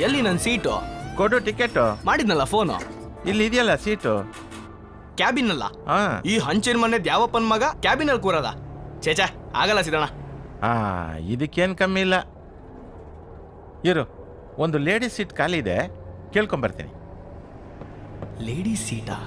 ಎಲ್ಲಿ ನನ್ನ ಸೀಟು? ಕೊಡು ಟಿಕೆಟು. ಮಾಡಿದ್ನಲ್ಲ ಫೋನು. ಇಲ್ಲಿ ಇದೆಯಲ್ಲ ಸೀಟು. ಕ್ಯಾಬಿನ್ ಅಲ್ಲ. ಹಾ. ಈ ಹಂಚಿನ ಮನೆ ದ್ಯಾವಪ್ಪನ ಮಗ ಕ್ಯಾಬಿನ್ ಅಲ್ಲಿ ಕೂರದ? ಚೇಚಾ ಆಗಲ್ಲ ಸಿದ್ದಣ್ಣ. ಇದಕ್ಕೇನು ಕಮ್ಮಿ ಇಲ್ಲ. ಇರು, ಒಂದು ಲೇಡೀಸ್ ಸೀಟ್ ಖಾಲಿ ಇದೆ, ಕೇಳ್ಕೊಂಬರ್ತೀನಿ. ಲೇಡೀಸ್ ಸೀಟಾ?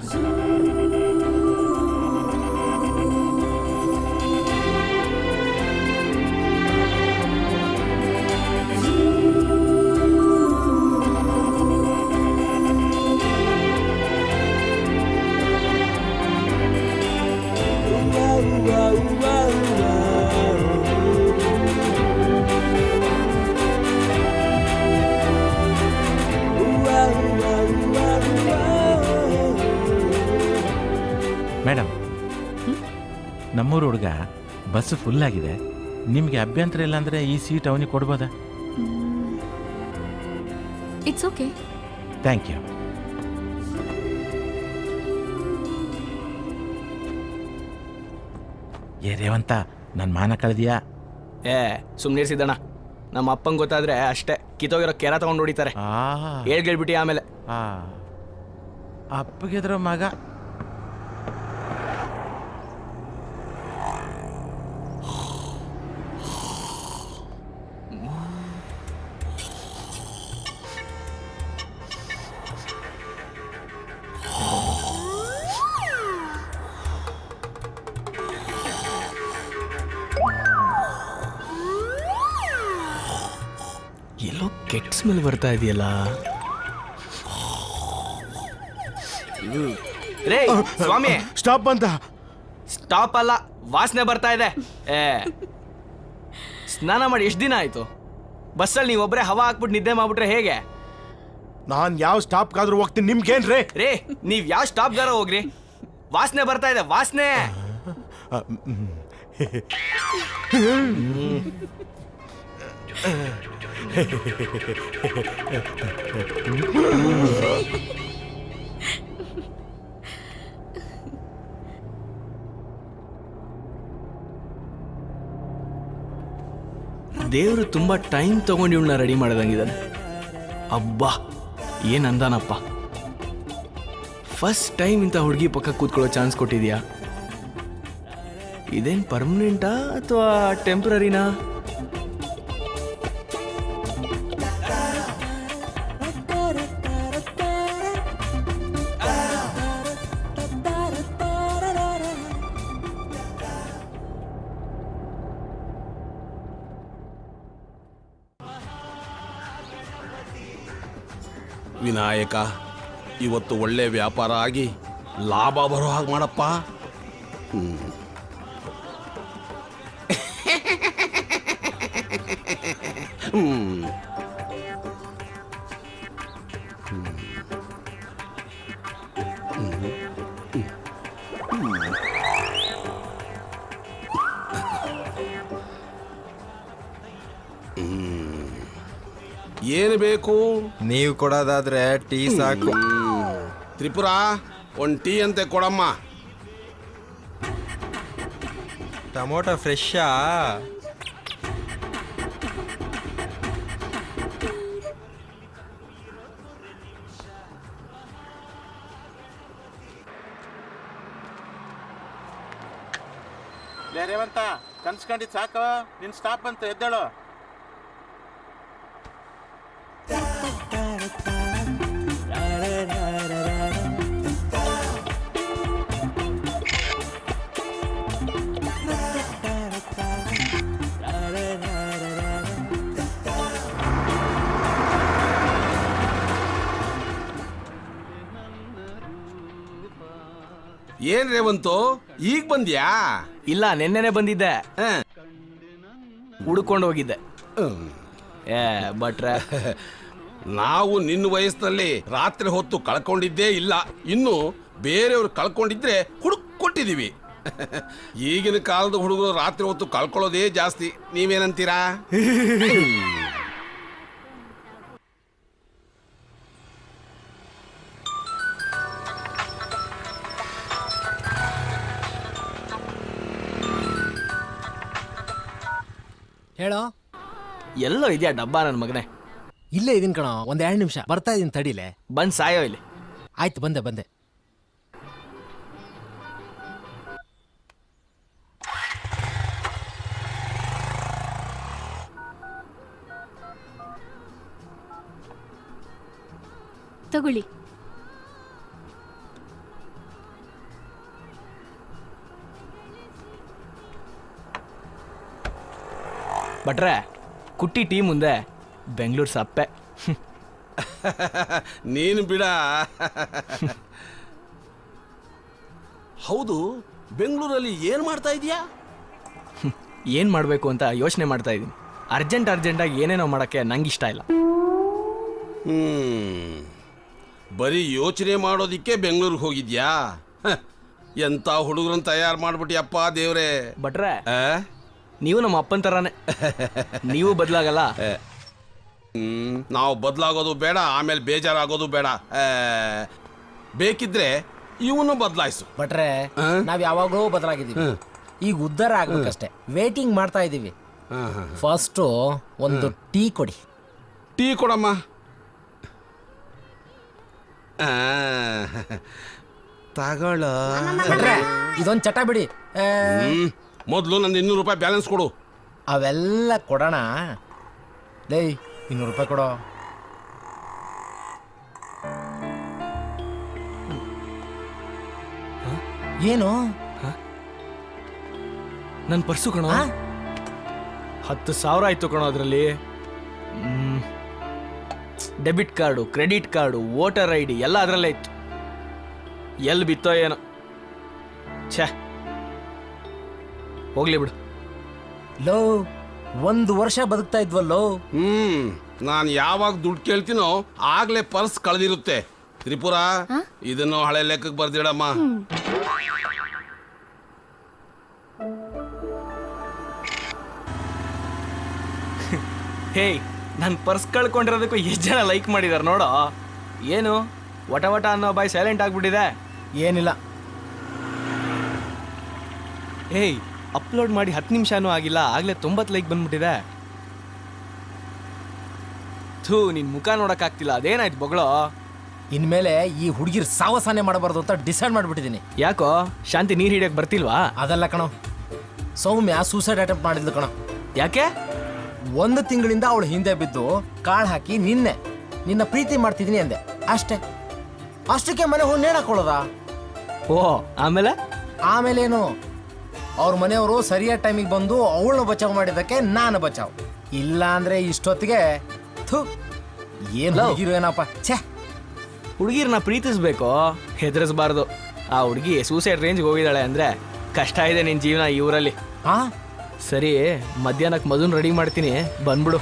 ಮೇಡಮ್, ನಮ್ಮೂರು ಹುಡುಗ ಬಸ್ ಫುಲ್ ಆಗಿದೆ, ನಿಮಗೆ ಅಭ್ಯಂತರ ಇಲ್ಲ ಅಂದರೆ ಈ ಸೀಟ್ ಅವನಿಗೆ ಕೊಡ್ಬೋದಾ? It's okay. Thank you. ಏ ರೇವಂತ, ನನ್ನ ಮಾನ ಕಳೆದಿಯಾ? ಸುಮ್ಮನೆ ಸಿದ್ದಣ್ಣ, ನಮ್ಮ ಅಪ್ಪಂಗೆ ಗೊತ್ತಾದ್ರೆ ಅಷ್ಟೇ, ಕಿತ್ತೋಗಿರೋ ಕೆರ ತಗೊಂಡು ಹೊಡಿತಾರೆ. ಹೇಳ್ಬಿಟ್ಟು ಆಮೇಲೆ ಅಪ್ಪಗಿದ್ರ ಮಗ. ಎಲ್ಲೋ ಕೆಟ್ಟ ಸ್ಮೆಲ್ ಬರ್ತಾ ಇದೆಯಲ್ಲ. ರೇ ಸ್ವಾಮಿ, ಸ್ಟಾಪ್ ಅಂತ. ಸ್ಟಾಪ್ ಅಲ್ಲ, ವಾಸನೆ ಬರ್ತಾ ಇದೆ. ಸ್ನಾನ ಮಾಡಿ ಎಷ್ಟು ದಿನ ಆಯ್ತು? ಬಸ್ಸಲ್ಲಿ ನೀವು ಒಬ್ಬರೇ ಹವಾ ಹಾಕ್ಬಿಟ್ಟು ನಿದ್ದೆ ಮಾಡ್ಬಿಟ್ರೆ ಹೇಗೆ? ನಾನ್ ಯಾವ ಸ್ಟಾಪ್ಗಾದ್ರೂ ಹೋಗ್ತೀನಿ, ನಿಮ್ಗೇನ್ರಿ? ರೇ ನೀವ್ ಯಾವ ಸ್ಟಾಪ್ಗಾರ ಹೋಗ್ರಿ, ವಾಸನೆ ಬರ್ತಾ ಇದೆ, ವಾಸನೆ. ದೇವರು ತುಂಬಾ ಟೈಮ್ ತಗೊಂಡು ಇವಳನ್ನ ರೆಡಿ ಮಾಡ್ದಂಗಿದ್ದಾನೆ. ಅಬ್ಬಾ ಏನ್ ಅಂದಾನಪ್ಪ. ಫಸ್ಟ್ ಟೈಮ್ ಇಂಥ ಹುಡುಗಿ ಪಕ್ಕ ಕೂತ್ಕೊಳ್ಳೋ ಚಾನ್ಸ್ ಕೊಟ್ಟಿದ್ಯಾ? ಇದೇನ್ ಪರ್ಮನೆಂಟಾ ಅಥವಾ ಟೆಂಪ್ರರಿನಾ? ವಿನಾಯಕ, ಇವತ್ತು ಒಳ್ಳೆ ವ್ಯಾಪಾರ ಆಗಿ ಲಾಭ ಬರೋ ಹಾಗೆ ಮಾಡಪ್ಪ. ಏನು ಬೇಕು? ನೀವು ಕೊಡೋದಾದ್ರೆ ಟೀ ಸಾಕು. ತ್ರಿಪುರ, ಒಂದು ಟೀ ಅಂತೆ ಕೊಡಮ್ಮ. ಟೊಮೊಟೊ ಫ್ರೆಶ್ಶಾ? ರೇವಂತ, ಕನ್ಸ್ಕೊಂಡಿದ್ದು ಸಾಕು, ನಿನ್ನ ಸ್ಟಾಪ್ ಅಂತ ಎದ್ದೇಳು. ಏನ್ ರೇವಂತು, ಈಗ ಬಂದ್ಯಾ? ಇಲ್ಲ, ನೆನ್ನೆನೆ ಬಂದಿದ್ದೆ, ಹುಡ್ಕೊಂಡು ಹೋಗಿದ್ದೆ. ಬಟ್ರೆ ನಾವು ನಿನ್ನ ವಯಸ್ಸಿನಲ್ಲಿ ರಾತ್ರಿ ಹೊತ್ತು ಕಳ್ಕೊಂಡಿದ್ದೇ ಇಲ್ಲ, ಇನ್ನು ಬೇರೆಯವ್ರು ಕಳ್ಕೊಂಡಿದ್ರೆ ಹುಡುಕೊಟ್ಟಿದೀವಿ. ಈಗಿನ ಕಾಲದ ಹುಡುಗರು ರಾತ್ರಿ ಹೊತ್ತು ಕಳ್ಕೊಳ್ಳೋದೇ ಜಾಸ್ತಿ. ನೀವೇನಂತೀರಾ? ಹೇಳೋ. ಎಲ್ಲೋ ಇದೆಯಾ ಡಬ್ಬ ನನ್ನ ಮಗನೇ? ಇಲ್ಲೇ ಇದೀನಿ ಕಣೋ, ಒಂದ್ 2 ನಿಮಿಷ ಬರ್ತಾ ಇದೀನಿ ತಡಿಲೆ. ಬಂದ್ ಸಾಯೋ ಇಲ್ಲಿ. ಆಯ್ತು, ಬಂದೆ ಬಂದೆ. ತಗೊಳ್ಳಿ. ಭಟ್ರೆ, ಕುಟ್ಟಿ ಟೀ ಮುಂದೆ ಬೆಂಗಳೂರು ಸಪ್ಪೆ. ನೀನು ಬಿಡ. ಹೌದು, ಬೆಂಗಳೂರಲ್ಲಿ ಏನು ಮಾಡ್ತಾ ಇದೀಯಾ? ಏನು ಮಾಡಬೇಕು ಅಂತ ಯೋಚನೆ ಮಾಡ್ತಾ ಇದ್ದೀನಿ. ಅರ್ಜೆಂಟಾಗಿ ಏನೇನೋ ಮಾಡೋಕ್ಕೆ ನಂಗೆ ಇಷ್ಟ ಇಲ್ಲ. ಬರೀ ಯೋಚನೆ ಮಾಡೋದಿಕ್ಕೆ ಬೆಂಗಳೂರಿಗೆ ಹೋಗಿದ್ಯಾ? ಎಂತ ಹುಡುಗರನ್ನ ತಯಾರು ಮಾಡ್ಬಿಟ್ಟಿಯಪ್ಪ ದೇವ್ರೆ. ಭಟ್ರೆ, ಆ? ನೀವು ನಮ್ಮ ಅಪ್ಪನ ಥರಾನೇ. ನೀವು ಬದಲಾಗಲ್ಲ. ನಾವು ಬದಲಾಗೋದು ಬೇಡ, ಆಮೇಲೆ ಬೇಜಾರಾಗೋದು ಬೇಡ. ಬೇಕಿದ್ರೆ ಇವನು ಬದಲಾಯಿಸು. ಬಟ್ರೆ, ನಾವ್ ಯಾವಾಗಲೂ ಬದಲಾಗಿದ್ದೀವಿ. ಈಗ ಉದ್ಧಾರ ಆಗ್ಬೇಕಷ್ಟೇ. ವೇಟಿಂಗ್ ಮಾಡ್ತಾ ಇದೀವಿ. ಫಸ್ಟ್ ಒಂದು ಟೀ ಕೊಡಿ. ಟೀ ಕೊಡಮ್ಮ. ತಗೊಳ್ಳೋ. ಬಟ್ರೆ, ಇದೊಂದ್ ಚಟ ಬಿಡಿ. ಮೊದಲು ನನ್ನ 200 ರೂಪಾಯಿ ಬ್ಯಾಲೆನ್ಸ್ ಕೊಡು. ಅವೆಲ್ಲ ಕೊಡೋಣ. ಲೇ, 200 ರೂಪಾಯಿ ಕೊಡೋ. ಏನು? ನನ್ನ ಪರ್ಸು ಕಣೋ. 10,000 ಆಯ್ತು ಕಣೋ ಅದರಲ್ಲಿ. Debit card, credit card, voter ID ಎಲ್ಲ ಅದರಲ್ಲೇ ಇತ್ತು. ಎಲ್ಲಿ ಬಿತ್ತೋ ಏನೋ. ಛೇ, ಹೋಗ್ಲಿ ಬಿಡು. ಲೋ, 1 ವರ್ಷ ಬದುಕ್ತಾ ಇದ್ವಲ್ಲೋ. ನಾನು ಯಾವಾಗ ದುಡ್ಡು ಕೇಳ್ತೀನೋ ಆಗ್ಲೇ ಪರ್ಸ್ ಕಳೆದಿರುತ್ತೆ. ತ್ರಿಪುರ, ಇದನ್ನು ಹಳೆ ಲೆಕ್ಕಕ್ಕೆ ಬರ್ದಿಡಮ್ಮ. ಹೇಯ್, ನನ್ನ ಪರ್ಸ್ ಕಳ್ಕೊಂಡಿರೋದಕ್ಕೂ ಎಷ್ಟು ಜನ ಲೈಕ್ ಮಾಡಿದಾರೆ ನೋಡೋ. ಏನು ವಟ ವಟ ಅನ್ನೋ ಬಾಯ್ ಸೈಲೆಂಟ್ ಆಗ್ಬಿಟ್ಟಿದೆ. ಏನಿಲ್ಲ. ಹೇಯ್, ಅಪ್ಲೋಡ್ ಮಾಡಿ 10 ನಿಮಿಷನೂ ಆಗಿಲ್ಲ, ಆಗ್ಲೇ 90 ಲೈಕ್ ಬಂದ್ಬಿಟ್ಟಿದೆ. ಥೂ, ನಿನ್ ಮುಖ ನೋಡಕ್ಕಾಗ್ತಿಲ್ಲ. ಅದೇನಾಯ್ತು ಬೊಗಳೋ? ಇನ್ಮೇಲೆ ಈ ಹುಡುಗಿರ್ ಸಾವಸಾನೆ ಮಾಡಬಾರ್ದು ಅಂತ ಡಿಸೈಡ್ ಮಾಡ್ಬಿಟ್ಟಿದ್ದೀನಿ. ಯಾಕೋ, ಶಾಂತಿ ನೀರ್ ಹಿಡಿಯಕ್ ಬರ್ತಿಲ್ವಾ? ಅದಲ್ಲ ಕಣೋ, ಸೌಮ್ಯ ಸೂಸೈಡ್ ಅಟೆಂಪ್ಟ್ ಮಾಡಿದ್ಲು ಕಣೋ. ಯಾಕೆ? 1 ತಿಂಗಳಿಂದ ಅವಳು ಹಿಂದೆ ಬಿದ್ದು ಕಾಳು ಹಾಕಿ ನಿನ್ನ ಪ್ರೀತಿ ಮಾಡ್ತಿದ್ದೀನಿ ಅಂದೆ ಅಷ್ಟೇ. ಅಷ್ಟಕ್ಕೆ ಮನೆ ಹೋಗಿ ನೇಣು ಹಾಕೊಳ್ಳೋದಾ? ಓ, ಆಮೇಲೇನು, ಅವ್ರ ಮನೆಯವರು ಸರಿಯಾದ ಟೈಮಿಗೆ ಬಂದು ಅವಳನ್ನ ಬಚಾವ್ ಮಾಡಿದ್ದಕ್ಕೆ ನಾನು ಬಚಾವ್. ಇಲ್ಲ ಅಂದ್ರೆ ಇಷ್ಟೊತ್ತಿಗೆ ಥು, ಏನು ಹುಡುಗಿರು ಏನಪ್ಪ. ಛೇ, ಹುಡುಗಿರ್ನ ಪ್ರೀತಿಸ್ಬೇಕು, ಹೆದರಿಸಬಾರ್ದು. ಆ ಹುಡುಗಿ ಸೂಸೈಡ್ ರೇಂಜ್ಗೆ ಹೋಗಿದ್ದಾಳೆ ಅಂದ್ರೆ ಕಷ್ಟ ಇದೆ ನಿನ್ ಜೀವನ ಈ ಊರಲ್ಲಿ. ಹಾ, ಸರಿ, ಮಧ್ಯಾಹ್ನಕ್ಕೆ ಮಧುನ್ ರೆಡಿ ಮಾಡ್ತೀನಿ, ಬಂದ್ಬಿಡು.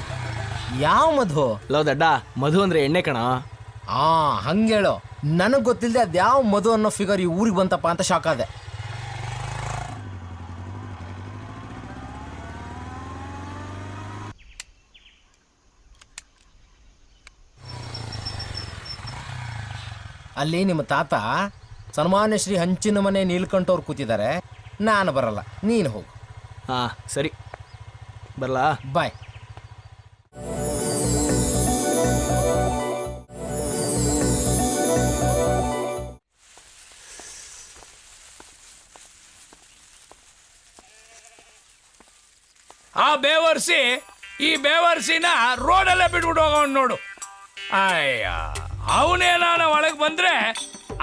ಯಾವ ಮಧು? ಲವ್ ದಡ್ಡ, ಮಧು ಅಂದ್ರೆ ಎಣ್ಣೆ ಕಣ. ಹಂಗೇಳು. ನನಗ್ ಗೊತ್ತಿಲ್ಲದೆ ಅದ್ಯಾವ ಮಧು ಅನ್ನೋ ಫಿಗರ್ ಈ ಊರಿಗೆ ಬಂತಪ್ಪ ಅಂತ ಶಾಕ್ ಆದೆ. ಅಲ್ಲಿ ನಿಮ್ಮ ತಾತ ಸನ್ಮಾನ್ಯ ಶ್ರೀ ಹಂಚಿನ ಮನೆ ನೀಲ್ಕಂಠವ್ರು ಕೂತಿದ್ದಾರೆ. ನಾನು ಬರಲ್ಲ, ನೀನು ಹೋಗು. ಹಾ ಸರಿ, ಬರಲಾ? ಬಾಯ್. ಆ ಈ ಬೇವರ್ಸಿನ ರೋಡಲ್ಲೇ ಬಿಟ್ಬಿಟ್ಟು ಹೋಗೋನ್ ನೋಡು. ಅಯ್ಯ, ಅವನೇನಾನ ಒಳಗೆ ಬಂದ್ರೆ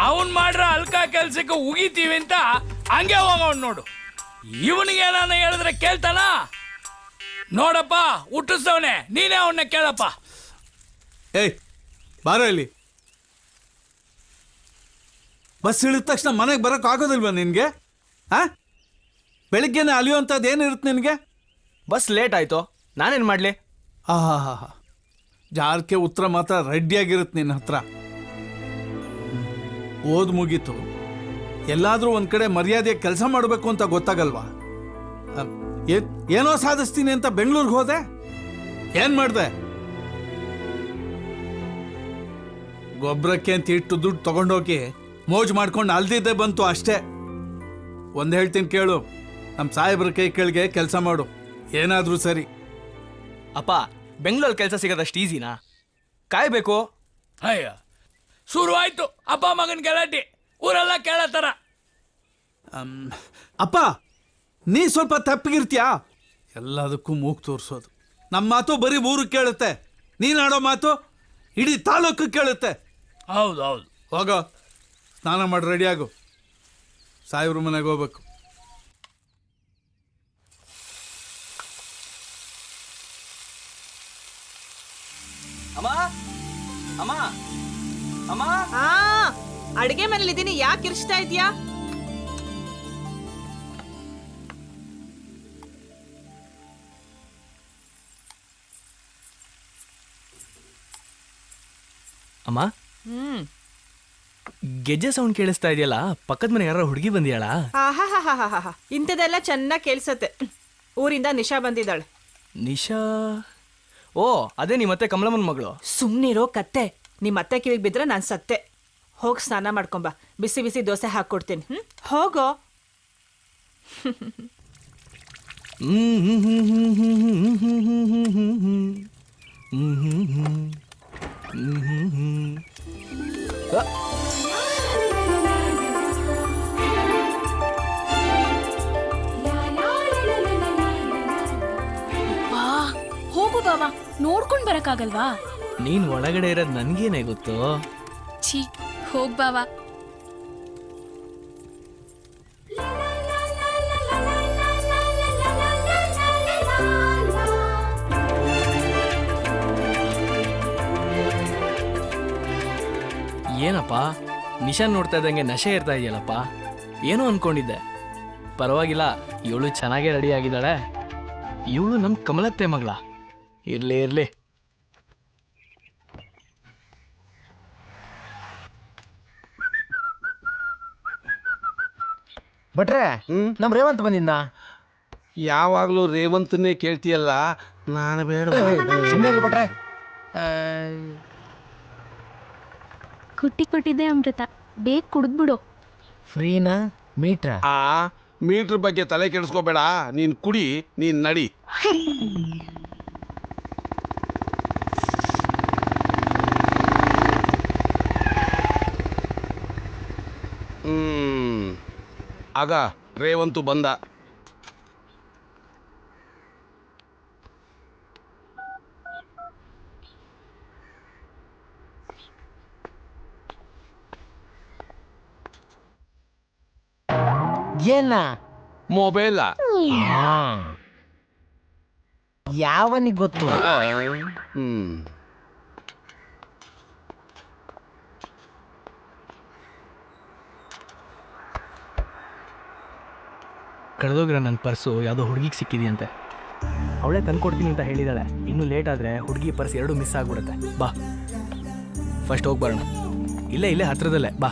ಅವನ್ ಮಾಡ್ರ ಅಲ್ಕ ಕೆಲ್ಸಕ್ಕೆ ಉಗಿತೀವಿ ಅಂತ ಹಂಗೆ ಹೋಗೋನ್ ನೋಡು. ಇವನಿಗೇನಾನ ಹೇಳಿದ್ರೆ ಕೇಳ್ತಾನ? ನೋಡಪ್ಪ, ಹುಟ್ಟಿಸವನೆ, ನೀನೇ ಅವನ್ನ ಕೇಳಪ್ಪ. ಏಯ್, ಬಾರ ಇಲ್ಲಿ. ಬಸ್ ಇಳಿದ ತಕ್ಷಣ ಮನೆಗೆ ಬರೋಕೆ ಆಗೋದಿಲ್ವಾ ನಿನಗೆ? ಬೆಳಿಗ್ಗೆನೆ ಅಲಿಯುವಂಥದ್ದು ಏನಿರುತ್ತೆ ನಿನಗೆ? ಬಸ್ ಲೇಟ್ ಆಯ್ತು, ನಾನೇನು ಮಾಡಲಿ? ಆಹಾ, ಜಾರಕ್ಕೆ ಉತ್ತರ ಮಾತ್ರ ರೆಡಿಯಾಗಿರುತ್ತೆ ನಿನ್ನ ಹತ್ರ. ಓದ್ ಮುಗೀತು, ಎಲ್ಲಾದರೂ ಒಂದು ಕಡೆ ಮರ್ಯಾದೆಯ ಕೆಲಸ ಮಾಡಬೇಕು ಅಂತ ಗೊತ್ತಾಗಲ್ವಾ? ಏನೋ ಸಾಧಿಸ್ತೀನಿ ಅಂತ ಬೆಂಗಳೂರಿಗೆ ಹೋದೆ, ಏನು ಮಾಡಿದೆ? ಗೊಬ್ಬರಕ್ಕೆ ಅಂತ ಇಟ್ಟು ದುಡ್ಡು ತಗೊಂಡೋಗಿ ಮೋಜು ಮಾಡ್ಕೊಂಡು ಅಲ್ದಿದ್ದೆ ಬಂತು ಅಷ್ಟೇ. ಒಂದು ಹೇಳ್ತೀನಿ ಕೇಳು, ನಮ್ಮ ಸಾಹೇಬ್ರ ಕೈ ಕೆಳಗೆ ಕೆಲಸ ಮಾಡು, ಏನಾದರೂ ಸರಿ. ಅಪ್ಪ, ಬೆಂಗಳೂರಲ್ಲಿ ಕೆಲಸ ಸಿಗೋದಷ್ಟು ಈಸಿನಾ? ಕಾಯ್ಬೇಕು. ಅಯ್ಯ ಶುರುವಾಯ್ತು ಅಪ್ಪ ಮಗನ ಗಲಾಟೆ, ಊರೆಲ್ಲ ಕೇಳತ್ತಾರ. ಅಪ್ಪ ನೀ ಸ್ವಲ್ಪ ತಪ್ಪಿಗಿರ್ತೀಯಾ? ಎಲ್ಲದಕ್ಕೂ ಮೂಗು ತೋರಿಸೋದು. ನಮ್ಮ ಮಾತು ಬರೀ ಊರು ಕೇಳುತ್ತೆ, ನೀನು ಆಡೋ ಮಾತು ಇಡೀ ತಾಲೂಕು ಕೇಳುತ್ತೆ. ಹೌದು ಹೌದು. ಹೋಗೋ, ಸ್ನಾನ ಮಾಡಿ ರೆಡಿಯಾಗು, ಸಾಯಿಬ್ರ ಮನೆಗೆ ಹೋಗ್ಬೇಕು. ಅಮ್ಮ ಅಮ್ಮ ಅಮ್ಮ, ಅಡಿಗೆ ಮನೇಲಿ ಇದೀನಿ, ಯಾಕೆ ಇರ್ಸ್ತಾ ಇದೀಯಾ? ಅಮ್ಮ, ಗೆಜ್ಜೆ ಸೌಂಡ್ ಕೇಳಿಸ್ತಾ ಇದೆಯಲ್ಲ, ಪಕ್ಕದ ಮನೆ ಯಾರ ಹುಡುಗಿ ಬಂದಿಯಾಳ? ಆಹಾಹಾಹಾಹಾ, ಇಂಥದೆಲ್ಲ ಚೆನ್ನಾಗಿ ಕೇಳಿಸತ್ತೆ. ಊರಿಂದ ನಿಶಾ ಬಂದಿದ್ದಾಳೆ. ನಿಶಾ? ಓ, ಅದೇ ನಿಮ್ಮತ್ತೆ ಕಮಲಮ್ಮನ ಮಗಳು. ಸುಮ್ನಿರೋ ಕತ್ತೆ, ನಿಮ್ಮ ಅತ್ತೆ ಕಿವಿಗೆ ಬಿದ್ರೆ ನಾನು ಸತ್ತೆ. ಹೋಗಿ ಸ್ನಾನ ಮಾಡ್ಕೊಂಬ, ಬಿಸಿ ಬಿಸಿ ದೋಸೆ ಹಾಕ್ಕೊಡ್ತೀನಿ. ಹೋಗೋ. ಹೋಗು ಬಾವ, ನೋಡ್ಕೊಂಡ್ ಬರಕ್ಕಾಗಲ್ವಾ? ನೀನ್ ಒಳಗಡೆ ಇರೋದ್ ನನ್ಗೇನೆ ಗೊತ್ತು. ಛೀ, ಹೋಗ್ ಬಾವ. ಏನಪ್ಪ, ನಿಶಾನ್ ನೋಡ್ತಾ ಇದ್ದಂಗೆ ನಶೆ ಇರ್ತಾ ಇದೆಯಲ್ಲಪ್ಪ. ಏನೋ ಅನ್ಕೊಂಡಿದ್ದೆ. ಪರವಾಗಿಲ್ಲ, ಇವಳು ಚೆನ್ನಾಗೇ ರೆಡಿ ಆಗಿದ್ದಾಳೆ. ಇವಳು ನಮ್ ಕಮಲತ್ತೆ ಮಗಳ. ಇರ್ಲಿ ಇರ್ಲಿ. ಭಟ್ರೆ, ನಮ್ ರೇವಂತ್ ಬಂದಿದ್ನ? ಯಾವಾಗಲೂ ರೇವಂತನೇ ಕೇಳ್ತೀಯಲ್ಲ, ನಾನು ಬೇಡ. ಸುಮ್ಮನೆ ಭಟ್ರೆ. ಕುಟ್ಟಿ ಕೊಟ್ಟಿದ್ದೆ ಅಮೃತ, ಬೇಗ ಕುಡಿದ್ಬಿಡು. ಫ್ರೀನಾ ಮೀಟ್ರಾ? ಆ ಮೀಟ್ರ್ ಬಗ್ಗೆ ತಲೆ ಕೆಡಿಸ್ಕೋಬೇಡ, ನೀನ್ ಕುಡಿ, ನೀನ್ ನಡಿ. ಆಗ ರೇವಂತು ಬಂದ. ಏನ? ಮೊಬೈಲ. ಯಾವನಿಗೆ ಗೊತ್ತು? ಕಳೆದೋಗಿರೋ ನನ್ನ ಪರ್ಸು ಯಾವುದೋ ಹುಡುಗಿಗೆ ಸಿಕ್ಕಿದೆಯಂತೆ. ಅವಳೇ ತಂದ್ಕೊಡ್ತೀನಿ ಅಂತ ಹೇಳಿದಾಳೆ. ಇನ್ನೂ ಲೇಟ್ ಆದರೆ ಹುಡುಗಿ ಪರ್ಸ್ ಎರಡು ಮಿಸ್ ಆಗ್ಬಿಡುತ್ತೆ. ಬಾ, ಫಸ್ಟ್ ಹೋಗಿ ಬರೋಣ. ಇಲ್ಲೇ ಹತ್ರದಲ್ಲೇ ಬಾ.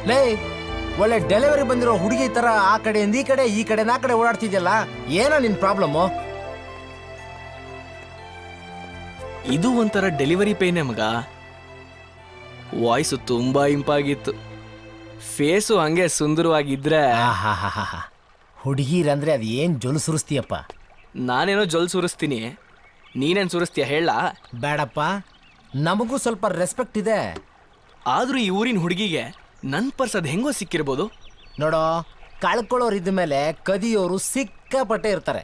ಲೇ, ಒಳ್ಳೆ ಡೆಲಿವರಿ ಬಂದಿರೋ ಹುಡುಗಿ ತರ ಆ ಕಡೆಯಿಂದ ಈ ಕಡೆ, ಈ ಕಡೆ ಆ ಕಡೆ ಓಡಾಡ್ತಿದ್ಯಲ್ಲ, ಏನೋ ನಿನ್ ಪ್ರಾಬ್ಲಮ್ಮು? ಇದು ಒಂಥರ ಡೆಲಿವರಿ ಪೇಯ್ನೆ ಮಗ. ವಾಯ್ಸು ತುಂಬಾ ಇಂಪಾಗಿತ್ತು, ಫೇಸು ಹಂಗೆ ಸುಂದರವಾಗಿದ್ರೆ. ಹುಡುಗಿರಂದ್ರೆ ಅದು ಏನ್ ಜೊಲು ಸುರಿಸ್ತೀಯಪ್ಪ? ನಾನೇನೋ ಜೊಲ್ ಸುರಿಸ್ತೀನಿ, ನೀನೇನು ಸುರಿಸ್ತೀಯ ಹೇಳ? ಬೇಡಪ್ಪ, ನಮಗೂ ಸ್ವಲ್ಪ ರೆಸ್ಪೆಕ್ಟ್ ಇದೆ. ಆದ್ರೂ ಈ ಊರಿನ ಹುಡುಗಿಗೆ ನನ್ನ ಪರ್ಸ್ ಅದು ಹೆಂಗೋ ಸಿಕ್ಕಿರ್ಬೋದು. ನೋಡೋ, ಕಳ್ಕೊಳ್ಳೋರು ಇದ್ದ ಮೇಲೆ ಕದಿಯೋರು ಸಿಕ್ಕಾಪಟ್ಟೆ ಇರ್ತಾರೆ.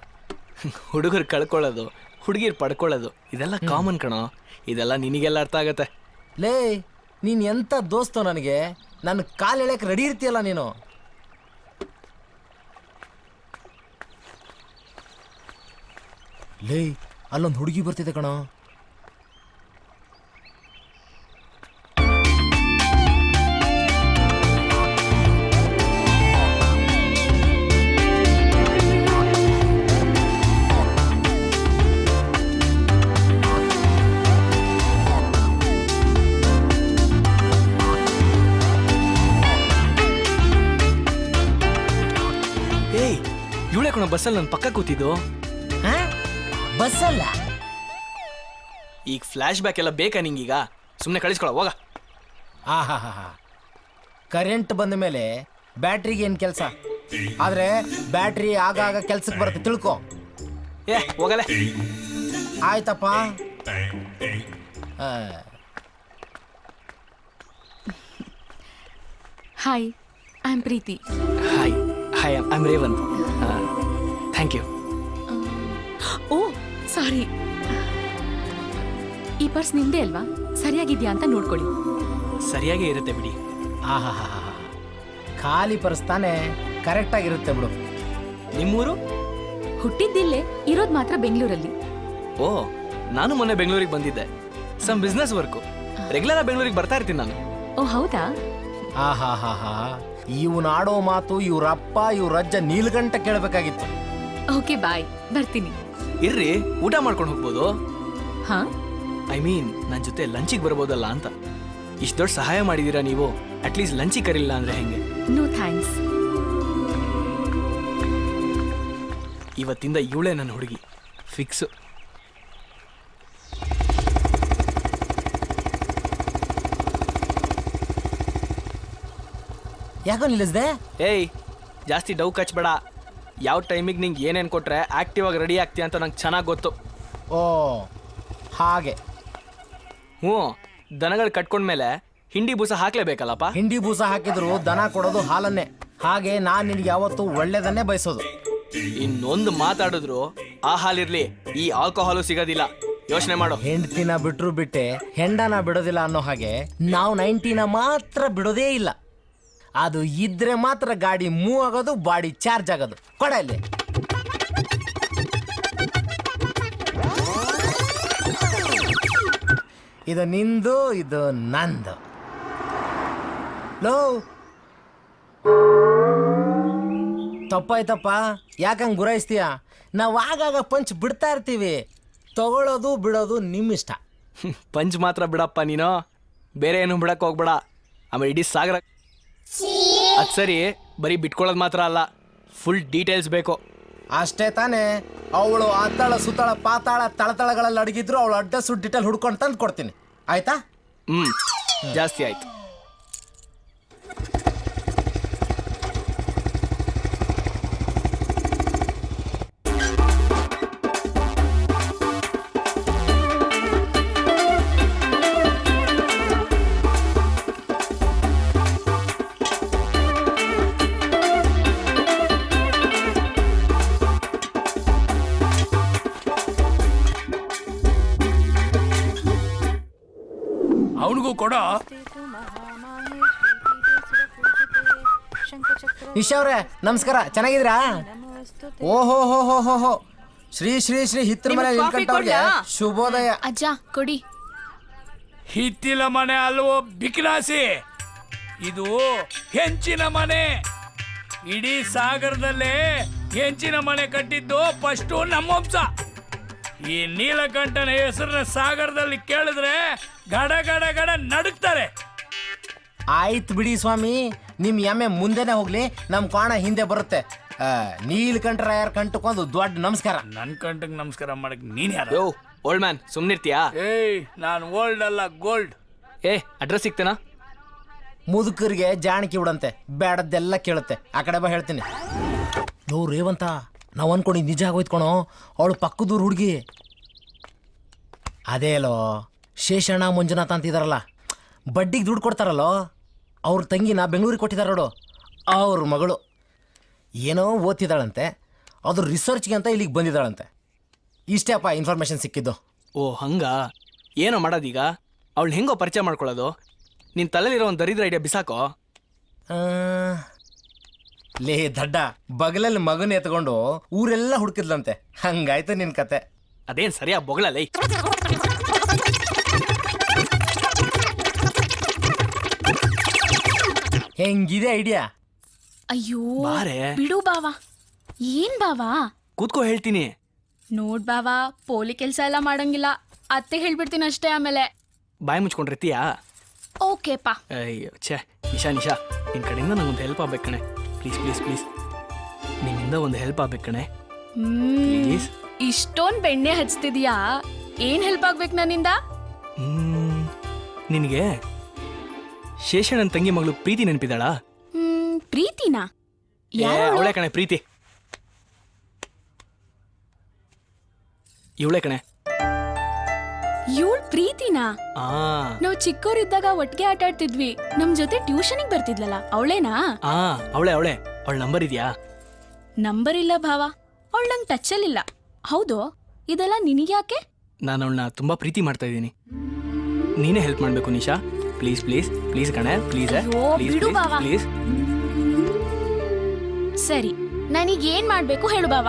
ಹುಡುಗರು ಕಳ್ಕೊಳ್ಳೋದು, ಹುಡುಗಿರು ಪಡ್ಕೊಳ್ಳೋದು ಇದೆಲ್ಲ ಕಾಮನ್ ಕಣೋ. ಇದೆಲ್ಲ ನಿನಗೆಲ್ಲ ಅರ್ಥ ಆಗತ್ತೆ. ಲೇ, ನೀನ್ ಎಂತ ದೋಸ್ತೋ ನನಗೆ? ನನ್ನ ಕಾಲು ಎಳೆಯಕ್ಕೆ ರೆಡಿ ಇರ್ತೀಯಲ್ಲ ನೀನು. ಲೇ, ಅಲ್ಲೊಂದು ಹುಡುಗಿ ಬರ್ತಿದೆ ಕಣೋ. ಏಯ್, ಇವಳೆ ಕಣೋ ಬಸ್ಸಲ್ಲಿ ನನ್ನ ಪಕ್ಕ ಕೂತಿದ್ದು. ಬಸ್ಸಲ್ಲ, ಈಗ ಫ್ಲ್ಯಾಶ್ ಬ್ಯಾಕ್ ಎಲ್ಲ ಬೇಕಾ ನಿಂಗೀಗ? ಸುಮ್ಮನೆ ಕಳಿಸ್ಕೊಳ ಹೋಗ. ಹಾ ಕರೆಂಟ್ ಬಂದ ಮೇಲೆ ಬ್ಯಾಟ್ರಿಗೆ ಏನು ಕೆಲಸ, ಆದರೆ ಬ್ಯಾಟ್ರಿ ಆಗಾಗ ಕೆಲ್ಸಕ್ಕೆ ಬರುತ್ತೆ ತಿಳ್ಕೊ. ಏ ಹೋಗಲೆ. ಆಯ್ತಪ್ಪ. Hi, I am Preeti. Hi hi I am Revanth. Thank you. Oh sorry. ಈ ಪರ್ಸ್ ನಿಮ್ದೇ ಅಲ್ವಾ? ಸರಿಯಾಗಿದ್ಯಾ ಅಂತ ನೋಡ್ಕೊಳ್ಳಿ. ಸರಿಯಾಗೇ ಇರುತ್ತೆ ಬಿಡಿ. ಆಹಾ ಖಾಲಿ ಪರ್ಸ್ತಾನೆ ಕರೆಕ್ಟಾಗಿರುತ್ತೆ ಬಿಡು. ನಿಮ್ಮೂರು? ಹುಟ್ಟಿದ್ದಿಲ್ಲೇ, ಇರೋದು ಮಾತ್ರ ಬೆಂಗಳೂರಲ್ಲಿ. ಓ, ನಾನು ಮೊನ್ನೆ ಬೆಂಗಳೂರಿಗೆ ಬಂದಿದ್ದೆ. Some business work. ರೆಗ್ಯುಲರ್ ಆಗಿ ಬೆಂಗಳೂರಿಗೆ ಬರ್ತಾ ಇರ್ತೀನಿ ನಾನು. ಓ ಹೌದಾ? ಆಹಾ ಇವ್ನಾಡೋ ಮಾತು ಇವ್ರಪ್ಪ ಇವ್ರಜ್ಜ ನೀಲ್ಗಂಟ ಕೇಳಬೇಕಾಗಿತ್ತು. ಓಕೆ ಬಾಯ್, ಬರ್ತೀನಿ. ಇರ್ರಿ, ಊಟ ಮಾಡ್ಕೊಂಡು ಹೋಗ್ಬೋದು. ಹಾ, ಐ ಮೀನ್ ನನ್ನ ಜೊತೆ ಲಂಚಿಗೆ ಬರ್ಬೋದಲ್ಲ ಅಂತ. ಇಷ್ಟು ದೊಡ್ಡ ಸಹಾಯ ಮಾಡಿದ್ದೀರಾ ನೀವು, ಅಟ್ಲೀಸ್ಟ್ ಲಂಚಿಗೆ ಕರಿಲ್ಲ ಅಂದ್ರೆ ಹೆಂಗೆ? No thanks. ಇವತ್ತಿಂದ ಇವಳೇ ನನ್ನ ಹುಡುಗಿ ಫಿಕ್ಸು. ಯಾಕೋ ನಿಲ್ಲಿಸ್ದೆ? ಏಯ್, ಜಾಸ್ತಿ ಡೌ ಕಚ್ಬೇಡ. ಯಾವ ಟೈಮಿಗೆ ನಿಂಗೆ ಏನೇನು ಕೊಟ್ರೆ ಆಕ್ಟಿವ್ ಆಗಿ ರೆಡಿ ಆಗ್ತೀಯ ಅಂತ ನಂಗೆ ಚೆನ್ನಾಗಿ ಗೊತ್ತು. ಓ ಹಾಗೆ. ಹ್ಞೂ, ದನಗಳು ಕಟ್ಕೊಂಡ್ಮೇಲೆ ಹಿಂಡಿ ಬೂಸ ಹಾಕ್ಲೇಬೇಕಲ್ಲಪ್ಪ. ಹಿಂಡಿ ಬೂಸ ಹಾಕಿದ್ರು ದನ ಕೊಡೋದು ಹಾಲನ್ನೇ. ಹಾಗೆ ನಾನ್ ನಿನ್ಗೆ ಯಾವತ್ತೂ ಒಳ್ಳೇದನ್ನೇ ಬಯಸೋದು. ಇನ್ನೊಂದು ಮಾತಾಡಿದ್ರು ಆ ಹಾಲಿರ್ಲಿ, ಈ ಆಲ್ಕೋಹಾಲು ಸಿಗೋದಿಲ್ಲ. ಯೋಚನೆ ಮಾಡು. ಹೆಂಡ್ತಿನ ಬಿಟ್ರು ಬಿಟ್ಟೆ ಹೆಂಡನ ಬಿಡೋದಿಲ್ಲ ಅನ್ನೋ ಹಾಗೆ ನಾವು 90ನ ಮಾತ್ರ ಬಿಡೋದೇ ಇಲ್ಲ. ಅದು ಇದ್ರೆ ಮಾತ್ರ ಗಾಡಿ ಮೂವ್ ಆಗೋದು, ಬಾಡಿ ಚಾರ್ಜ್ ಆಗೋದು. ಕೊಡ ಇಲ್ಲಿ. ಇದು ನಿಂದು, ಇದು ನಂದು. ಲೋ ತಪ್ಪಾಯ್ತಪ್ಪ, ಯಾಕಂಗೆ ಗುರಾಯಿಸ್ತೀಯ? ನಾವು ಆಗಾಗ ಪಂಚ್ ಬಿಡ್ತಾ ಇರ್ತೀವಿ. ತಗೊಳ್ಳೋದು ಬಿಡೋದು ನಿಮ್ಮಿಷ್ಟ. ಪಂಚ್ ಮಾತ್ರ ಬಿಡಪ್ಪ ನೀನು, ಬೇರೆ ಏನು ಬಿಡಕ್ಕೆ ಹೋಗ್ಬೇಡ. ಆಮೇಲೆ ಇಡೀ ಸಾಗರ. ಅದು ಸರಿ, ಬರೀ ಬಿಟ್ಕೊಳ್ಳೋದು ಮಾತ್ರ ಅಲ್ಲ, ಫುಲ್ ಡೀಟೇಲ್ಸ್ ಬೇಕು. ಅಷ್ಟೇ ತಾನೇ. ಅವಳು ಅತ್ತಳ ಸುತ್ತಳ ಪಾತಾಳ ತಳತಳಗಳಲ್ಲಿ ಅಡಗಿದ್ರು ಅವಳು ಅಡ್ಡ ಸುಡ್ ಡೀಟೇಲ್ ಹುಡ್ಕೊಂಡು ತಂದು ಕೊಡ್ತೀನಿ, ಆಯ್ತಾ? ಜಾಸ್ತಿ ಆಯ್ತು. ಅವನಿಗೂ ಕೊಡ. ನಿಶಾ ಅವ್ರೆ ನಮಸ್ಕಾರ, ಚೆನ್ನಾಗಿದ್ರಾ? ಓಹೋ ಹೋ ಹೋ ಹೋ ಹೋ, ಶ್ರೀ ಶ್ರೀ ಶ್ರೀ ಹಿತ್ರ ಮನೆ ನಿಲ್ಕಂಠವ್ರಿಗೆ ಶುಭೋದಯ. ಅಜ್ಜ ಕೊಡಿ. ಹಿತ್ತಿಲ ಮನೆ ಅಲ್ವೋ ಬಿಕ್ರಾಸಿ, ಇದು ಹೆಂಚಿನ ಮನೆ. ಇಡೀ ಸಾಗರದಲ್ಲೇ ಹೆಂಚಿನ ಮನೆ ಕಟ್ಟಿದ್ದು ಫಸ್ಟು ನಮ್ಮ ವಂಶ. ಈ ನೀಲಕಂಠನ ಹೆಸರನ್ನ ಸಾಗರದಲ್ಲಿ ಕೇಳಿದ್ರೆ ಗಡ ಗಡ ಗಡ ನಡುಕ್ತಾರೆ. ಆಯ್ತು ಬಿಡಿ ಸ್ವಾಮಿ, ನಿಮ್ ಎಮ್ಮೆ ಮುಂದೆನೆ ಹೋಗ್ಲಿ, ನಮ್ ಕಾಣ ಹಿಂದೆ ಬರುತ್ತೆ. ನೀಲ್ಕಂಠರಾಯರ್ ಕಂಠಕ್ಕೊಂದು ದೊಡ್ಡ ನಮಸ್ಕಾರ. ನನ್ ಕಂಠಕ್ಕೆ ನಮಸ್ಕಾರ ಮಾಡಕ್ ನೀನ್ ಯಾರು? ಯೋ ಓಲ್ಡ್ ಮ್ಯಾನ್, ಸುಮ್ನಿರ್ತೀಯಾ? ಏಯ್, ನಾನು ಓಲ್ಡ್ ಅಲ್ಲ, ಗೋಲ್ಡ್. ಏ, ಅಡ್ರೆಸ್ ಸಿಗ್ತೇನಾ? ಮುದುಕರಿಗೆ ಜಾಣಕಿ ಬಿಡಂತೆ, ಬೇಡದ್ದೆಲ್ಲ ಕೇಳುತ್ತೆ. ಆ ಕಡೆ ಬಾ ಹೇಳ್ತೀನಿ. ನೋ ರೇವಂತ, ನಾವು ಅನ್ಕೊಂಡಿದ್ದು ನಿಜ ಆಗೋಯ್ತ್ಕೊಣೋ. ಅವಳು ಪಕ್ಕದೂರು ಹುಡುಗಿ. ಅದೇ ಅಲ್ಲೋ ಶೇಷಣ್ಣ ಮಂಜುನಾಥ ಅಂತಿದಾರಲ್ಲ, ಬಡ್ಡಿಗೆ ದುಡ್ಡು ಕೊಡ್ತಾರಲ್ಲೋ, ಅವ್ರ ತಂಗಿನ ಬೆಂಗಳೂರಿಗೆ ಕೊಟ್ಟಿದ್ದಾರೆ ನೋಡು. ಅವ್ರ ಮಗಳು ಏನೋ ಓದ್ತಿದ್ದಾಳಂತೆ, ಅದು ರಿಸರ್ಚ್ಗೆ ಅಂತ ಇಲ್ಲಿಗೆ ಬಂದಿದ್ದಾಳಂತೆ. ಇಷ್ಟೇ ಅಪ್ಪ ಇನ್ಫಾರ್ಮೇಶನ್ ಸಿಕ್ಕಿದ್ದು. ಓ ಹಂಗ? ಏನೋ ಮಾಡೋದೀಗ? ಅವಳು ಹೆಂಗೋ ಪರಿಚಯ ಮಾಡ್ಕೊಳ್ಳೋದು? ನಿನ್ನ ತಲೆಲಿರೋ ಒಂದು ದರಿದ್ರ ಐಡಿಯಾ ಬಿಸಾಕೋ. ಲೇ ದಡ್ಡ, ಬಗಲಲ್ಲಿ ಮಗನ ಎತ್ಕೊಂಡು ಊರೆಲ್ಲ ಹುಡುಕಿದ್ಲಂತೆ. ಹಂಗಾಯ್ತು ನಿನ್ ಕತೆ. ಅದೇನು ಸರಿಯಾ ಬೊಗಳಲ್ಲ. ಹೆಂಗಿದೆ ಐಡಿಯಾ? ಅಯ್ಯೋ ಬಾರೆ. ಬಿಡು ಬಾವಾ. ಏನ್ ಬಾವಾ? ಕೂತ್ಕೋ ಹೇಳ್ತೀನಿ. ನೋಡ್ ಬಾವಾ, ಪೋಲಿ ಕೆಲ್ಸ ಎಲ್ಲ ಮಾಡಂಗಿಲ್ಲ, ಅತ್ತೆ ಹೇಳ್ಬಿಡ್ತೀನಿ ಅಷ್ಟೇ. ಆಮೇಲೆ ಬಾಯಿ ಮುಚ್ಕೊಂಡಿರ್ತೀಯಾ? ಓಕೆಪಾ. ಅಯ್ಯೋ ಛೇ, ನಿಶಾ ನಿಶಾ, ನಿನ್ನ ಕಡೆಯಿಂದ ನಂಗೊಂದು ಹೆಲ್ಪ್ ಆಗ್ಬೇಕು ಕಣೆ. ಪ್ಲೀಸ್ ಪ್ಲೀಸ್ ಪ್ಲೀಸ್, ನಿನ್ನಿಂದ ಒಂದು ಹೆಲ್ಪ್ ಆಗ್ಬೇಕು ಕಣೆ. ಪ್ಲೀಸ್. ಇಷ್ಟೊಂದು ಬೆಣ್ಣೆ ಹಚ್ತಿದ್ಯಾ, ಏನ್ ಹೆಲ್ಪ್ ಆಗ್ಬೇಕು ನನ್ನಿಂದ? ನಿನಗೆ ಶೇಷಣ್ಣನ ತಂಗಿ ಮಗಳು ಪ್ರೀತಿ ನೆನಪಿದ್ದಾಳಾ? ಪ್ರೀತಿನಾ? ಅವಳೆ ಕಣೆ ಪ್ರೀತಿ. ಇವಳೆ ಕಣೆ. ಇವಳು ಪ್ರೀತಿನಾ? ಆ ನಾವು ಚಿಕ್ಕವರಿದ್ದಾಗ ಒಟ್ಟಿಗೆ ಆಟ ಆಡ್ತಿದ್ವಿ. ನಮ್ ಜೊತೆ ಟ್ಯೂಷನಿಗೆ ಬರ್ತಿದ್ಲಲ್ಲ, ಅವಳೇನಾ? ಅವಳೆ ಅವಳ ನಂಬರ್ ಇದೆಯಾ? ನಂಬರ್ ಇಲ್ಲ ಭಾವ, ಅವಳು ನಂಗೆ ಟಚ್ಚಲ್ಲಿಲ್ಲ. ಹೌದು, ಇದೆಲ್ಲ ನಿನಗ್ಯಾಕೆ? ನಾನು ಅವಳನ್ನ ತುಂಬಾ ಪ್ರೀತಿ ಮಾಡ್ತಾ ಇದ್ದೀನಿ. ನೀನೇ ಹೆಲ್ಪ್ ಮಾಡ್ಬೇಕು ನಿಶಾ. ಪ್ಲೀಸ್ ಪ್ಲೀಸ್ ಪ್ಲೀಸ್ ಕಣೆ, ಪ್ಲೀಸ್ ಅಯ್ಯೋ, ಬಿಡು ಬಾವ. ಪ್ಲೀಸ್. ಸರಿ, ನನಗೇನ್ ಮಾಡ್ಬೇಕು ಹೇಳು ಬಾವ.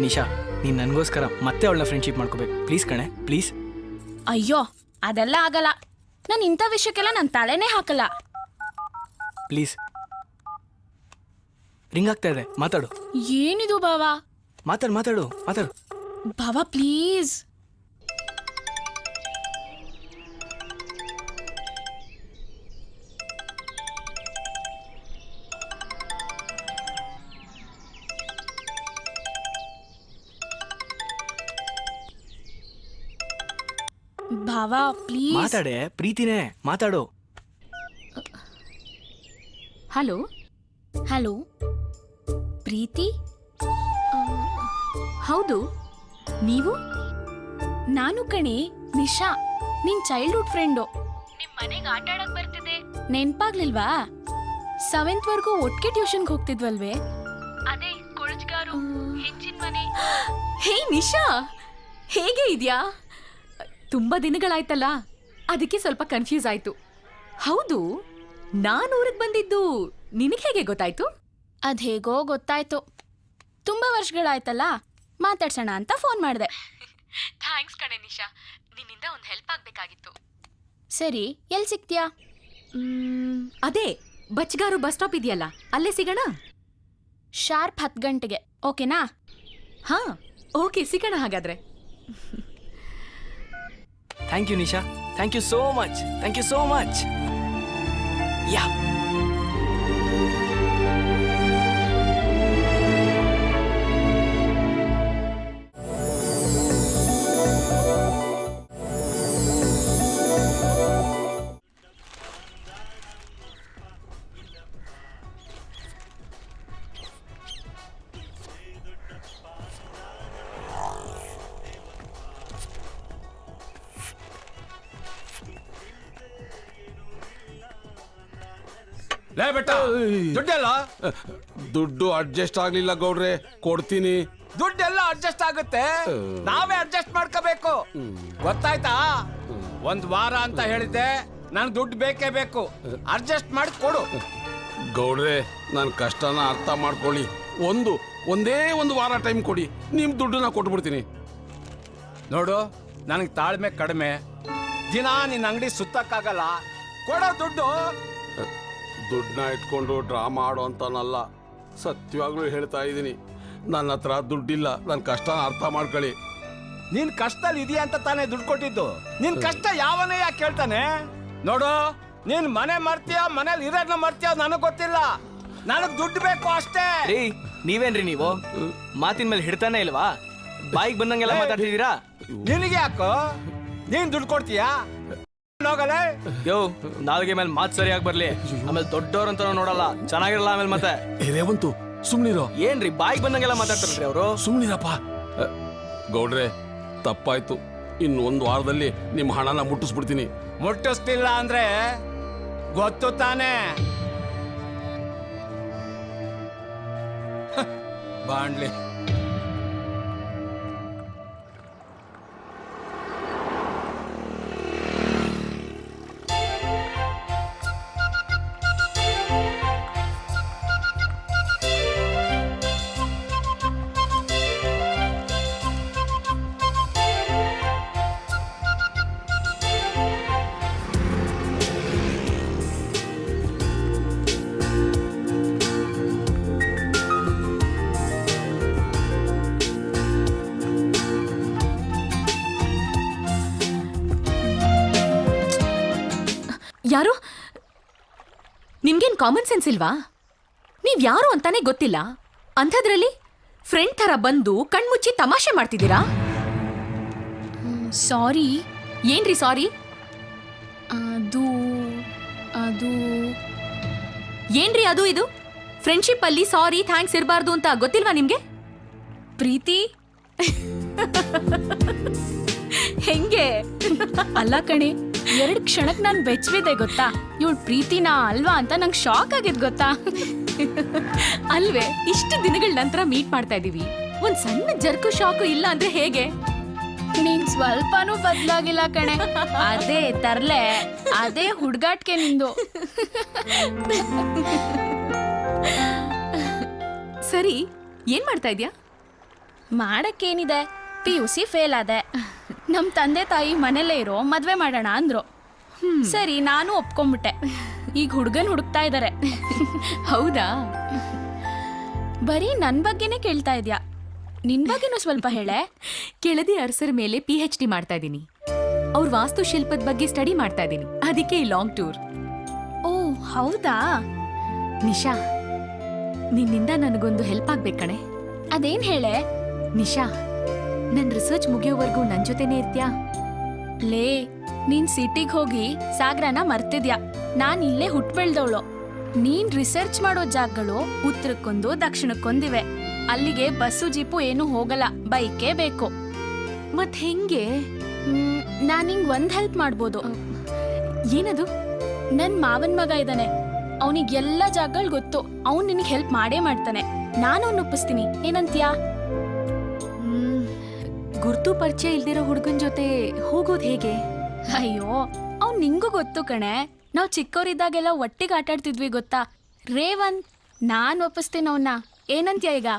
ನಿಶಾ, ನೀನ್ ನನಗೋಸ್ಕರ ಮತ್ತೆ ಅವಳನ್ನ ಫ್ರೆಂಡ್ಶಿಪ್ ಮಾಡ್ಕೋಬೇಕು. ಪ್ಲೀಸ್ ಕಣೆ, ಪ್ಲೀಸ್. ಅಯ್ಯೋ, ಅದೆಲ್ಲ ಆಗಲ್ಲ. ನಾನು ಇಂಥ ವಿಷಯಕ್ಕೆಲ್ಲ ನನ್ನ ತಲೆನೇ ಹಾಕಲ್ಲ. ಪ್ಲೀಸ್. ರಿಂಗ್ ಆಗ್ತಾ ಇದೆ, ಮಾತಾಡು. ಏನಿದು ಬಾವ? ಮಾತಾಡು. ಬಾವ ಪ್ಲೀಸ್. ಭಾವ ಪ್ಲೀಸ್. ಮಾತಾಡೆ, ಪ್ರೀತಿನೇ ಮಾತಾಡು. ಹಲೋ ಹಲೋ, ಪ್ರೀತಿ? ಹೌದು, ನೀವು? ನಾನು ಕಣೆ, ನಿಶಾ, ನಿನ್ ಚೈಲ್ಡ್ಹುಡ್ ಫ್ರೆಂಡು. ನಿಮ್ ಮನೆಗೆ ಆಟ ಆಡಕ್ ಬರ್ತಿದೆ, ನೆನ್ಪಾಗ್ಲಿಲ್ವಾ? 7th ವರ್ಗೂ ಒಟ್ಟಿಗೆ ಟ್ಯೂಷನ್ಗೆ ಹೋಗ್ತಿದ್ವಲ್ವೇ? ಅದೇ ಕೊಳಜ್ಗಾರು, ಹೆಂಚಿನ ಮನೆ. ಹೇ ನಿಶಾ, ಹೇಗೆ ಇದ್ಯಾ? ತುಂಬಾ ದಿನಗಳಾಯ್ತಲ್ಲ, ಅದಕ್ಕೆ ಸ್ವಲ್ಪ ಕನ್ಫ್ಯೂಸ್ ಆಯ್ತು. ಹೌದು, ನಾನು ಊರಿಗೆ ಬಂದಿದ್ದು ನಿನಗೆ ಹೇಗೆ ಗೊತ್ತಾಯ್ತು? ಅದೇಗೋ ಗೊತ್ತಾಯ್ತು. ತುಂಬಾ ವರ್ಷಗಳಾಯ್ತಲ್ಲ, ಮಾತಾಡ್ಸೋಣ ಅಂತ ಫೋನ್ ಮಾಡಿದೆ. ಥ್ಯಾಂಕ್ಸ್ ಕಣೆ ನಿಶಾ, ನಿನ್ನಿಂದ ಒಂದು ಹೆಲ್ಪ್ ಆಗ್ಬೇಕಾಗಿತ್ತು. ಸರಿ, ಎಲ್ಲಿ ಸಿಗ್ತೀಯಾ? ಅದೇ ಬಚ್ಗಾರು ಬಸ್ ಸ್ಟಾಪ್ ಇದೆಯಲ್ಲ, ಅಲ್ಲೇ ಸಿಗೋಣ. ಶಾರ್ಪ್ 10 ಗಂಟೆಗೆ, ಓಕೆನಾ? ಹಾ, ಓಕೆ, ಸಿಗೋಣ ಹಾಗಾದ್ರೆ. Thank you Nisha, thank you so much. Yeah. ಲೇ ಬೆಟ್ಟ, ದುಡ್ಡೆಲ್ಲ? ದುಡ್ಡು ಅಡ್ಜಸ್ಟ್ ಆಗ್ಲಿಲ್ಲ ಗೌಡ್ರೆ, ಕೊಡ್ತೀನಿ. ದುಡ್ಡೆಲ್ಲ ಅಡ್ಜಸ್ಟ್ ಆಗುತ್ತೆ, ನಾವೇ ಅಡ್ಜಸ್ಟ್ ಮಾಡ್ಕೋಬೇಕು. ಗೊತ್ತಾಯ್ತಾ? 1 ವಾರ ಅಂತ ಹೇಳಿದ್ದೆ, ನನ್ ದುಡ್ಡು ಬೇಕೇ ಬೇಕು. ಅಡ್ಜಸ್ಟ್ ಮಾಡಿ ಕೊಡು. ಗೌಡ್ರೆ, ನನ್ನ ಕಷ್ಟನ ಅರ್ಥ ಮಾಡ್ಕೊಳ್ಳಿ. ಒಂದೇ ಒಂದು ವಾರ ಟೈಮ್ ಕೊಡಿ, ನಿಮ್ ದುಡ್ಡನ್ನ ಕೊಟ್ಬಿಡ್ತೀನಿ. ನೋಡು, ನನಗೆ ತಾಳ್ಮೆ ಕಡಿಮೆ. ದಿನ ನಿನ್ನ ಅಂಗಡಿ ಸುತ್ತಕ್ಕಾಗಲ್ಲ. ಕೊಡೋ ದುಡ್ಡು. ದುಡ್ಡನ್ನ ಇಟ್ಕೊಂಡು ಡ್ರಾಮಾ ಆಡೋ ಅಂತನಲ್ಲ, ಸತ್ಯವಾಗ್ಲೂ ಹೇಳ್ತಾ ಇದ್ದೀನಿ. ನನ್ನ ಹತ್ರ ದುಡ್ಡಿಲ್ಲ, ನನ್ನ ಕಷ್ಟನ ಅರ್ಥ ಮಾಡ್ಕೊಳ್ಳಿ. ನಿನ್ ಕಷ್ಟದಲ್ಲಿ ಇದೆಯಾ ಅಂತ ತಾನೇ ದುಡ್ಡು ಕೊಟ್ಟಿದ್ದು. ನಿನ್ ಕಷ್ಟ ಯಾವನೇ ಯಾಕೆ ಕೇಳ್ತಾನೆ? ನೋಡು, ನೀನ್ ಮನೆ ಮರ್ತೀಯ, ಮನೇಲಿ ಇರೋದ್ನ ಮರ್ತೀಯ, ನನಗ್ ಗೊತ್ತಿಲ್ಲ. ನನಗ್ ದುಡ್ಡು ಬೇಕು ಅಷ್ಟೇ. ರೀ, ನೀವೇನ್ರಿ ನೀವು? ಮಾತಿನ ಮೇಲೆ ಹಿಡ್ತಾನೆ ಇಲ್ವಾ? ಬಾಯಿಗೆ ಬಂದಂಗೆಲ್ಲ ಮಾತಾಡ್ತಿದ್ದೀರಾ? ನಿನಗೆ ಯಾಕೋ? ನೀನ್ ದುಡ್ಡು ಕೊಡ್ತೀಯಾ? ಹೋಗಲೇ. ಯೋ, ನಾಲ್ಗೆ ಮೇಲೆ ಮಾತು ಸರಿಯಾಗಿ ಬರ್ಲಿ, ಆಮೇಲೆ ದೊಡ್ಡವ್ರಂತ ನೋಡಲ್ಲ, ಚೆನ್ನಾಗಿರಲ್ಲ ಆಮೇಲೆ. ಮತ್ತೆ ರೇವಂತು, ಸುಮ್ನಿರೋ. ಏನ್ರಿ ಬಾಯಿಗೆ ಬಂದಂಗೆಲ್ಲ ಮಾತಾಡ್ತಾರಲ್ರಿ ಅವರು? ಸುಮ್ನಿರಪ್ಪ. ಗೌಡ್ರೆ, ತಪ್ಪಾಯ್ತು. ಇನ್ನು 1 ವಾರದಲ್ಲಿ ನಿಮ್ಮ ಹಣನ ಮುಟ್ಟಿಸ್ಬಿಡ್ತೀನಿ. ಮುಟ್ಟಿಸ್ತಿಲ್ಲ ಅಂದ್ರೆ ಗೊತ್ತು ತಾನೇ. ಬಾಂಡ್ಲಿ. ಯಾರು? ನಿಮ್ಗೇನ್ ಕಾಮನ್ ಸೆನ್ಸ್ ಇಲ್ವಾ? ನೀವ್ ಯಾರು ಅಂತಾನೆ ಗೊತ್ತಿಲ್ಲ, ಅಂಥದ್ರಲ್ಲಿ ಫ್ರೆಂಡ್ ಥರ ಬಂದು ಕಣ್ಮುಚ್ಚಿ ತಮಾಷೆ ಮಾಡ್ತಿದ್ದೀರಾ? ಸಾರಿ. ಏನ್ರಿ ಸಾರಿ? ಅದು ಅದು ಏನ್ರಿ ಅದು ಇದು? ಫ್ರೆಂಡ್ಶಿಪ್ ಅಲ್ಲಿ ಸಾರಿ ಥ್ಯಾಂಕ್ಸ್ ಇರಬಾರ್ದು ಅಂತ ಗೊತ್ತಿಲ್ವಾ ನಿಮ್ಗೆ? ಪ್ರೀತಿ ಹೆಂಗೆ? ಅಲ್ಲ ಕಣೆ, 2 ಕ್ಷಣಕ್ಕೆ ನಾನು ಬೆಚ್ಚವಿದೆ ಗೊತ್ತಾ. ಇವಳು ಪ್ರೀತಿನಾ ಅಲ್ವಾ ಅಂತ ನಂಗೆ ಶಾಕ್ ಆಗಿದ್ ಗೊತ್ತಾ. ಅಲ್ವೇ, ಇಷ್ಟು ದಿನಗಳ ನಂತರ ಮೀಟ್ ಮಾಡ್ತಾ ಇದೀವಿ, ಒಂದ್ ಸಣ್ಣ ಜರ್ಕು ಶಾಕು ಇಲ್ಲ ಅಂದ್ರೆ ಹೇಗೆ? ನೀನ್ ಸ್ವಲ್ಪನೂ ಬದ್ಲಾಗಿಲ್ಲ ಕಣೆ. ಅದೇ ತರ್ಲೆ, ಅದೇ ಹುಡ್ಗಾಟ್ಕೆ ನಿಂದು. ಸರಿ, ಏನ್ ಮಾಡ್ತಾ ಇದ್ಯಾ? ಮಾಡಕ್ಕೇನಿದೆ, PUC ಫೇಲ್ ಆದೆ. ನಮ್ ತಂದೆ ತಾಯಿ ಮನೇಲೇ ಇರೋ, ಮದ್ವೆ ಮಾಡೋಣ ಅಂದ್ರು. ಸರಿ, ನಾನು ಒಪ್ಕೊಂಡ್ಬಿಟ್ಟೆ. ಈಗ ಹುಡ್ಗನ್ ಹುಡುಕ್ತಾ ಇದಾರೆ. ಹೌದಾ? ಬರೀ ನನ್ ಬಗ್ಗೆನೇ ಕೇಳ್ತಾ ಇದ್ಯಾ, ನಿನ್ ಬಗ್ಗೆನೂ ಸ್ವಲ್ಪ ಹೇಳೆ. ಕೆಳದಿ ಅರಸರ ಮೇಲೆ PhD ಮಾಡ್ತಾ ಇದ್ದೀನಿ. ಅವ್ರ ವಾಸ್ತುಶಿಲ್ಪದ ಬಗ್ಗೆ ಸ್ಟಡಿ ಮಾಡ್ತಾ ಇದ್ದೀನಿ, ಅದಕ್ಕೆ ಈ ಲಾಂಗ್ ಟೂರ್. ಓ ಹೌದಾ? ನಿಶಾ, ನಿನ್ನಿಂದ ನನಗೊಂದು ಹೆಲ್ಪ್ ಆಗ್ಬೇಕು ಕಣೆ. ಅದೇನ್ ಹೇಳೆ. ನಿಶಾ, ನನ್ ರಿಸರ್ಚ್ ಮುಗಿಯೋವರೆಗೂ ನನ್ ಜೊತೆನೇ ಇರ್ತ್ಯಾ? ಲೇ, ನೀನ್ ಸಿಟಿಗ್ ಹೋಗಿ ಸಾಗರನ ಮರ್ತಿದ್ಯಾ. ನಾನ್ ಇಲ್ಲೇ ಹುಟ್ಟು ಬೆಳ್ದವಳು. ನೀನ್ ರಿಸರ್ಚ್ ಮಾಡೋ ಜಾಗಗಳು ಉತ್ತರಕ್ಕೊಂದು ದಕ್ಷಿಣಕ್ಕೊಂದಿವೆ. ಅಲ್ಲಿಗೆ ಬಸ್ಸು ಜೀಪು ಏನು ಹೋಗಲ್ಲ, ಬೈಕೇ ಬೇಕು. ಮತ್ ಹೆಂಗೆ? ನಾನ್ ನಿಂಗ್ ಒಂದ್ ಹೆಲ್ಪ್ ಮಾಡ್ಬೋದು. ಏನದು? ನನ್ ಮಾವನ್ ಮಗ ಇದ್ದಾನೆ, ಅವನಿಗೆ ಎಲ್ಲ ಜಾಗಗಳು ಗೊತ್ತು. ಅವ್ನ್ ನಿನಗೆ ಹೆಲ್ಪ್ ಮಾಡೇ ಮಾಡ್ತಾನೆ. ನಾನು ಅವ್ನ ಒಪ್ಪಿಸ್ತೀನಿ, ಏನಂತ್ಯಾ? ಗುರ್ತು ಪರಿಚಯ ಇಲ್ದಿರೋ ಹುಡುಗನ್ ಜೊತೆ ಹೋಗೋದ್ ಹೇಗೆ? ಅಯ್ಯೋ, ಅವ್ನ್ ನಿಂಗೂ ಗೊತ್ತು ಕಣೆ. ನಾವ್ ಚಿಕ್ಕವರಿದ್ದಾಗೆಲ್ಲ ಒಟ್ಟಿಗೆ ಆಟಾಡ್ತಿದ್ವಿ ಗೊತ್ತಾ. ರೇವಂತ್, ನಾನ್ ಒಪ್ಪಿಸ್ತೀನಿ ಅವನ್ನ. ಏನಂತ್ಯ ಈಗ?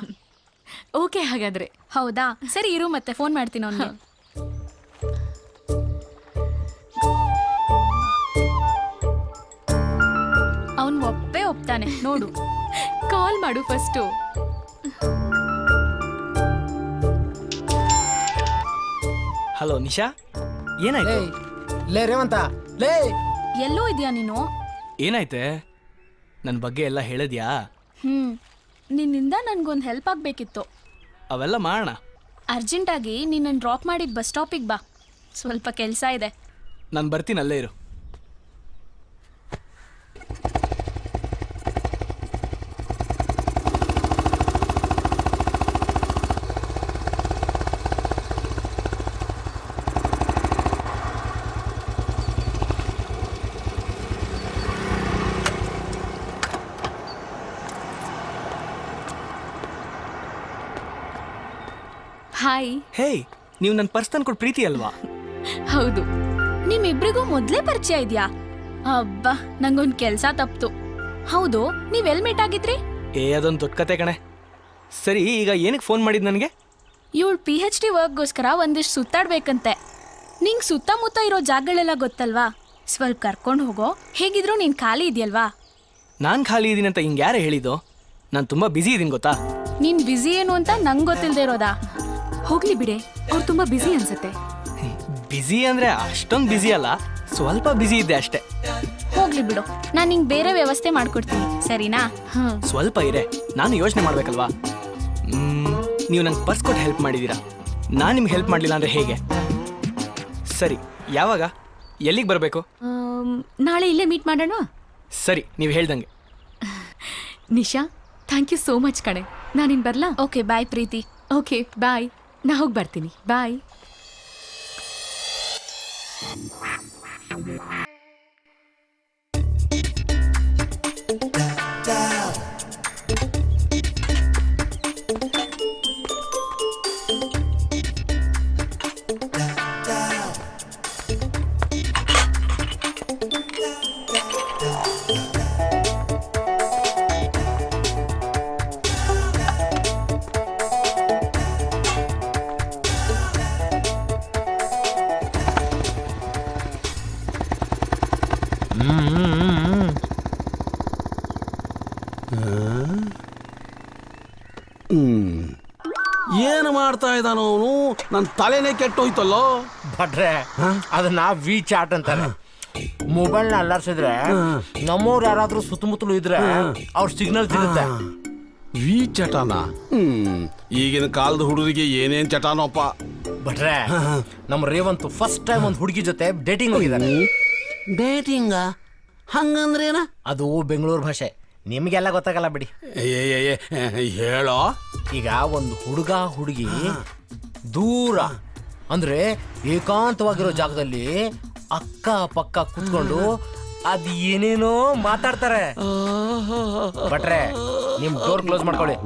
ಓಕೆ ಹಾಗಾದ್ರೆ. ಹೌದಾ, ಸರಿ ಇರು, ಮತ್ತೆ ಫೋನ್ ಮಾಡ್ತೀನಿ ಅವನ್ಗೆ. ಅವನ್ ಒಪ್ತಾನೆ ನೋಡು. ಕಾಲ್ ಮಾಡು ಫಸ್ಟು. ಹಲೋ ನಿಶಾ, ಏನಾಯ್ತು? ಲೇ ರೇವಂತ, ಲೇ ಎಲ್ಲೋ ಇದೆಯಾ ನೀನು? ಏನಾಯ್ತೆ? ನನ್ನ ಬಗ್ಗೆ ಎಲ್ಲ ಹೇಳಿದ್ಯಾ? ನಿನ್ನಿಂದ ನನ್ಗೊಂದು ಹೆಲ್ಪ್ ಆಗ್ಬೇಕಿತ್ತು. ಅವೆಲ್ಲ ಮಾಡೋಣ. ಅರ್ಜೆಂಟಾಗಿ ನಿನ್ನನ್ನು ಡ್ರಾಪ್ ಮಾಡಿ ಬಸ್ ಸ್ಟಾಪಿಗೆ ಬಾ, ಸ್ವಲ್ಪ ಕೆಲಸ ಇದೆ. ನಾನು ಬರ್ತೀನಿ, ಅಲ್ಲೇ ಇರು. ಹಾಯ್. ಹೇ, ನೀವು ನನ್ನ ಪರ್ಸ್ ತಂದ್ಕೊಟ್ಟು ಪ್ರೀತಿ ಅಲ್ವಾ? ಹೌದು. ನಿಮ್ಮಿಬ್ರಿಗೂ ಮೊದಲೇ ಪರಿಚಯ ಇದೆಯಾ? ಅಬ್ಬಾ, ನಂಗೊಂದು ಕೆಲಸ ತಪ್ತು. ಹೌದು, ನೀವೆಲ್ ಮೀಟ್ ಆಗಿದ್ರಿ? ಅದೊಂದು ದೊಡ್ಡ ಕತೆ ಕಣೆ. ಸರಿ, ಈಗ ಏನಕ್ಕೆ ಫೋನ್ ಮಾಡಿದ್ ನನಗೆ? ಇವಳು PhD ವರ್ಕ್ಗೋಸ್ಕರ ಒಂದಿಷ್ಟು ಸುತ್ತಾಡ್ಬೇಕಂತೆ. ನಿಂಗೆ ಸುತ್ತಮುತ್ತ ಇರೋ ಜಾಗಗಳೆಲ್ಲ ಗೊತ್ತಲ್ವಾ? ಸ್ವಲ್ಪ ಕರ್ಕೊಂಡು ಹೋಗೋ. ಹೇಗಿದ್ರು ನೀನು ಖಾಲಿ ಇದೆಯಲ್ವಾ? ನಾನು ಖಾಲಿ ಇದ್ದೀನಿ ಅಂತ ಹಿಂಗೆ ಯಾರೇ ಹೇಳಿದ್ದು? ನಾನು ತುಂಬ ಬ್ಯುಸಿ ಇದ್ದೀನಿ ಗೊತ್ತಾ. ನೀನು ಬ್ಯುಸಿ ಏನು ಅಂತ ನಂಗೆ ಗೊತ್ತಿಲ್ಲದೆ ಇರೋದಾ? ಹೋಗ್ಲಿ ಬಿಡೆ, ಅವ್ರು ತುಂಬಾ ಬ್ಯುಸಿ ಅನ್ಸುತ್ತೆ. ಬ್ಯುಸಿ ಅಂದರೆ ಅಷ್ಟೊಂದು ಬ್ಯುಸಿ ಅಲ್ಲ, ಸ್ವಲ್ಪ ಬ್ಯುಸಿ ಇದ್ದೆ ಅಷ್ಟೇ. ಹೋಗ್ಲಿ ಬಿಡು, ನಾನು ನಿಂಗೆ ಬೇರೆ ವ್ಯವಸ್ಥೆ ಮಾಡ್ಕೊಡ್ತೀನಿ, ಸರಿನಾ? ಸ್ವಲ್ಪ ಇರೆ, ನಾನು ಯೋಚನೆ ಮಾಡಬೇಕಲ್ವಾ. ನೀವು ನಂಗೆ ಪರ್ಸ್ ಕೊಟ್ಟು ಹೆಲ್ಪ್ ಮಾಡಿದ್ದೀರಾ, ನಾನು ನಿಮ್ಗೆ ಹೆಲ್ಪ್ ಮಾಡಲಿಲ್ಲ ಅಂದರೆ ಹೇಗೆ? ಸರಿ, ಯಾವಾಗ, ಎಲ್ಲಿಗೆ ಬರಬೇಕು? ನಾಳೆ ಇಲ್ಲೇ ಮೀಟ್ ಮಾಡೋಣ. ಸರಿ, ನೀವು ಹೇಳ್ದಂಗೆ. Nisha, thank you so much ಕಣೆ. ನಾನಿನ್ ಬರ್ಲಾ? ಓಕೆ, ಬಾಯ್ ಪ್ರೀತಿ. ಓಕೆ ಬಾಯ್, ನಾ ಹೋಗಿ ಬರ್ತೀನಿ. ಬಾಯ್. ಏನು ಮಾಡ್ತಾ ಇದ್ದಾನ ಅವನು? ನನ್ನ ತಲೆನೇ ಕೆಟ್ಟೋಯ್ತಲ್ಲೋ. ಭಟ್ರೆ, ಅದನ್ನ ವಿ ಚಾಟ್ ಅಂತಾರೆ. ಮೊಬೈಲ್ನ ಅಲ್ಲಾಡ್ಸಿದ್ರೆ ನಮ್ಮವ್ರು ಯಾರಾದ್ರೂ ಸುತ್ತಮುತ್ತಲು ಇದ್ರೆ ಅವ್ರ ಸಿಗ್ನಲ್ ಸಿಗುತ್ತೆ. ವಿ ಚಟಾನ? ಈಗಿನ ಕಾಲದ ಹುಡುಗರಿಗೆ ಏನೇನ್ ಚಟಾನೋಪ್ಪ. ಭಟ್ರೆ ನಮ್ಮ ರೇವಂತ್ ಫಸ್ಟ್ ಟೈಮ್ ಒಂದು ಹುಡುಗಿ ಜೊತೆ ಡೇಟಿಂಗ್ ಹೋಗಿದ್ದಾನೆ. ಡೇಟಿಂಗ ಹಂಗಂದ್ರೇನ? ಅದು ಬೆಂಗಳೂರು ಭಾಷೆ, ನಿಮ್ಗೆಲ್ಲ ಗೊತ್ತಾಗಲ್ಲ ಬಿಡಿ. ಹೇಳೋ. ಈಗ ಒಂದು ಹುಡುಗ ಹುಡುಗಿ ದೂರ ಅಂದ್ರೆ ಏಕಾಂತವಾಗಿರೋ ಜಾಗದಲ್ಲಿ ಅಕ್ಕ ಪಕ್ಕ ಕುತ್ಕೊಂಡು ಅದ್ ಏನೇನೋ ಮಾತಾಡ್ತಾರೆ. ಭಟ್ರೆ ನಿಮ್ ಡೋರ್ ಕ್ಲೋಸ್ ಮಾಡ್ಕೊಳ್ಳಿ.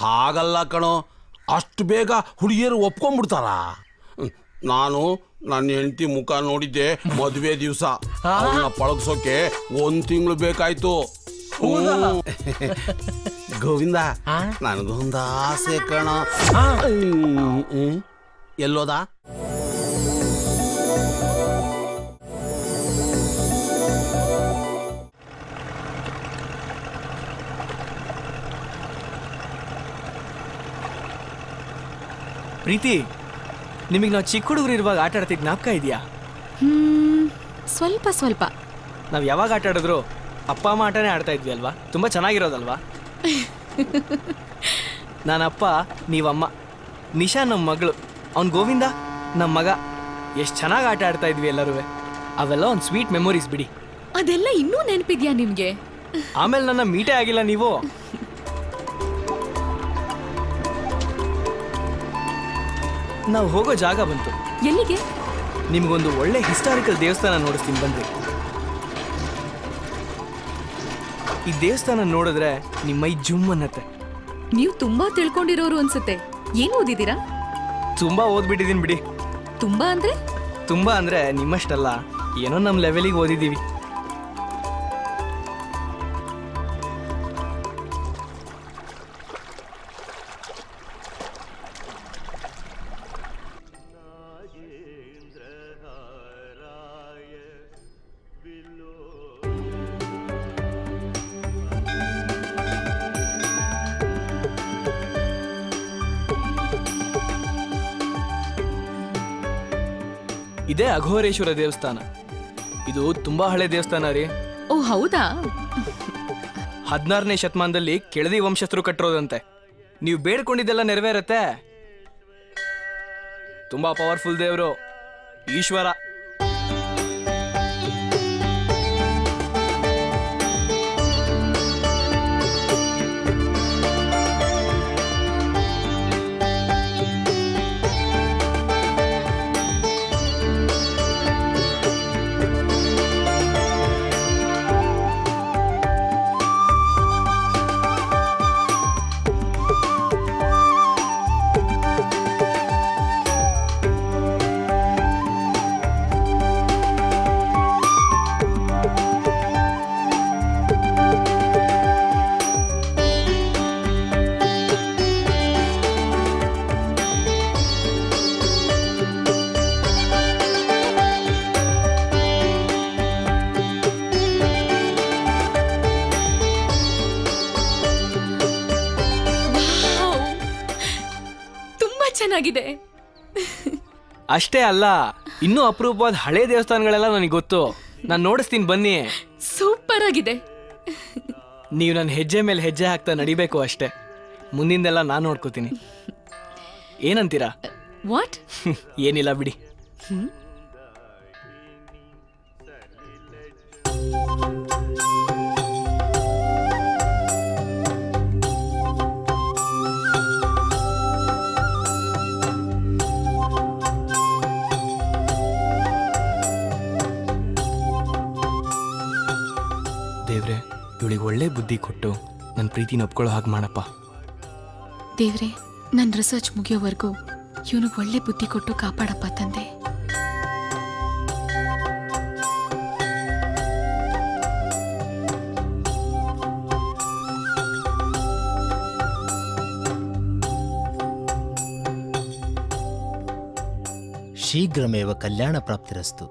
ಹಾಗಲ್ಲ ಕಣೋ, ಅಷ್ಟು ಬೇಗ ಹುಡುಗಿಯರು ಒಪ್ಕೊಂಡ್ಬಿಡ್ತಾರ? ನಾನು ನನ್ನ ಹೆಂಡತಿ ಮುಖ ನೋಡಿದ್ದೆ ಮದುವೆ ದಿವಸ. ಅವನ್ನ ಪಳಗ್ಸೋಕೆ 1 ತಿಂಗಳು ಬೇಕಾಯ್ತು. ಗೋವಿಂದ, ನನಗೊಂದು ಆಸೆ ಕಣ. ಎಲ್ಲೋದ? ಪ್ರೀತಿ, ನಿಮಗೆ ನಾವು ಚಿಕ್ಕ ಹುಡುಗರು ಇರುವಾಗ ಆಟ ಆಡ್ತಿದ್ ಜ್ಞಾಪಕ ಇದೆಯಾ? ಸ್ವಲ್ಪ ಸ್ವಲ್ಪ. ನಾವು ಯಾವಾಗ ಆಟ ಆಡಿದ್ರು ಅಪ್ಪ ಅಮ್ಮ ಆಟನೇ ಆಡ್ತಾ ಇದ್ವಿ ಅಲ್ವಾ? ತುಂಬ ಚೆನ್ನಾಗಿರೋದಲ್ವಾ? ನಾನಪ್ಪ, ನೀವಮ್ಮ. ನಿಶಾ ನಮ್ಮ ಮಗಳು, ಅವ್ನು ಗೋವಿಂದ ನಮ್ಮ ಮಗ. ಎಷ್ಟು ಚೆನ್ನಾಗಿ ಆಟ ಆಡ್ತಾ ಇದ್ವಿ ಎಲ್ಲರೂ. ಅವೆಲ್ಲ ಒಂದು ಸ್ವೀಟ್ ಮೆಮೊರೀಸ್ ಬಿಡಿ. ಅದೆಲ್ಲ ಇನ್ನೂ ನೆನಪಿದ್ಯಾ ನಿಮ್ಗೆ? ಆಮೇಲೆ ನನ್ನ ಮೀಟೇ ಆಗಿಲ್ಲ ನೀವು. ನಾವು ಹೋಗೋ ಜಾಗ ಬಂತು. ಎಲ್ಲಿಗೆ? ನಿಮ್ಗೊಂದು ಒಳ್ಳೆ ಹಿಸ್ಟಾರಿಕಲ್ ದೇವಸ್ಥಾನ ನೋಡಿಸ್ತೀನಿ ಬನ್ರಿ. ಈ ದೇವಸ್ಥಾನ ನೋಡಿದ್ರೆ ನಿಮ್ಮ ಮೈ ಜುಮ್ ಅನ್ನತ್ತೆ. ನೀವು ತುಂಬಾ ತಿಳ್ಕೊಂಡಿರೋರು ಅನ್ಸುತ್ತೆ. ಏನ್ ಓದಿದ್ದೀರಾ? ತುಂಬಾ ಓದ್ಬಿಟ್ಟಿದ್ದೀನಿ ಬಿಡಿ. ತುಂಬಾ ಅಂದ್ರೆ ನಿಮ್ಮಷ್ಟಲ್ಲ, ಏನೋ ನಮ್ಮ ಲೆವೆಲಿಗೆ ಓದಿದ್ದೀವಿ. ಇದೇ ಅಘೋರೇಶ್ವರ ದೇವಸ್ಥಾನ. ಇದು ತುಂಬಾ ಹಳೆ ದೇವಸ್ಥಾನ ರೀ. ಓ ಹೌದಾ? 16ನೇ ಶತಮಾನದಲ್ಲಿ ಕೆಳದಿ ವಂಶಸ್ಥರು ಕಟ್ಟಿರೋದಂತೆ. ನೀವು ಬೇಡ್ಕೊಂಡಿದ್ದೆಲ್ಲ ನೆರವೇರತ್ತೆ. ತುಂಬಾ ಪವರ್ಫುಲ್ ದೇವರು, ಈಶ್ವರ. ಚೆನ್ನಾಗಿದೆ. ಅಷ್ಟೇ ಅಲ್ಲ, ಇನ್ನೂ ಅಪರೂಪವಾದ ಹಳೆ ದೇವಸ್ಥಾನಗಳೆಲ್ಲ ನನಗೆ ಗೊತ್ತು. ನಾನು ನೋಡಿಸ್ತೀನಿ ಬನ್ನಿ. ಸೂಪರ್ ಆಗಿದೆ. ನೀವು ನನ್ನ ಹೆಜ್ಜೆ ಮೇಲೆ ಹೆಜ್ಜೆ ಹಾಕ್ತಾ ನಡಿಬೇಕು ಅಷ್ಟೇ. ಮುಂದಿಂದೆಲ್ಲ ನಾನು ನೋಡ್ಕೋತೀನಿ. ಏನಂತೀರಾ? ವಾಟ್? ಏನಿಲ್ಲ ಬಿಡಿ. ದೇವ್ರೆ, ಇವಳಿಗೆ ಒಳ್ಳೆ ಬುದ್ಧಿ ಕೊಟ್ಟು ನನ್ನ ಪ್ರೀತಿನ ಒಪ್ಕೊಳ್ಳೋ ಹಾಗೆ ಮಾಡಪ್ಪ. ದೇವ್ರೆ, ನನ್ನ ರಿಸರ್ಚ್ ಮುಗಿಯೋವರೆಗೂ ಇವನಿಗೆ ಒಳ್ಳೆ ಬುದ್ಧಿ ಕೊಟ್ಟು ಕಾಪಾಡಪ್ಪ ತಂದೆ. ಶೀಘ್ರಮೇವ ಕಲ್ಯಾಣ ಪ್ರಾಪ್ತಿರಸ್ತು.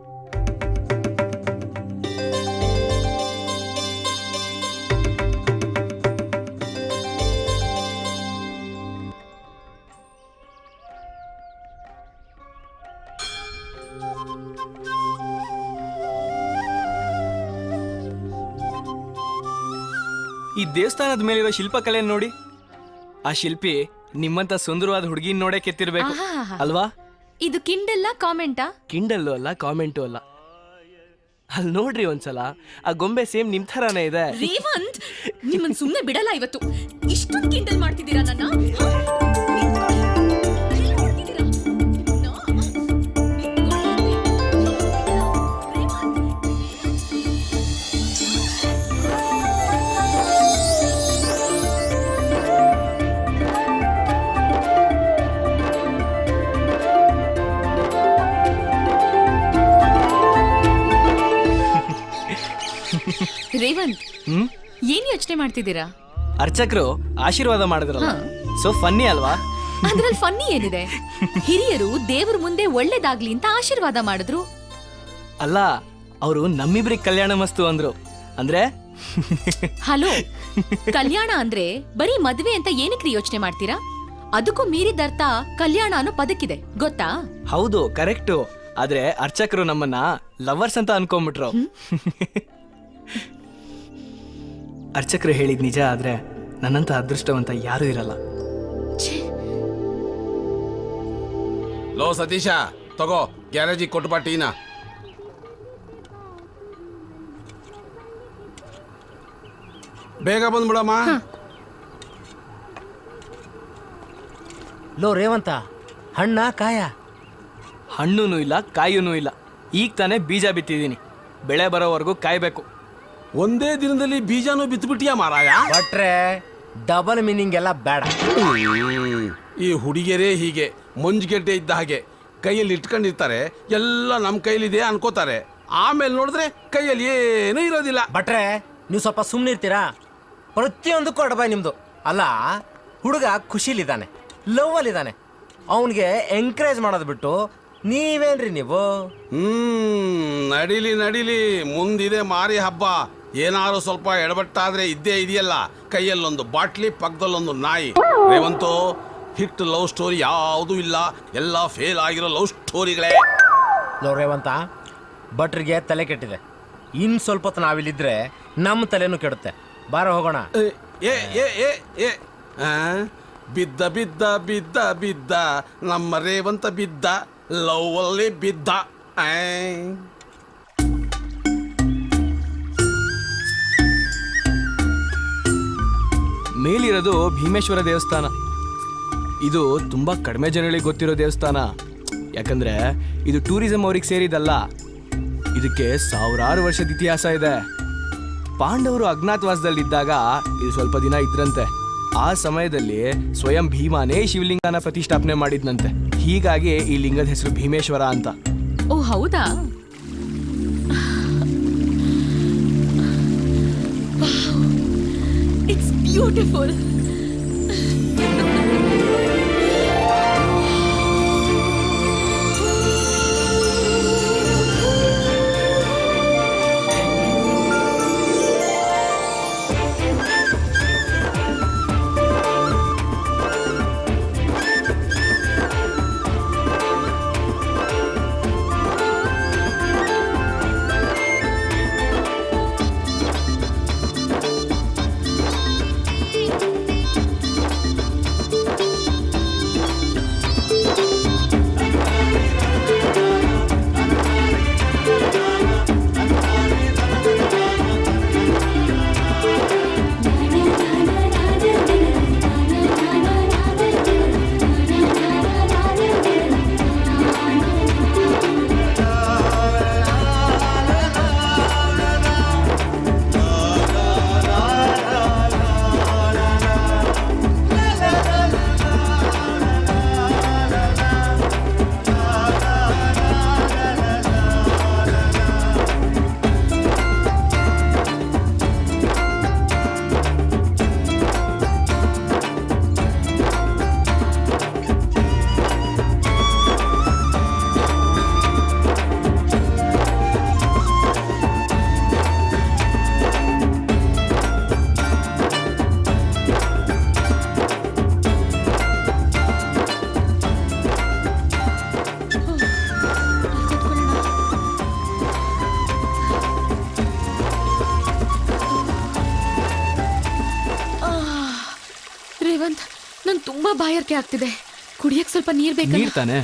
ಈ ದೇವಸ್ಥಾನದ ಮೇಲಿರೋ ಶಿಲ್ಪಕಲೆ ನೋಡಿ. ಆ ಶಿಲ್ಪಿ ನಿಮ್ಮಂತ ಸುಂದರವಾದ ಹುಡುಗಿನ ನೋಡೇ ಕೆತ್ತಿರ್ಬೇಕು ಅಲ್ವಾ? ಇದು ಕಿಂಡಲ್ಲ ಕಾಮೆಂಟಾ? ಕಿಂಡಲ್ಲು ಅಲ್ಲ, ಕಾಮೆಂಟು ಅಲ್ಲ. ಅಲ್ಲಿ ನೋಡ್ರಿ ಒಂದ್ಸಲ, ಆ ಗೊಂಬೆ ಸೇಮ್ ನಿಮ್ ಥರಾನೇ ಇದೆ. ರೇವಂತ್, ನಿಮ್ಮನ್ ಸುಮ್ನೆ ಬಿಡಲ್ಲ ಇವತ್ತು. ಇಷ್ಟೊಂದು ಕಿಂಡಲ್ ಮಾಡ್ತಿದ್ದೀರಾ ನನ್ನ? ರೇವಂತ್, ಏನ್ ಯೋಚನೆ ಮಾಡ್ತಿದ್ದೀರಾ? ಅರ್ಚಕರು ಆಶೀರ್ವಾದ ಮಾಡಿದ್ರಲ್ಲ, ಸೊ ಫನ್ನಿ ಅಲ್ವಾ? ಅದ್ರಲ್ಲಿ ಫನ್ನಿ ಏನಿದೆ? ಹಿರಿಯರು ದೇವ್ರ ಮುಂದೆ ಒಳ್ಳೇದಾಗ್ಲಿ ಅಂತ ಆಶೀರ್ವಾದ ಮಾಡಿದ್ರು. ಅಲ್ಲ, ಅವರು ನಮ್ಮಿಬ್ರಿಗೆ ಕಲ್ಯಾಣ ಮಸ್ತು ಅಂದ್ರು. ಅಂದ್ರೆ ಹಲೋ, ಕಲ್ಯಾಣ ಅಂದ್ರೆ ಬರೀ ಮದ್ವೆ ಅಂತ ಏನಕ್ರಿ ಯೋಚನೆ ಮಾಡ್ತೀರಾ? ಅದಕ್ಕೂ ಮೀರಿದ ಅರ್ಥ ಕಲ್ಯಾಣ ಅನ್ನೋ ಪದಕ್ಕಿದೆ, ಗೊತ್ತಾ? ಹೌದು, ಕರೆಕ್ಟು. ಆದ್ರೆ ಅರ್ಚಕರು ನಮ್ಮನ್ನ ಲವರ್ಸ್ ಅಂತ ಅನ್ಕೊಂಡ್ಬಿಟ್ರು. ಅರ್ಚಕರು ಹೇಳಿದ್ ನಿಜ ಆದ್ರೆ ನನ್ನಂತ ಅದೃಷ್ಟವಂತ ಯಾರು ಇರಲ್ಲ. ಲೋ ಸತೀಶ, ತಗೋ ಗ್ಯಾರೇಜಿಗೆ ಕೊಟ್ಟು ಟೀನ. ಬೇಗ ಬಂದ್ಬಿಡಮ್ಮ. ಲೋ ರೇವಂತ, ಹಣ್ಣ ಕಾಯ? ಹಣ್ಣುನೂ ಇಲ್ಲ, ಕಾಯಿನೂ ಇಲ್ಲ. ಈಗ ತಾನೇ ಬೀಜ ಬಿತ್ತಿದ್ದೀನಿ. ಬೆಳೆ ಬರೋವರೆಗೂ ಕಾಯ್ಬೇಕು. ಒಂದೇ ದಿನದಲ್ಲಿ ಬೀಜನೂ ಬಿತ್ಬಿಟ್ಟಿಯಾ ಮಾರಾಯ? ಬಟ್ರೆ ಡಬಲ್ ಮೀನಿಂಗ್ ಎಲ್ಲ ಬೇಡ. ಈ ಹುಡುಗಿಯರೇ ಹೀಗೆ ಮಂಜುಗೆಡ್ಡೆ ಇದ್ದ ಹಾಗೆ ಕೈಯಲ್ಲಿ ಇಟ್ಕೊಂಡಿರ್ತಾರೆ, ಎಲ್ಲ ನಮ್ಮ ಕೈಲಿದೆ ಅನ್ಕೋತಾರೆ. ಆಮೇಲೆ ನೋಡಿದ್ರೆ ಕೈಯಲ್ಲಿ ಏನೂ ಇರೋದಿಲ್ಲ. ಬಟ್ರೆ ನೀವು ಸ್ವಲ್ಪ ಸುಮ್ಮನೆ ಇರ್ತೀರಾ? ಪ್ರತಿಯೊಂದಕ್ಕೂ ಅಡಬಾಯ್ ನಿಮ್ದು. ಅಲ್ಲ, ಹುಡುಗ ಖುಷಿಲಿದ್ದಾನೆ, ಲವ್ ಅಲ್ಲಿದ್ದಾನೆ, ಅವನಿಗೆ ಎಂಕರೇಜ್ ಮಾಡೋದು ಬಿಟ್ಟು ನೀವೇನ್ರಿ ನೀವು? ನಡಿಲಿ ನಡಿಲಿ, ಮುಂದಿದೆ ಮಾರಿ ಹಬ್ಬ. ಏನಾದ್ರು ಸ್ವಲ್ಪ ಎಡಬಟ್ಟಾದ್ರೆ ಇದ್ದೇ ಇದೆಯಲ್ಲ, ಕೈಯಲ್ಲೊಂದು ಬಾಟ್ಲಿ, ಪಕ್ಕದಲ್ಲೊಂದು ನಾಯಿ. ರೇವಂತು, ಹಿಟ್ ಲವ್ ಸ್ಟೋರಿ ಯಾವುದೂ ಇಲ್ಲ, ಎಲ್ಲ ಫೇಲ್ ಆಗಿರೋ ಲವ್ ಸ್ಟೋರಿಗಳೇ. ಲೋ ರೇವಂತ, ಭಟ್ರಿಗೆ ತಲೆ ಕೆಟ್ಟಿದೆ. ಇನ್ ಸ್ವಲ್ಪ ಹೊತ್ತು ನಾವಿಲ್ಲಿದ್ರೆ ನಮ್ಮ ತಲೆನೂ ಕೆಡುತ್ತೆ. ಬಾರ ಹೋಗೋಣ. ಏ ಏ ಏ ಏ ಆ? ಬಿದ್ದ ಬಿದ್ದ ಬಿದ್ದ ಬಿದ್ದ ನಮ್ಮ ರೇವಂತ ಬಿದ್ದ, ಲವ್ ಅಲ್ಲಿ ಬಿದ್ದ. ಮೇಲಿರೋದು ಭೀಮೇಶ್ವರ ದೇವಸ್ಥಾನ. ಇದು ತುಂಬಾ ಕಡಿಮೆ ಜನಗಳಿಗೆ ಗೊತ್ತಿರೋ ದೇವಸ್ಥಾನ. ಯಾಕಂದ್ರೆ ಇದು ಟೂರಿಸಂ ಅವ್ರಿಗೆ ಸೇರಿದಲ್ಲ. ಇದಕ್ಕೆ ಸಾವಿರಾರು ವರ್ಷದ ಇತಿಹಾಸ ಇದೆ. ಪಾಂಡವರು ಅಜ್ಞಾತವಾಸದಲ್ಲಿದ್ದಾಗ ಇದು ಸ್ವಲ್ಪ ದಿನ ಇದ್ರಂತೆ. ಆ ಸಮಯದಲ್ಲಿ ಸ್ವಯಂ ಭೀಮಾನೇ ಶಿವಲಿಂಗನ ಪ್ರತಿಷ್ಠಾಪನೆ ಮಾಡಿದ್ನಂತೆ. ಹೀಗಾಗಿ ಈ ಲಿಂಗದ ಹೆಸರು ಭೀಮೇಶ್ವರ ಅಂತ. ಓ ಹೌದಾ? It's beautiful. ರೇವಂತ್, ನನ್ ತುಂಬಾ ಬಾಯಾರಿಕೆ ಆಗ್ತಿದೆ. ಕುಡಿಯಕ್ ಸ್ವಲ್ಪ ನೀರ್ ಬೇಕಾ? ನೀರ್ ತಾನೆ,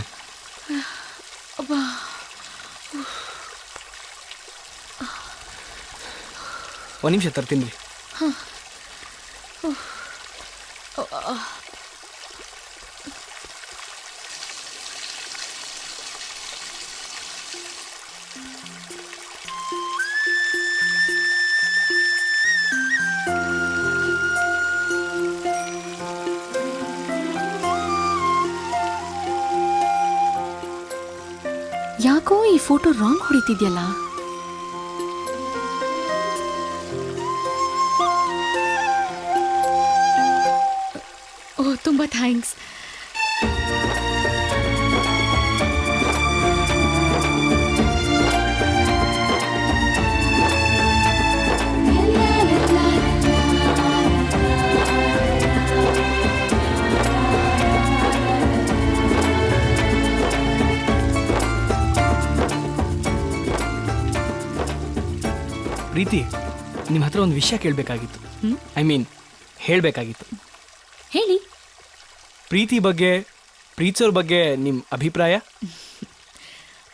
ಒಂದು ನಿಮಿಷ ತರ್ತೀನಿ ರೀ. ಯಾಕೋ ಈ ಫೋಟೋ ರಾಂಗ್ ಹೊಡಿತಿದ್ಯಲ್ಲ. ಓ ತುಂಬಾ ಥ್ಯಾಂಕ್ಸ್. ಪ್ರೀತಿ, ನಿಮ್ಮ ಹತ್ರ ಒಂದು ವಿಷಯ ಕೇಳಬೇಕಾಗಿತ್ತು. ಐ ಮೀನ್ ಹೇಳಬೇಕಾಗಿತ್ತು. ಹೇಳಿ. ಪ್ರೀತಿ ಬಗ್ಗೆ, ಪ್ರೀತಿಸೋರ್ ಬಗ್ಗೆ ನಿಮ್ಮ ಅಭಿಪ್ರಾಯ?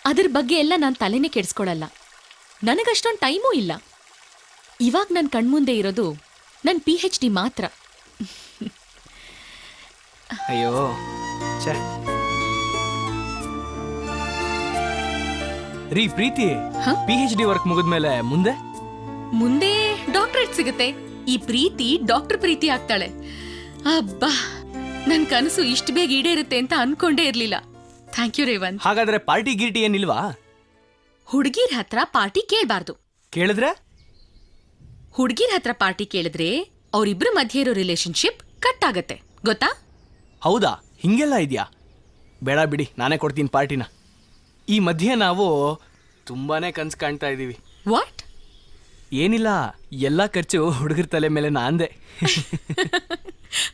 ಅದ್ರ ಬಗ್ಗೆ ಎಲ್ಲ ನಾನು ತಲೆನೇ ಕೆಡಿಸ್ಕೊಳಲ್ಲ. ನನಗಷ್ಟೊಂದು ಟೈಮೂ ಇಲ್ಲ. ಇವಾಗ ನನ್ನ ಕಣ್ಮುಂದೆ ಇರೋದು ನನ್ನ PhD ಮಾತ್ರ. ಅಯ್ಯೋ ಛೇ. ರೀ ಪ್ರೀತಿ, PhD ವರ್ಕ್ ಮುಗಿದ್ಮೇಲೆ ಮುಂದೆ ಮುಂದೆ ಡಾಕ್ಟರೇಟ್ ಸಿಗುತ್ತೆ. ಈ ಪ್ರೀತಿ ಡಾಕ್ಟರ್ ಪ್ರೀತಿ ಆಗ್ತಾಳೆ. ಅಬ್ಬಾ, ನನ್ ಕನಸು ಇಷ್ಟು ಬೇಗ ಈಡೇರುತ್ತೆ ಅಂತ ಅನ್ಕೊಂಡೇ ಇರ್ಲಿಲ್ಲ. Thank you Revanth. ಹಾಗಾದ್ರೆ ಪಾರ್ಟಿ ಗೀಟಿ ಏನಿಲ್ವಾ? ಹುಡುಗಿರ್ ಹತ್ರ ಪಾರ್ಟಿ ಕೇಳ್ಬಾರ್ದು. ಕೇಳಿದ್ರೆ? ಹುಡುಗಿರ್ ಹತ್ರ ಪಾರ್ಟಿ ಕೇಳಿದ್ರೆ ಅವ್ರಿಬ್ರ ಮಧ್ಯೆ ಇರೋ ರಿಲೇಶನ್ಶಿಪ್ ಕಟ್ ಆಗತ್ತೆ, ಗೊತ್ತಾ? ಹೌದಾ? ಹಿಂಗೆಲ್ಲ ಇದೆಯಾ? ಬೇಡ ಬಿಡಿ, ನಾನೇ ಕೊಡ್ತೀನಿ ಪಾರ್ಟಿನ. ಈ ಮಧ್ಯೆ ನಾವು ತುಂಬಾನೇ ಕನ್ಸು ಕಾಣ್ತಾ ಇದ್ದೀವಿ. ವಾಟ್? ಏನಿಲ್ಲ, ಎಲ್ಲ ಖರ್ಚು ಹುಡುಗರ ತಲೆ ಮೇಲೆ ನಾಂದೆ.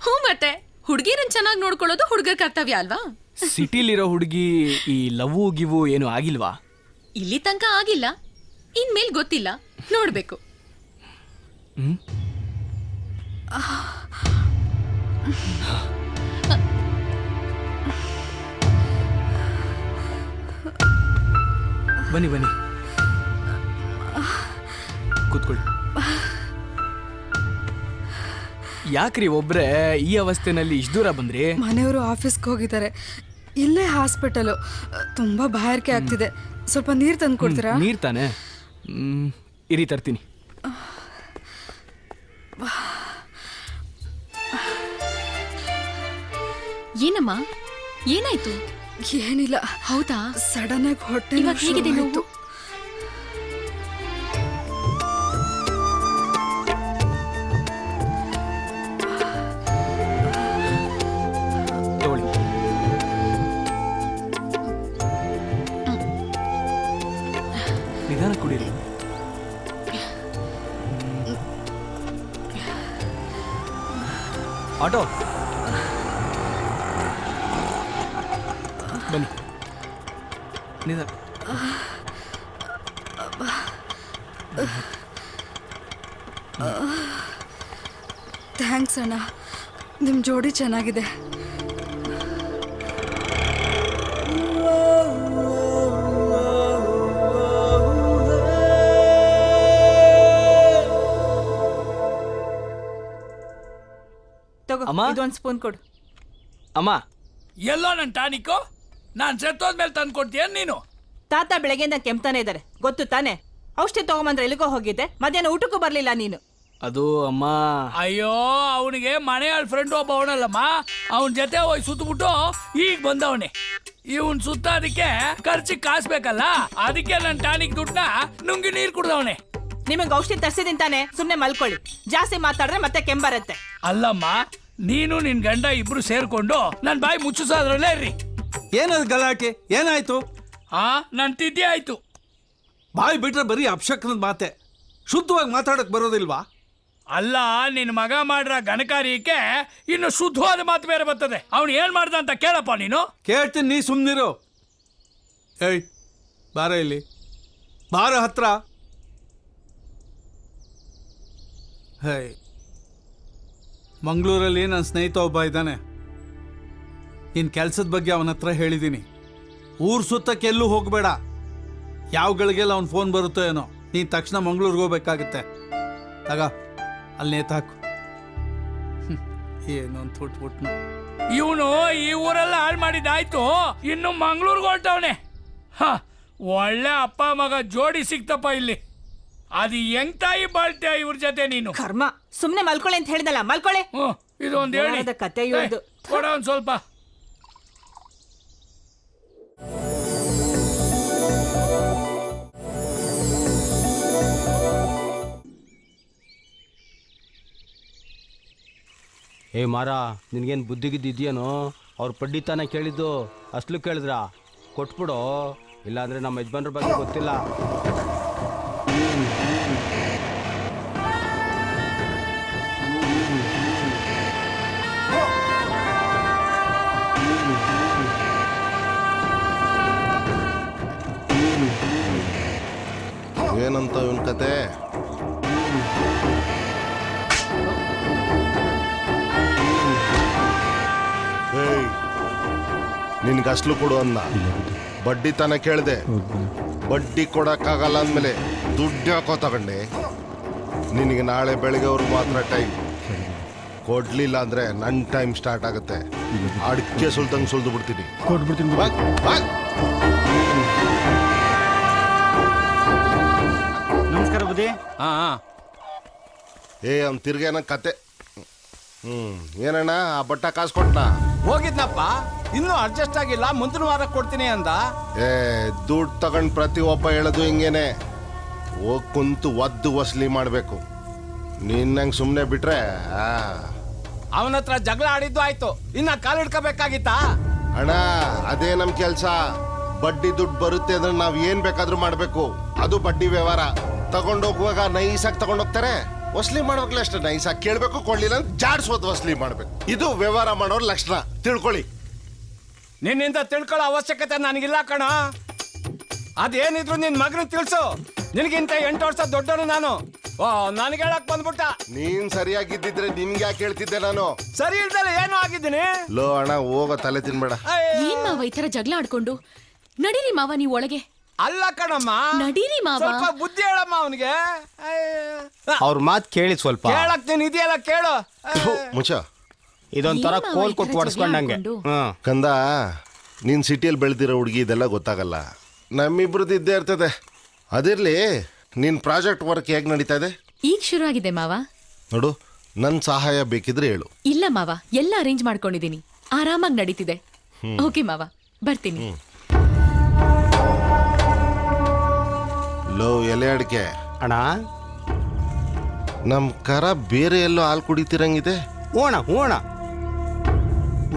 ಹ್ಞೂ, ಮತ್ತೆ ಹುಡುಗಿರನ್ ಚೆನ್ನಾಗಿ ನೋಡ್ಕೊಳ್ಳೋದು ಹುಡುಗರ ಕರ್ತವ್ಯ ಅಲ್ವಾ? ಸಿಟಿಲಿರೋ ಹುಡುಗಿ ಈ ಲವ್ ಗಿವು ಏನು ಆಗಿಲ್ವಾ? ಇಲ್ಲಿ ತನಕ ಆಗಿಲ್ಲ, ಇನ್ಮೇಲ್ ಗೊತ್ತಿಲ್ಲ, ನೋಡ್ಬೇಕು. ಬನ್ನಿ ಬನ್ನಿ, ಕೂತ್ಕೊಳ್ಳಿ. ಯಾಕ್ರಿ ಒಬ್ರೆ ಈ ಅವಸ್ಥೆನಲ್ಲಿ ಇಷ್ಟು ದೂರ ಬಂದ್ರಿ? ಮನೆಯವರು ಆಫೀಸ್ಗೆ ಹೋಗಿದ್ದಾರೆ, ಇಲ್ಲೇ ಹಾಸ್ಪಿಟಲು. ತುಂಬಾ ಬಾಯಾರಿಕೆ ಆಗ್ತಿದೆ, ಸ್ವಲ್ಪ ನೀರು ತಂದು ಕೊಡ್ತೀರಾ? ನೀರು ತಾನೆ? ಇರಿ ತರ್ತೀನಿ. ಏನಮ್ಮ, ಏನಾಯ್ತು? ಏನಿಲ್ಲ. ಹೌದಾ? ಸಡನ್ ಆಗಿ ಹೊಟ್ಟೆ ಇವಾಗ ಹೇಗಿದೆ ನೋವು? ತಗೊಳ್ಳಿ. ನಿಧಾನ ಕುಡೀರಿ. ಆಟೋ ಬನ್ನಿ, ನಿಧಾನ. ಥ್ಯಾಂಕ್ಸ್ ಅಣ್ಣ, ನಿಮ್ಮ ಜೋಡಿ ಚೆನ್ನಾಗಿದೆ. ತಗೋ, ಇದೊಂದು ಸ್ಪೂನ್ ಕೊಡು. ಅಮ್ಮ, ಎಲ್ಲೋ ನನ್ನ ಟಾನಿಕ್ಕು? ನಾನು ಸತ್ತೋದ್ಮೇಲೆ ತಂದು ಕೊಡ್ತೀಯ ನೀನು? ತಾತ ಬೆಳಗ್ಗೆಯಿಂದ ಕೆಮ್ತಾನೆ ಇದ್ದಾರೆ, ಗೊತ್ತು ತಾನೆ? ಔಷಧಿ ತಗೊಂಬಂದ್ರೆ ಎಲ್ಲಿಗೋ ಹೋಗಿದ್ದೆ, ಮಧ್ಯಾಹ್ನ ಊಟಕ್ಕೂ ಬರ್ಲಿಲ್ಲ ನೀನು. ಅದು ಅಮ್ಮ. ಅಯ್ಯೋ, ಅವನಿಗೆ ಮನೆಯಾಳ ಫ್ರೆಂಡ್ ಒಬ್ಬ ಅವನಲ್ಲಮ್ಮ, ಅವನ ಜೊತೆ ಹೋಗಿ ಸುತ್ತಬಿಟ್ಟು ಈಗ ಬಂದವನೇ. ಇವನ್ ಸುತ್ತೋದಕ್ಕೆ ಖರ್ಚಿಗೆ ಕಾಸು ಬೇಕಲ್ಲ, ಅದಕ್ಕೆ ನನ್ನ ಟಾನಿಕ್ ದುಡ್ಡನ್ನ ನುಂಗಿ ನೀರು ಕುಡ್ದವನೆ. ನಿಮಗೆ ಔಷಧಿ ತರ್ಸಿದೀನಿ ತಾನೆ, ಸುಮ್ನೆ ಮಲ್ಕೊಳ್ಳಿ. ಜಾಸ್ತಿ ಮಾತಾಡಿದ್ರೆ ಮತ್ತೆ ಕೆಂಬರುತ್ತೆ. ಅಲ್ಲಮ್ಮ, ನೀನು ನಿನ್ ಗಂಡ ಇಬ್ರು ಸೇರ್ಕೊಂಡು ನನ್ ಬಾಯಿ ಮುಚ್ಚಿಸೋದ್ರಲ್ಲೇ ಇರ್ರಿ. ಏನದು ಗಲಾಟೆ? ಏನಾಯ್ತು? ನನ್ ತಿದ್ದಿ ಆಯ್ತು. ಬಾಯಿ ಬಿಟ್ರೆ ಬರೀ ಅಪಶಕ್ನದ ಮಾತೆ, ಶುದ್ಧವಾಗಿ ಮಾತಾಡಕ್ ಬರೋದಿಲ್ವಾ? ಅಲ್ಲ, ನಿನ್ ಮಗ ಮಾಡ್ರ ಗಣಕಾರ್ಯಕ್ಕೆ ಇನ್ನು ಶುದ್ಧವಾದ ಮಾತು ಬೇರೆ ಬರ್ತದೆ. ಅವನು ಏನ್ ಮಾಡ್ದ ಅಂತ ಕೇಳಪ್ಪ ನೀನು. ಕೇಳ್ತೀನಿ, ನೀ ಸುಮ್ನಿರು. ಏಯ್, ಬಾರ ಇಲ್ಲಿ, ಬಾರ ಹತ್ರ. ಹೇ, ಮಂಗಳೂರಲ್ಲಿ ನನ್ನ ಸ್ನೇಹಿತ ಒಬ್ಬ ಇದ್ದಾನೆ. ನಿನ್ನ ಕೆಲಸದ ಬಗ್ಗೆ ಅವನ ಹತ್ರ ಹೇಳಿದ್ದೀನಿ. ಊರ್ ಸುತ್ತಕ್ಕೆ ಎಲ್ಲೂ ಹೋಗ್ಬೇಡ. ಯಾವ ಗಳಿಗೆಲ್ಲ ಅವ್ನ ಫೋನ್ ಬರುತ್ತೋ ಏನೋ, ನೀನ್ ತಕ್ಷಣ ಮಂಗ್ಳೂರ್ಗೆ ಹೋಗ್ಬೇಕಾಗತ್ತೆ. ತಗ ಅಲ್ಲಿ ನೇತಾಕು. ಏನೋ ಅಂತ ಹುಟ್ಬಿಟ್ನು. ಇವನು ಈ ಊರೆಲ್ಲ ಹಾಳು ಮಾಡಿದ್ದಾಯ್ತು, ಇನ್ನು ಮಂಗ್ಳೂರ್ಗೆ ಹೊರಟವನೆ. ಒಳ್ಳೆ ಅಪ್ಪ ಮಗ ಜೋಡಿ ಸಿಕ್ತಪ್ಪ ಇಲ್ಲಿ. ಅದು ಹೆಂಗ್ ತಾಯಿ ಬಾಳ್ತೀಯ ಇವ್ರ ಜೊತೆ ನೀನು? ಕರ್ಮ, ಸುಮ್ನೆ ಮಲ್ಕೊಳ್ಳಿ ಅಂತ ಹೇಳಿದಲ್ಲ, ಮಲ್ಕೊಳ್ಳಿ. ಇದೊಂದು ಹೇಳಿ ಕತೆ ಇವ್ರದ್ದು. ಕೊಡ ಒಂದ್ ಸ್ವಲ್ಪ. ಏ ಮಾರ, ನಿನ್ಗೇನು ಬುದ್ಧಿಗಿದ್ದೇನೋ? ಅವ್ರ ಪಡ್ಡಿ ತಾನೇ ಕೇಳಿದ್ದು, ಅಸ್ಲು ಕೇಳಿದ್ರಾ? ಕೊಟ್ಬಿಡು, ಇಲ್ಲಾಂದ್ರೆ ನಮ್ಮ ಯಜಮಾನ್ರ ಬಗ್ಗೆ ಗೊತ್ತಿಲ್ಲ. ಏನಂತ ಇವನ್ ಕತೆ? ನಿನ್ಗೆ ಅಸ್ಲು ಕೊಡು ಅಂದ, ಬಡ್ಡಿ ತಾನೇ ಕೇಳಿದೆ. ಬಡ್ಡಿ ಕೊಡಕ್ಕಾಗಲ್ಲ ಅಂದಮೇಲೆ ದುಡ್ಡು ಯಾಕೋ ತಗೊಂಡೆ? ನಿನಗೆ ನಾಳೆ ಬೆಳಗ್ಗೆವ್ರಿಗೆ ಮಾತ್ರ ಟೈಮ್. ಕೊಡ್ಲಿಲ್ಲ ಅಂದ್ರೆ ನನ್ನ ಟೈಮ್ ಸ್ಟಾರ್ಟ್ ಆಗುತ್ತೆ. ಅಡಿಕೆ ಸುಲ್ದಂಗೆ ಸುಲ್ದು ಬಿಡ್ತೀನಿ. ನಮಸ್ಕಾರ ಬುದ್ಧಿ. ಅವ್ನು ತಿರ್ಗೇನ ಕತೆ. ಏನಣ್ಣ, ಆ ಬಟ್ಟ ಕಾಸು ಕೊಟ್ನಾ? ಹೋಗಿದ್ನಪ್ಪ, ಇನ್ನೂ ಅಡ್ಜಸ್ಟ್ ಆಗಿಲ್ಲ, ಮುಂದಿನ ವಾರ ಕೊಡ್ತೀನಿ ಅಂದ. ದುಡ್ಡು ತಗೊಂಡ್ ಪ್ರತಿ ಒಬ್ಬ ಹೇಳೋದು ಹಿಂಗೇನೆ, ಹೋಗ್ ಕುಂತು ಒದ್ದು ವಸೂಲಿ ಮಾಡ್ಬೇಕು. ನಿನ್ನಂಗೆ ಸುಮ್ಮನೆ ಬಿಟ್ರೆ ಅವನ ಹತ್ರ ಜಗಳ ಆಡಿದ್ದು ಆಯ್ತು, ಇನ್ನ ಕಾಲಿಡ್ಕೋಬೇಕಾಗಿತ್ತಾ? ಅಣ್ಣ, ಅದೇ ನಮ್ ಕೆಲ್ಸ. ಬಡ್ಡಿ ದುಡ್ಡು ಬರುತ್ತೆ ಅಂದ್ರೆ ನಾವ್ ಏನ್ ಬೇಕಾದ್ರೂ ಮಾಡ್ಬೇಕು. ಅದು ಬಡ್ಡಿ ವ್ಯವಹಾರ. ತಗೊಂಡೋಗುವಾಗ ನೈಸಾಗಿ ತಗೊಂಡೋಗ್ತಾರೆ, ವಸೂಲಿ ಮಾಡ್ಬೇಕಲ್ಲ ಅಷ್ಟೇ. ನೈಸಾಗಿ ಕೇಳ್ಬೇಕು, ಕೊಡ್ಲಿಲ್ಲ ಅಂತ ಜಾಡ್ಸೋದು ವಸೂಲಿ ಮಾಡ್ಬೇಕು. ಇದು ವ್ಯವಹಾರ ಮಾಡೋರ್ ಲಕ್ಷಣ, ತಿಳ್ಕೊಳ್ಳಿ. ನಿನ್ನಿಂದ ತಿಳ್ಕೊಳ್ಳೋ ಅವಶ್ಯಕತೆ ನನಗಿಲ್ಲ ಕಣ. ಅದೇನಿದ್ರು ನಿನ್ ಮಗನ ತಿಳಿಸು. ನಿನಗಿಂತ 8 ವರ್ಷ ದೊಡ್ಡವನು ನಾನು. ನನಗೆ ಹೇಳಕ್ ಬಂದ್ಬಿಟ್ಟ. ನೀನ್ ಸರಿಯಾಗಿದ್ದಿದ್ರೆ ನಿನ್ಗೆ ಯಾಕೆ ಹೇಳ್ತಿದ್ದೆ ನಾನು? ಸರಿ ಇಲ್ದಲ್ಲ ಏನೋ ಆಗಿದ್ದೀನಿ. ಲೋ ಅಣ್ಣ, ಹೋಗೋ, ತಲೆ ತಿನ್ಬೇಡ. ಏನ್ ಮಾವ ಈ ತರ ಜಗಳ ಆಡ್ಕೊಂಡು? ನಡೀರಿ ಮಾವ ನೀವು ಒಳಗೆ. ಅಲ್ಲ ಕಣಮ್ಮ, ನಡೀರಿ ಮಾವ. ಸ್ವಲ್ಪ ಬುದ್ಧಿ ಹೇಳಮ್ಮ ಅವನಿಗೆ. ಅವ್ರ ಮಾತು ಕೇಳಿ ಸ್ವಲ್ಪ. ಕೇಳಕ್ ನೀನ್ ಇದೆಯಲ್ಲ ಕೇಳು. ಮುಚ್ಚ. ಇದೊಂಥರ ಕೋಲ್ ಕೊಟ್ಟು ಹೊಡ್ಸ್ಕೊಂಡಂಗೆ. ಕಂದ, ನೀನ್ ಸಿಟಿಯಲ್ಲಿ ಬೆಳೆದಿರೋ ಹುಡುಗಿ ಇದೆಲ್ಲ ಗೊತ್ತಾಗಲ್ಲ. ನಮ್ಮಿಬ್ರದ್ದು ಇದ್ದೇ ಇರ್ತದೆ. ಅದಿರ್ಲಿ, ನಿನ್ ಪ್ರಾಜೆಕ್ಟ್ ವರ್ಕ್ ಹೇಗೆ ನಡೀತಾ ಇದೆ? ಈಗ ಶುರು ಆಗಿದೆ ಮಾವ. ನೋಡು, ನನ್ನ ಸಹಾಯ ಬೇಕಿದ್ರೆ ಹೇಳು. ಇಲ್ಲ ಮಾವ, ಎಲ್ಲ ಅರೇಂಜ್ ಮಾಡ್ಕೊಂಡಿದೀನಿ, ಆರಾಮಾಗಿ ನಡೀತಿದೆ. ಓಕೆ ಮಾವ, ಬರ್ತೀನಿ. ಲೋ ಎಲೆ ಅಡಿಕೆ ಅಣ್ಣ, ನಮ್ ಕರ ಬೇರೆ ಎಲ್ಲೋ ಹಾಲು ಕುಡಿತಿರಂಗಿದೆ. ಓಣ ಓಣ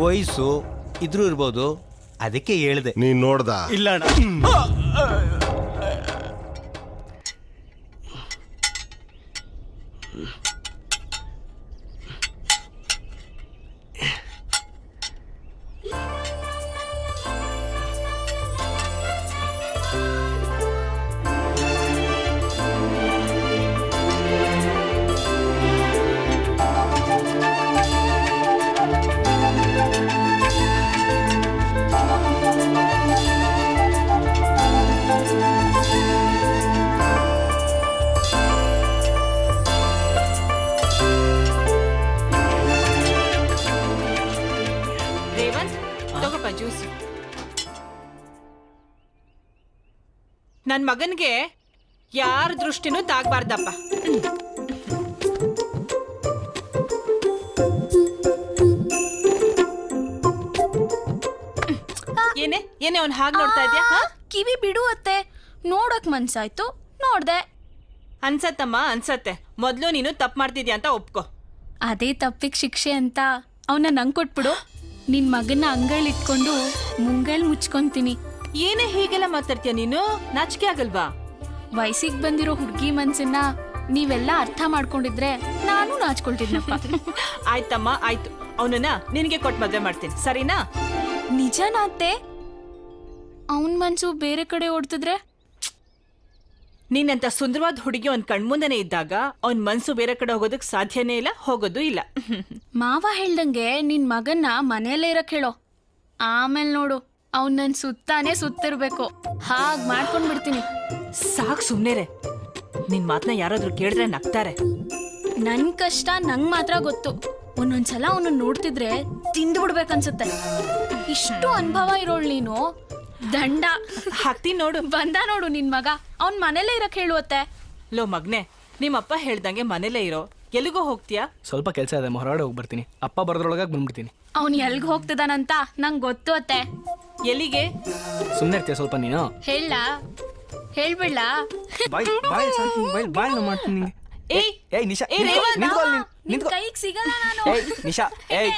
ವಯಸ್ಸು ಇದ್ರೂ ಇರ್ಬೋದು, ಅದಕ್ಕೆ ಹೇಳಿದೆ. ನೀನ್ ನೋಡ್ದ? ಇಲ್ಲ ಅಣ್ಣ. ನನ್ ಮಗನ್ಗೆ ಯಾರ ದೃಷ್ಟಿನೂ ತಾಗ್ಬಾರ್ದಪ್ಪ. ಏನೇ ಏನೇ ಅವ್ನು ಹಾಗೆ ನೋಡ್ತಾ ಇದ್ಯಾ? ಕಿವಿ ಬಿಡು ಅತ್ತೆ, ನೋಡಕ್ ಮನ್ಸಾಯ್ತು, ನೋಡ್ದೆ. ಅನ್ಸತ್ತಮ್ಮ, ಅನ್ಸತ್ತೆ. ಮೊದ್ಲು ನೀನು ತಪ್ಪು ಮಾಡ್ತಿದ್ಯಾ ಅಂತ ಒಪ್ಕೋ. ಅದೇ ತಪ್ಪಿಗೆ ಶಿಕ್ಷೆ ಅಂತ ಅವನ್ನ ನಂಗೆ ಕೊಟ್ಬಿಡು. ನಿನ್ ಮಗನ್ನ ಅಂಗಳಿಟ್ಕೊಂಡು ಮುಂಗಳ್ ಮುಚ್ಕೊಂತೀನಿ. ಏನೇ ಹೀಗೆಲ್ಲ ಮಾತಾಡ್ತೀಯ ನೀನು? ನಾಚಿಕೆ ಆಗಲ್ವಾ? ವಯಸ್ಸಿಗೆ ಬಂದಿರೋ ಹುಡುಗಿ ಮನ್ಸನ್ನ ನೀವೆಲ್ಲ ಅರ್ಥ ಮಾಡ್ಕೊಂಡಿದ್ರೆ ನಾನು ನಾಚ್ಕೊಳ್ತಿದ್ನಪ್ಪ. ಆಯ್ತಮ್ಮ, ಆಯ್ತು. ಅವನನ್ನ ನಿನಗೆ ಕೊಟ್ಟು ಮದುವೆ ಮಾಡ್ತೀನಿ, ಸರಿನಾ? ನಿಜನಾ ಅತ್ತೆ? ಅವನ್ ಮನ್ಸು ಬೇರೆ ಕಡೆ ಓಡ್ತಿದ್ರೆ? ನೀನಂತ ಸುಂದರವಾದ ಹುಡುಗಿ ಅವ್ನ ಕಣ್ಮುಂದನೆ ಇದ್ದಾಗ ಅವ್ನ ಮನ್ಸು ಬೇರೆ ಕಡೆ ಹೋಗೋದಕ್ ಸಾಧ್ಯನೇ ಇಲ್ಲ, ಹೋಗೋದು ಇಲ್ಲ. ಮಾವ ಹೇಳ್ದಂಗೆ ನಿನ್ ಮಗನ್ನ ಮನೆಯಲ್ಲೇ ಇರಕ್ ಹೇಳೋ, ಆಮೇಲೆ ನೋಡು. ಅವ್ನ್ ನನ್ ಸುತ್ತಾನೆ ಸುತ್ತಿರ್ಬೇಕು, ಹಾಗ್ ಮಾಡ್ಕೊಂಡ್ ಬಿಡ್ತೀನಿ. ಸಾಕ್ ಸುಮ್ನೆರೆ. ನಿನ್ ಮಾತನ್ನ ಯಾರಾದ್ರೂ ಕೇಳಿದ್ರೆ ನಗ್ತಾರೆ. ನನ್ ಕಷ್ಟ ನಂಗ್ ಮಾತ್ರ ಗೊತ್ತು. ಒಂದೊಂದ್ಸಲ ಅವನು ನೋಡ್ತಿದ್ರೆ ತಿಂದು ಬಿಡ್ಬೇಕನ್ಸುತ್ತೆ. ಇಷ್ಟು ಅನುಭವ ಇರೋಳ್ ನೀನು. ದಂಡ ಹಾಕ್ತೀನಿ ನೋಡು. ಬಂದ ನೋಡು ನಿನ್ ಮಗ. ಅವ್ನ್ ಮನೇಲೇ ಇರಕ್ ಹೇಳುವತ್ತೆ. ಲೋ ಮಗ್ನೆ, ನಿಮ್ಮಪ್ಪ ಹೇಳ್ದಂಗೆ ಮನೇಲೇ ಇರೋ. ಎಲ್ಲಿಗೋ ಹೋಗ್ತೀಯಾ? ಸ್ವಲ್ಪ ಕೆಲಸ ಇದೆ, ಹೊರಗಡೆ ಹೋಗಿ ಬರ್ತೀನಿ. ಅಪ್ಪ ಬರೋದ್ರೊಳಗಾಗಿ ಬಂದ್ಬಿಡ್ತೀನಿ. ಅವ್ನ್ ಎಲ್ಗ್ ಹೋಗ್ತಿದಾನಂತ ನಂಗ್ ಗೊತ್ತು ಅತ್ತೆ. ಎಲ್ಲಿಗೆ? ಸುಮ್ಮನೆ ಇರ್ತೀಯ ಸ್ವಲ್ಪ ನೀನು? ಹೇಳ ಹೇಳ್ಬಿಡ್ಲಾ? ಬಾಯ್ ಮಾಡ್ತೀನಿ ನಿಂಗೆ. ಏಯ್ ನಿಶಾ, ನಿನ್ ಕೈಗ್ ಸಿಗಲ್ಲ ನಾನು. ನಿಶಾ, ಏಯ್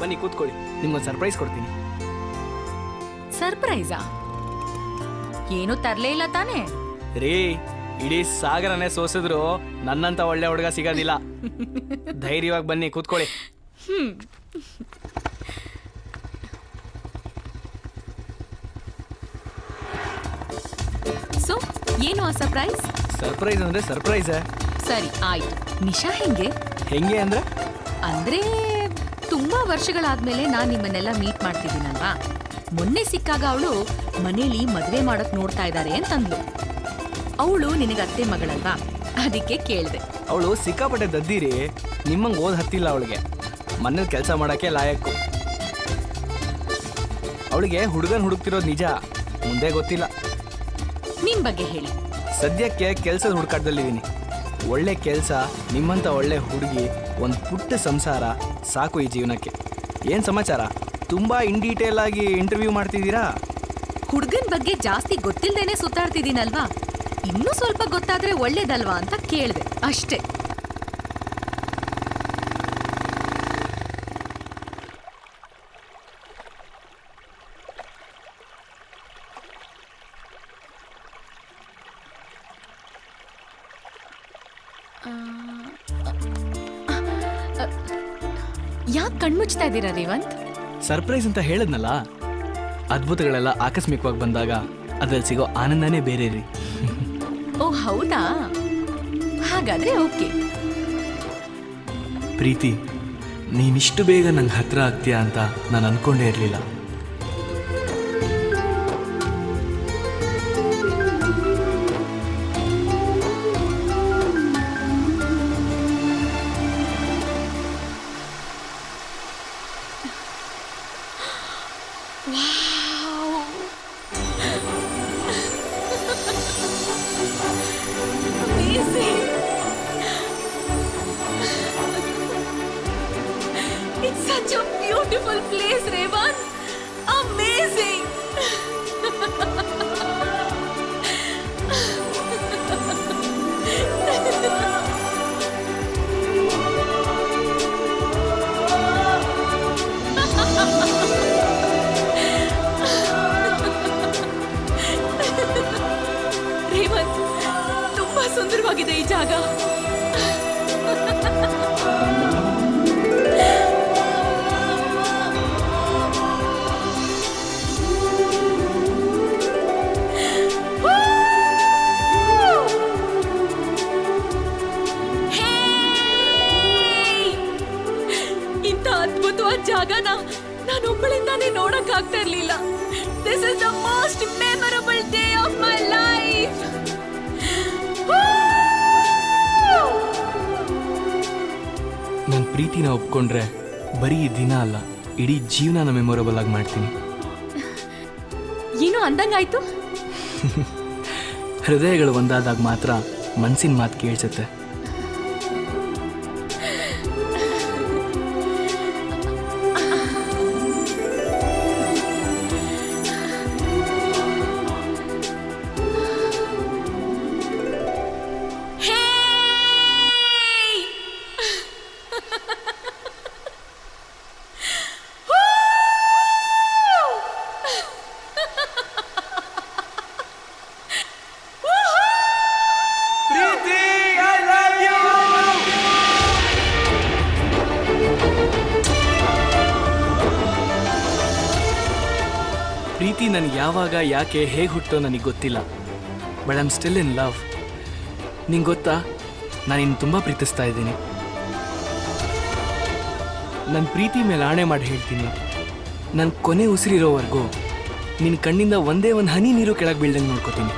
ಬನ್ನಿ ಕೂತ್ಕೊಳ್ಳಿ, ನಿಮ್ಗೊಂದು ಸರ್ಪ್ರೈಸ್ ಕೊಡ್ತೀನಿ. ಸರ್ಪ್ರೈಸಾ? ಏನು ತರ್ಲೇ ಇಲ್ಲ ತಾನೇ? ರೀ, ಇಡೀ ಸಾಗರನೇ ಸೋಸಿದ್ರು ನನ್ನಂತ ಒಳ್ಳೆ ಹುಡುಗ ಸಿಗೋದಿಲ್ಲ. ಧೈರ್ಯವಾಗಿ ಬನ್ನಿ ಕೂತ್ಕೊಳ್ಳಿ. ಸೊ ಏನು ಆ ಸರ್ಪ್ರೈಸ್? ಸರ್ಪ್ರೈಸ್ ಅಂದ್ರೆ ಸರ್ಪ್ರೈಸ್. ಸರಿ ಆಯ್ತು. ನಿಶಾ ಹೆಂಗೆ ಅಂದ್ರೆ ಅಂದ್ರೆ ತುಂಬಾ ವರ್ಷಗಳಾದ್ಮೇಲೆ ನಾನ್ ನಿಮ್ಮನ್ನೆಲ್ಲ ಮೀಟ್ ಮಾಡ್ತಿದ್ದೀನಲ್ವಾ. ಮೊನ್ನೆ ಸಿಕ್ಕಾಗ ಅವಳು ಮನೇಲಿ ಮದ್ವೆ ಮಾಡಕ್ ನೋಡ್ತಾ ಇದ್ದಾರೆ ಅಂತಂದ್ಲು. ಅವಳು ನಿನಗೆ ಅತ್ತೆ ಮಗಳಲ್ವಾ, ಅದಕ್ಕೆ ಕೇಳ್ದೆ. ಅವಳು ಸಿಕ್ಕಾಪಟ್ಟೆ ದದ್ದಿರಿ, ನಿಮ್ಮಂಗೆ ಓದ್ ಹತ್ತಿಲ್ಲ ಅವಳಿಗೆ. ಮನೇಲಿ ಕೆಲಸ ಮಾಡಕ್ಕೆ ಲಾಯಕ್ಕು. ಅವಳಿಗೆ ಹುಡುಗನ್ ಹುಡುಕ್ತಿರೋದು ನಿಜ, ಮುಂದೆ ಗೊತ್ತಿಲ್ಲ. ನಿಮ್ ಬಗ್ಗೆ ಹೇಳಿ. ಸದ್ಯಕ್ಕೆ ಕೆಲಸದ ಹುಡುಕಾಟದಲ್ಲಿದ್ದೀನಿ. ಒಳ್ಳೆ ಕೆಲಸ, ನಿಮ್ಮಂತ ಒಳ್ಳೆ ಹುಡುಗಿ, ಒಂದು ಪುಟ್ಟ ಸಂಸಾರ ಸಾಕು ಈ ಜೀವನಕ್ಕೆ. ಏನು ಸಮಾಚಾರ? ತುಂಬ ಇನ್ ಡೀಟೇಲ್ ಆಗಿ ಇಂಟರ್ವ್ಯೂ ಮಾಡ್ತಿದ್ದೀರಾ? ಹುಡುಗನ್ ಬಗ್ಗೆ ಜಾಸ್ತಿ ಗೊತ್ತಿಲ್ದೇನೆ ಸುತ್ತಾಡ್ತಿದ್ದೀನಲ್ವಾ, ಇನ್ನೂ ಸ್ವಲ್ಪ ಗೊತ್ತಾದ್ರೆ ಒಳ್ಳೇದಲ್ವಾ ಅಂತ ಕೇಳ್ದೆ ಅಷ್ಟೇ. ಯಾಕೆ ಕಣ್ಮುಚ್ತಾ ಇದ್ದೀರಾ ರೇವಂತ್? ಸರ್ಪ್ರೈಸ್ ಅಂತ ಹೇಳಿದ್ನಲ್ಲ, ಅದ್ಭುತಗಳೆಲ್ಲ ಆಕಸ್ಮಿಕವಾಗಿ ಬಂದಾಗ ಅದ್ರಲ್ಲಿ ಸಿಗೋ ಆನಂದನೇ ಬೇರೆ ರೀ. ಓ ಹೌದಾ? ಹಾಗಾದ್ರೆ ಓಕೆ. ಪ್ರೀತಿ, ನೀನಿಷ್ಟು ಬೇಗ ನಂಗೆ ಹತ್ರ ಆಗ್ತೀಯಾ ಅಂತ ನಾನು ಅನ್ಕೊಂಡೇ ಇರಲಿಲ್ಲ. It's such a beautiful place, Revan. Amazing. Revanth, ತುಂಬಾ ಸುಂದರವಾಗಿದೆ ಈ ಜಾಗ. ಇಂಥ ಅದ್ಭುತವಾದ ಜಾಗನ ನಾನೊಬ್ಬಳಿಂದಾನೇ ನೋಡಕ್ ಆಗ್ತಾ ಇರ್ಲಿಲ್ಲ. This is the most memorable day of my life. ನನ್ನ ಪ್ರೀತಿನ ಒಪ್ಕೊಂಡ್ರೆ ಬರೀ ಈ ದಿನ ಅಲ್ಲ, ಇಡೀ ಜೀವನನ ಮೆಮೊರಬಲ್ ಆಗಿ ಮಾಡ್ತೀನಿ. ಏನೋ ಅಂದಂಗಾಯ್ತು. ಹೃದಯಗಳು ಒಂದಾದಾಗ ಮಾತ್ರ ಮನ್ಸಿನ ಮಾತು ಕೇಳಿಸುತ್ತೆ. ನನಗೆ ಯಾವಾಗ ಯಾಕೆ ಹೇಗೆ ಹುಟ್ಟೋ ನನಗೆ ಗೊತ್ತಿಲ್ಲ, but I am still in love. ನಿಂಗೆ ಗೊತ್ತಾ, ನಾನು ಇನ್ನು ತುಂಬ ಪ್ರೀತಿಸ್ತಾ ಇದ್ದೀನಿ. ನನ್ನ ಪ್ರೀತಿ ಮೇಲೆ ಆಣೆ ಮಾಡಿ ಹೇಳ್ತೀನಿ, ನನ್ನ ಕೊನೆ ಉಸಿರಿರೋವರೆಗೂ ನಿನ್ನ ಕಣ್ಣಿಂದ ಒಂದೇ ಒಂದು ಹನಿ ನೀರು ಕೆಳಗೆ ಬೀಳ್ದಂಗೆ ನೋಡ್ಕೋತೀನಿ.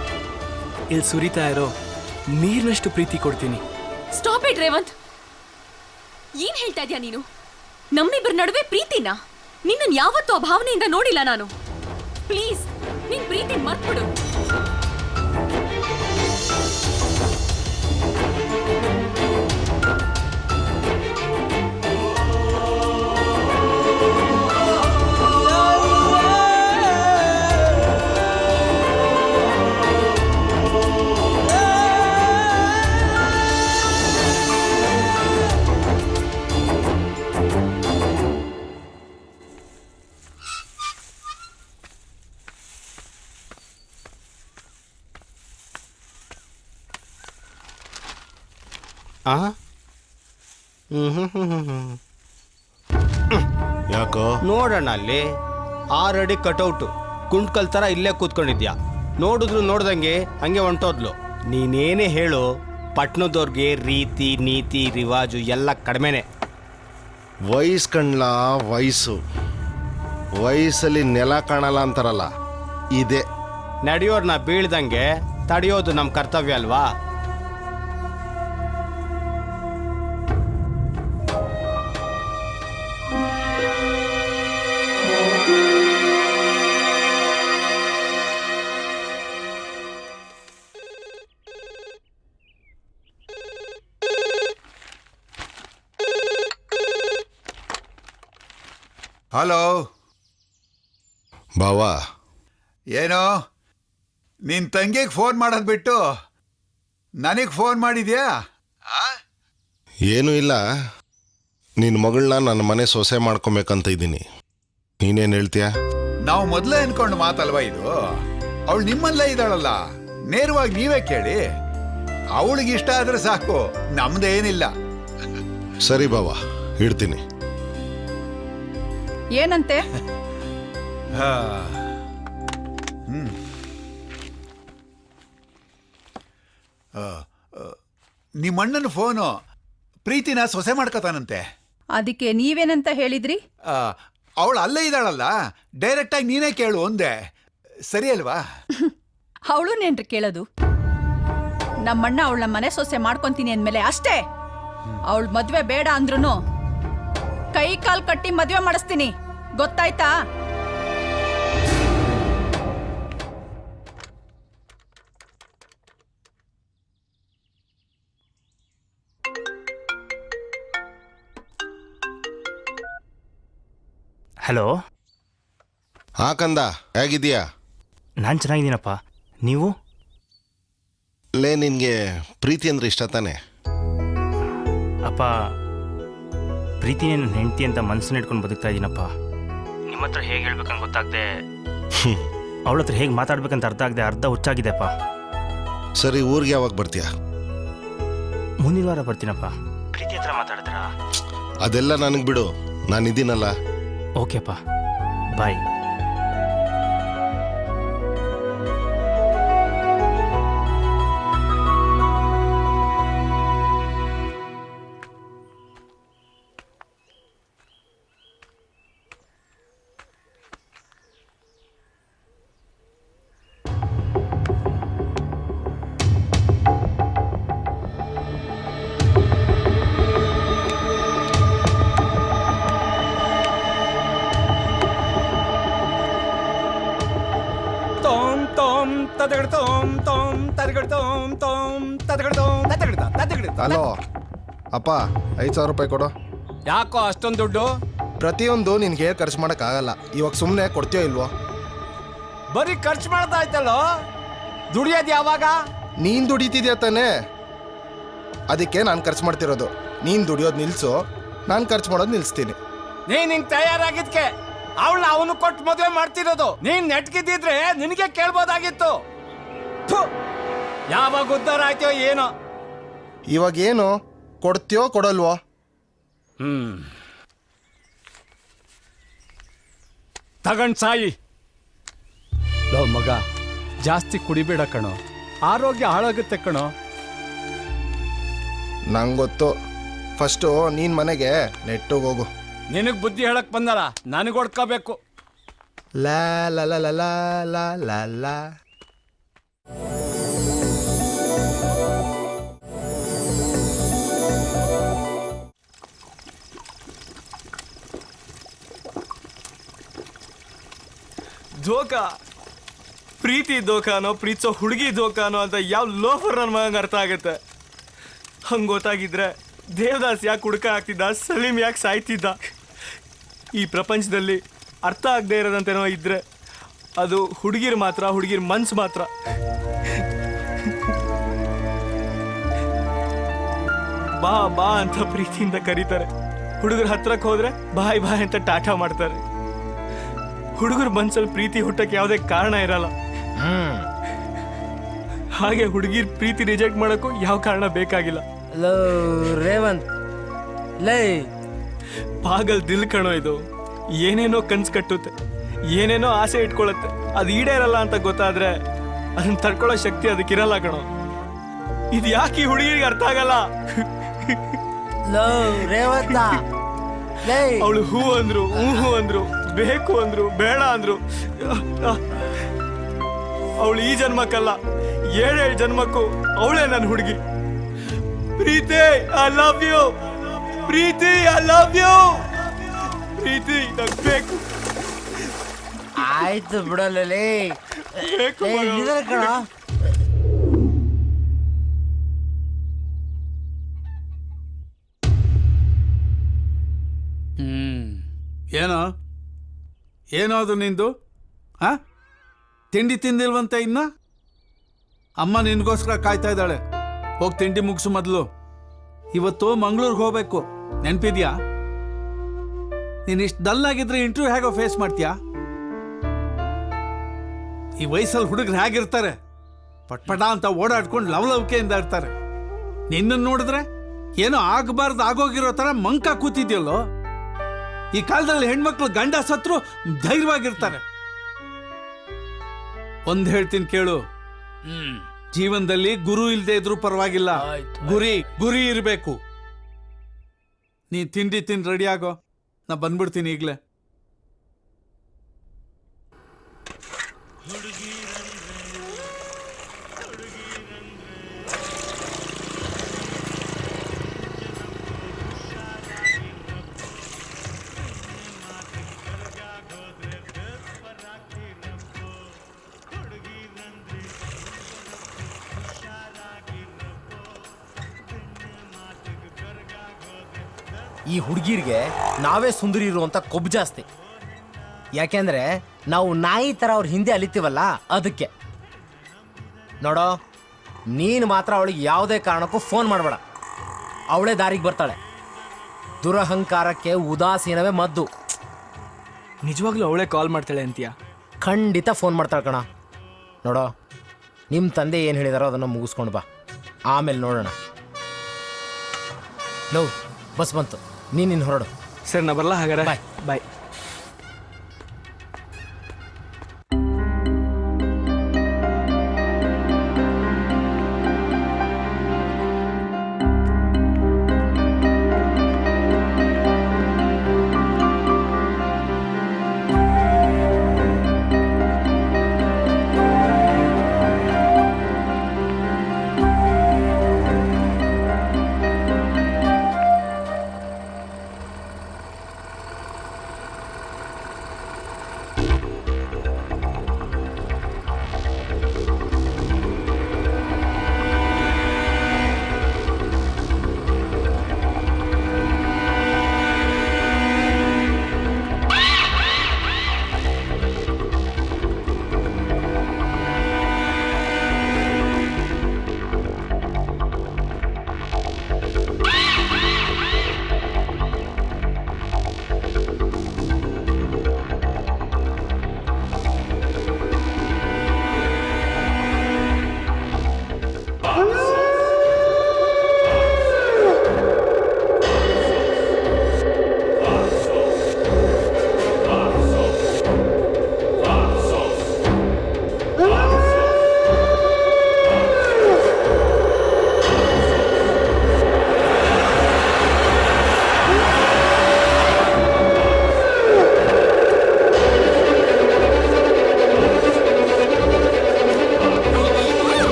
ಇಲ್ಲಿ ಸುರಿತಾ ಇರೋ ನೀರಿನಷ್ಟು ಪ್ರೀತಿ ಕೊಡ್ತೀನಿ. Stop it Revanth. ಏನ್ ಹೇಳ್ತಾ ಇದ್ಯಾ ನೀನು? ನಮ್ಮಿಬ್ಬರ ನಡುವೆ ಪ್ರೀತಿನ? ನಿನ್ನನ್ ಯಾವತ್ತೂ ಆ ಭಾವನೆಯಿಂದ ನೋಡಿಲ್ಲ ನಾನು. ಪ್ಲೀಸ್ ನಿನ್ ಪ್ರೀತಿ ಮರ್ತ್ಬಿಡು. ಯಾಕೋ? ನೋಡೋಣ ಅಲ್ಲಿ 6 ಅಡಿ ಕಟೌಟು ಕುಂಟ್ಕಲ್ ಥರ ಇಲ್ಲೇ ಕೂತ್ಕೊಂಡಿದ್ಯಾ. ನೋಡಿದ್ರು ನೋಡ್ದಂಗೆ ಹಂಗೆ ಹೊಂಟೋದ್ಲು. ನೀನೇನೇ ಹೇಳು, ಪಟ್ನದವ್ರಿಗೆ ರೀತಿ ನೀತಿ ರಿವಾಜು ಎಲ್ಲ ಕಡಿಮೆನೆ. ವಯಸ್ಸು ಕಣ್ಲ, ವಯಸ್ಸಲ್ಲಿ ನೆಲ ಕಾಣಲ್ಲ ಅಂತಾರಲ್ಲ, ಇದೆ. ನಡೆಯೋರ್ನ ಬೀಳ್ದಂಗೆ ತಡೆಯೋದು ನಮ್ಮ ಕರ್ತವ್ಯ ಅಲ್ವಾ? ಹಲೋ ಬಾವಾ. ಏನೋ ನಿನ್ನ ತಂಗಿಗೆ ಫೋನ್ ಮಾಡೋದು ಬಿಟ್ಟು ನನಗೆ ಫೋನ್ ಮಾಡಿದ್ಯಾ? ಏನೂ ಇಲ್ಲ, ನಿನ್ನ ಮಗಳನ್ನ ನನ್ನ ಮನೆ ಸೊಸೆ ಮಾಡ್ಕೊಬೇಕಂತ ಇದ್ದೀನಿ. ನೀನೇನು ಹೇಳ್ತೀಯ? ನಾವು ಮೊದಲೇ ಅನ್ಕೊಂಡು ಮಾತಲ್ವಾ ಇದು? ಅವಳು ನಿಮ್ಮಲ್ಲೇ ಇದ್ದಾಳಲ್ಲ, ನೇರವಾಗಿ ನೀವೇ ಕೇಳಿ. ಅವಳಿಗೆ ಇಷ್ಟ ಆದ್ರೆ ಸಾಕು, ನಮ್ದೇನಿಲ್ಲ. ಸರಿ ಬಾವಾ, ಇಡ್ತೀನಿ. ಏನಂತೆ? ನಿಮ್ಮಣ್ಣನ ಫೋನು ಪ್ರೀತಿನ ಸೊಸೆ ಮಾಡ್ಕೋತಾನಂತೆ. ಅದಕ್ಕೆ ನೀವೇನಂತ ಹೇಳಿದ್ರಿ? ಅವಳು ಅಲ್ಲೇ ಇದ್ದಾಳಲ್ಲ, ಡೈರೆಕ್ಟಾಗಿ ನೀನೇ ಕೇಳು ಒಂದೇ, ಸರಿ ಅಲ್ವಾ? ಅವಳು ನೇನ್ರಿ ಕೇಳೋದು? ನಮ್ಮಣ್ಣ ಅವಳ ಮನೆ ಸೊಸೆ ಮಾಡ್ಕೊಂತೀನಿ ಅಂದ್ಮೇಲೆ ಅಷ್ಟೇ. ಅವಳ ಮದ್ವೆ ಬೇಡ ಅಂದ್ರೂ ಕೈ ಕಾಲ್ ಕಟ್ಟಿ ಮದ್ವೆ ಮಾಡಿಸ್ತೀನಿ, ಗೊತ್ತಾಯ್ತಾ? ಹಲೋ. ಹಾಂ ಕಂದ, ಹೇಗಿದೆಯಾ? ನಾನು ಚೆನ್ನಾಗಿದ್ದೀನಪ್ಪ, ನೀವು? ಲೇ, ನಿನಗೆ ಪ್ರೀತಿ ಅಂದ್ರೆ ಇಷ್ಟ ತಾನೆ? ಅಪ್ಪ, ಪ್ರೀತಿನೇ ನನ್ನ ಹೆಂಡತಿ ಅಂತ ಮನಸ್ಸನ್ನ ಇಟ್ಕೊಂಡು ಬದುಕ್ತಾ ಇದ್ದೀನಪ್ಪ. ನಿಮ್ಮ ಹತ್ರ ಹೇಗೆ ಹೇಳ್ಬೇಕಂತ ಗೊತ್ತಾಗದೆ, ಅವಳ ಹತ್ರ ಹೇಗೆ ಮಾತಾಡ್ಬೇಕಂತ ಅರ್ಥ ಆಗದೆ ಅರ್ಧ ಹುಚ್ಚಾಗಿದೆಪ್ಪ. ಸರಿ, ಊರಿಗೆ ಯಾವಾಗ ಬರ್ತೀಯಾ? ಮುಂದಿನ ವಾರ ಬರ್ತೀನಪ್ಪ. ಪ್ರೀತಿ ಹತ್ರ ಮಾತಾಡಿದ್ರಾ? ಅದೆಲ್ಲ ನನಗೆ ಬಿಡು, ನಾನಿದ್ದೀನಲ್ಲ. ಓಕೆಪ್ಪ, ಬಾಯ್. ಹಲೋ ಅಪ್ಪ, 5,000 ರೂಪಾಯಿ ಕೊಡು. ಯಾಕೋ ಅಷ್ಟೊಂದು ದುಡ್ಡು? ಪ್ರತಿಯೊಂದು ನಿನ್ಗೆ ಖರ್ಚು ಮಾಡೋಕ್ಕಾಗಲ್ಲ. ಇವಾಗ ಸುಮ್ಮನೆ ಕೊಡ್ತೀಯೋ ಇಲ್ವೋ? ಬರೀ ಖರ್ಚು ಮಾಡ್ದಾಯ್ತಲ್ಲೋ, ದುಡಿಯೋದು ಯಾವಾಗ? ನೀನ್ ದುಡಿತಿದ್ಯಾ ತಾನೇ, ಅದಕ್ಕೆ ನಾನು ಖರ್ಚು ಮಾಡ್ತಿರೋದು. ನೀನ್ ದುಡಿಯೋದು ನಿಲ್ಸು, ನಾನು ಖರ್ಚು ಮಾಡೋದು ನಿಲ್ಸ್ತೀನಿ. ನೀನ್ ಹಿಂಗ್ ತಯಾರಾಗಿದ್ಕೆ ಅವಳನ್ನ ಅವನು ಕೊಟ್ಟು ಮದುವೆ ಮಾಡ್ತಿರೋದು. ನೀನ್ ನೆಟ್ಗಿದ್ದಿದ್ರೆ ನಿನಗೆ ಕೇಳ್ಬೋದಾಗಿತ್ತು. ಯಾವಾಗ ಉದ್ಧಾರ ಆಯ್ತೋ ಏನೋ. ಇವಾಗ ಏನು ಕೊಡ್ತೀಯೋ ಕೊಡಲ್ವೋ? ತಗೊಂಡ್ ಸಾಯಿ. ಲೋ ಮಗ, ಜಾಸ್ತಿ ಕುಡಿಬೇಡ ಕಣೋ, ಆರೋಗ್ಯ ಹಾಳಾಗುತ್ತೆ ಕಣೋ. ನಂಗೊತ್ತು. ಫಸ್ಟು ನೀನ್ ಮನೆಗೆ ನೆಟ್ಟೋಗಿ ಹೋಗು. ನಿನಗ್ ಬುದ್ಧಿ ಹೇಳಕ್ ಬಂದಲ್ಲ, ನನಗ್ ಹೊಡ್ಕೋಬೇಕು. ಲಾ ಲಾ ಲಾ ಲಾ ಲಾ ಲಾ ಲಾ. ಧೋಕ, ಪ್ರೀತಿ ಧೋಕಾನೋ ಪ್ರೀತಿಸೋ ಹುಡುಗಿ ಧೋಕಾನೋ ಅಂತ ಯಾವ ಲೋಫರ್ ನನ್ನ ಮಗಂಗೆ ಅರ್ಥ ಆಗುತ್ತೆ. ಹಂಗೆ ಗೊತ್ತಾಗಿದ್ರೆ ದೇವದಾಸ್ ಯಾಕೆ ಹುಡುಕ ಆಗ್ತಿದ್ದ, ಸಲೀಂ ಯಾಕೆ ಸಾಯ್ತಿದ್ದ? ಈ ಪ್ರಪಂಚದಲ್ಲಿ ಅರ್ಥ ಆಗದೆ ಇರೋದಂತೇನೋ ಇದ್ರೆ ಅದು ಹುಡುಗಿರ್ ಮಾತ್ರ, ಹುಡುಗಿರ್ ಮನ್ಸು ಮಾತ್ರ. ಬಾ ಬಾ ಅಂತ ಪ್ರೀತಿಯಿಂದ ಕರೀತಾರೆ, ಹುಡುಗರ ಹತ್ರಕ್ಕೆ ಹೋದ್ರೆ ಬಾಯ್ ಬಾಯ್ ಅಂತ ಟಾಟಾ ಮಾಡ್ತಾರೆ. ಹುಡುಗರ ಮನ್ಸಲ್ಲಿ ಪ್ರೀತಿ ಹುಟ್ಟಕ್ಕೆ ಯಾವುದೇ ಕಾರಣ ಇರಲ್ಲ. ಹಾಗೆ ಹುಡುಗಿರ್ ಪ್ರೀತಿ ರಿಜೆಕ್ಟ್ ಮಾಡೋಕ್ಕೂ ಯಾವ ಕಾರಣ ಬೇಕಾಗಿಲ್ಲ. ರೇವಂತ್ ಲೈ ಪಾಗಲ್ ದಿಲ್ ಕಣೋ ಇದು. ಏನೇನೋ ಕನ್ಸು ಕಟ್ಟುತ್ತೆ, ಏನೇನೋ ಆಸೆ ಇಟ್ಕೊಳ್ಳುತ್ತೆ. ಅದು ಈಡೇರಲ್ಲ ಅಂತ ಗೊತ್ತಾದ್ರೆ ಅದನ್ನ ತಡ್ಕೊಳ್ಳೋ ಶಕ್ತಿ ಅದಕ್ಕಿರಲ್ಲ ಕಣೋ. ಇದು ಯಾಕೆ ಈ ಹುಡುಗಿರಿಗೆ ಅರ್ಥ ಆಗಲ್ಲ? ಅವಳು ಹೂ ಅಂದ್ರು, ಹೂ ಅಂದ್ರು, ಬೇಕು ಅಂದ್ರು, ಬೇಡ ಅಂದ್ರು. ಅವಳು ಈ ಜನ್ಮಕ್ಕಲ್ಲ, 7 ಜನ್ಮಕ್ಕೂ ಅವಳೇ ನನ್ನ ಹುಡುಗಿ. Preeti, I love you. Preeti, I love you. ಪ್ರೀತಿ ಬೇಕು. ಆಯ್ತು ಬಿಡಲೇ ಕಣ. ಏನೋ ಏನೋ ಅದು ನಿಂದು? ಆ ತಿಂಡಿ ತಿಂದಿಲ್ವಂತೆ ಇನ್ನ? ಅಮ್ಮ ನಿನ್ಗೋಸ್ಕರ ಕಾಯ್ತಾ ಇದ್ದಾಳೆ. ಹೋಗಿ ತಿಂಡಿ ಮುಗಿಸು ಮೊದಲು. ಇವತ್ತು ಮಂಗಳೂರಿಗೆ ಹೋಗ್ಬೇಕು, ನೆನ್ಪಿದ್ಯಾ? ನೀನು ಇಷ್ಟು ಡಲ್ಲಾಗಿದ್ರೆ ಇಂಟರ್ವ್ಯೂ ಹೇಗೋ ಫೇಸ್ ಮಾಡ್ತೀಯಾ? ಈ ವಯಸ್ಸಲ್ಲಿ ಹುಡುಗರು ಹೇಗಿರ್ತಾರೆ? ಪಟ್ಪಟ ಅಂತ ಓಡಾಡ್ಕೊಂಡು ಲವಲವಿಕೆಯಿಂದ ಇರ್ತಾರೆ. ನಿನ್ನನ್ನು ನೋಡಿದ್ರೆ ಏನೋ ಆಗಬಾರ್ದು ಆಗೋಗಿರೋ ಥರ ಮಂಕ ಕೂತಿದ್ಯಲ್ಲೋ. ಈ ಕಾಲದಲ್ಲಿ ಹೆಣ್ಮಕ್ಳು ಗಂಡ ಸತ್ರು ಧೈರ್ಯವಾಗಿರ್ತಾರೆ. ಒಂದ್ ಹೇಳ್ತೀನಿ ಕೇಳು, ಜೀವನದಲ್ಲಿ ಗುರು ಇಲ್ದೇ ಇದ್ರೂ ಪರವಾಗಿಲ್ಲ, ಗುರಿ ಇರಬೇಕು. ನೀ ತಿಂಡಿ ರೆಡಿ ಆಗೋ, ನಾ ಬಂದ್ಬಿಡ್ತೀನಿ ಈಗಲೇ. ಈ ಹುಡುಗಿರ್ಗೆ ನಾವೇ ಸುಂದರಿ ಇರುವಂತ ಕೊಬ್ಬು ಜಾಸ್ತಿ. ಯಾಕೆಂದ್ರೆ ನಾವು ನಾಯಿ ತರ ಅವ್ರ ಹಿಂದೆ ಅಲಿತೀವಲ್ಲ, ಅದಕ್ಕೆ. ನೋಡೋ, ನೀನು ಮಾತ್ರ ಅವಳಿಗೆ ಯಾವುದೇ ಕಾರಣಕ್ಕೂ ಫೋನ್ ಮಾಡಬೇಡ. ಅವಳೇ ದಾರಿಗೆ ಬರ್ತಾಳೆ. ದುರಹಂಕಾರಕ್ಕೆ ಉದಾಸೀನವೇ ಮದ್ದು. ನಿಜವಾಗ್ಲೂ ಅವಳೇ ಕಾಲ್ ಮಾಡ್ತಾಳೆ ಅಂತೀಯ? ಖಂಡಿತ ಫೋನ್ ಮಾಡ್ತಾಳೆ ಕಣ. ನೋಡೋ, ನಿಮ್ಮ ತಂದೆ ಏನು ಹೇಳಿದಾರೋ ಅದನ್ನು ಮುಗಿಸ್ಕೊಂಡು ಬಾ, ಆಮೇಲೆ ನೋಡೋಣ. ಲೋ, ಬಸ್ ಬಂತು, ನೀನು ಹೊರಡು. ಸರ್, ನಾ ಬರಲ್ಲ ಹಾಗಾದ್ರೆ. ಬಾಯ್ ಬಾಯ್.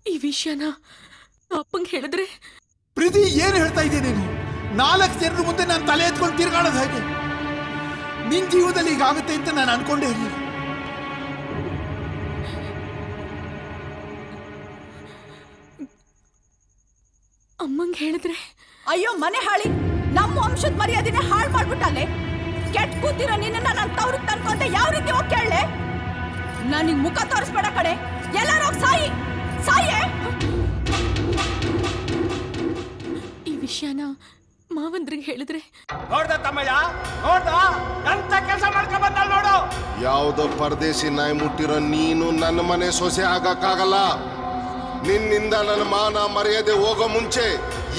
ಈ ವಿಷಯನ ಅಪ್ಪಂಗೆ ಹೇಳಿದ್ರೆ ಪ್ರೀತಿ ಏನು ಹೇಳ್ತಾ ಇದ್ದೀನಿ ನೀನು? 4 ಜನರ ಮುಂದೆ ನಾನು ತಲೆ ಎತ್ಕೊಂಡು ತಿರ್ಗಾಡೋದು ಹಾಗೆ. ನಿನ್ ಜೀವನದಲ್ಲಿ ಹೀಗಾಗುತ್ತೆ ಅಂತ ನಾನು ಅನ್ಕೊಂಡೇ ಇರಲಿಲ್ಲ. ಅಮ್ಮಂಗೆ ಹೇಳಿದ್ರೆ ಅಯ್ಯೋ ಮನೆ ಹಾಳಿ, ನಮ್ಮ ವಂಶದ ಮರ್ಯಾದೆನೇ ಹಾಳು ಮಾಡ್ಬಿಟ್ಟಲ್ಲೇ. ಕೆಟ್ಟ ಕೂತಿರೋ ನಿನ್ನ ನಾನು ತವ್ರಿಗೆ ತನ್ಕೊಂತ ಯಾವ ರೀತಿ ಹೋಗಿ ಕೇಳಲೆ? ನನಗೆ ಮುಖ ತೋರಿಸ್ಬೇಡ ಕಡೆ, ಎಲ್ಲಾರು ಹೋಗಿ ಸಾಯಿ ಸಾಯೇ. ಈ ವಿಷಯನ ಮಾವಂದ್ರಿಗೆ ಹೇಳಿದ್ರೆ ನೋಡ್ದ ತಮ್ಮಯ್ಯ, ನೋಡ್ದ ಎಂತ ಕೆಲಸ ಮಾಡ್ಕೊಂಡ್ ಬಂದ ನೋಡು. ಯಾವುದೋ ಪರದೇಶಿ ನಾಯಿ ಮುಟ್ಟಿರೋ ನೀನು ನನ್ನ ಮನೆ ಸೊಸೆ ಆಗಕ್ಕಾಗಲ್ಲ. ನಿನ್ನಿಂದ ನನ್ನ ಮಾನ ಮರ್ಯಾದೆ ಹೋಗೋ ಮುಂಚೆ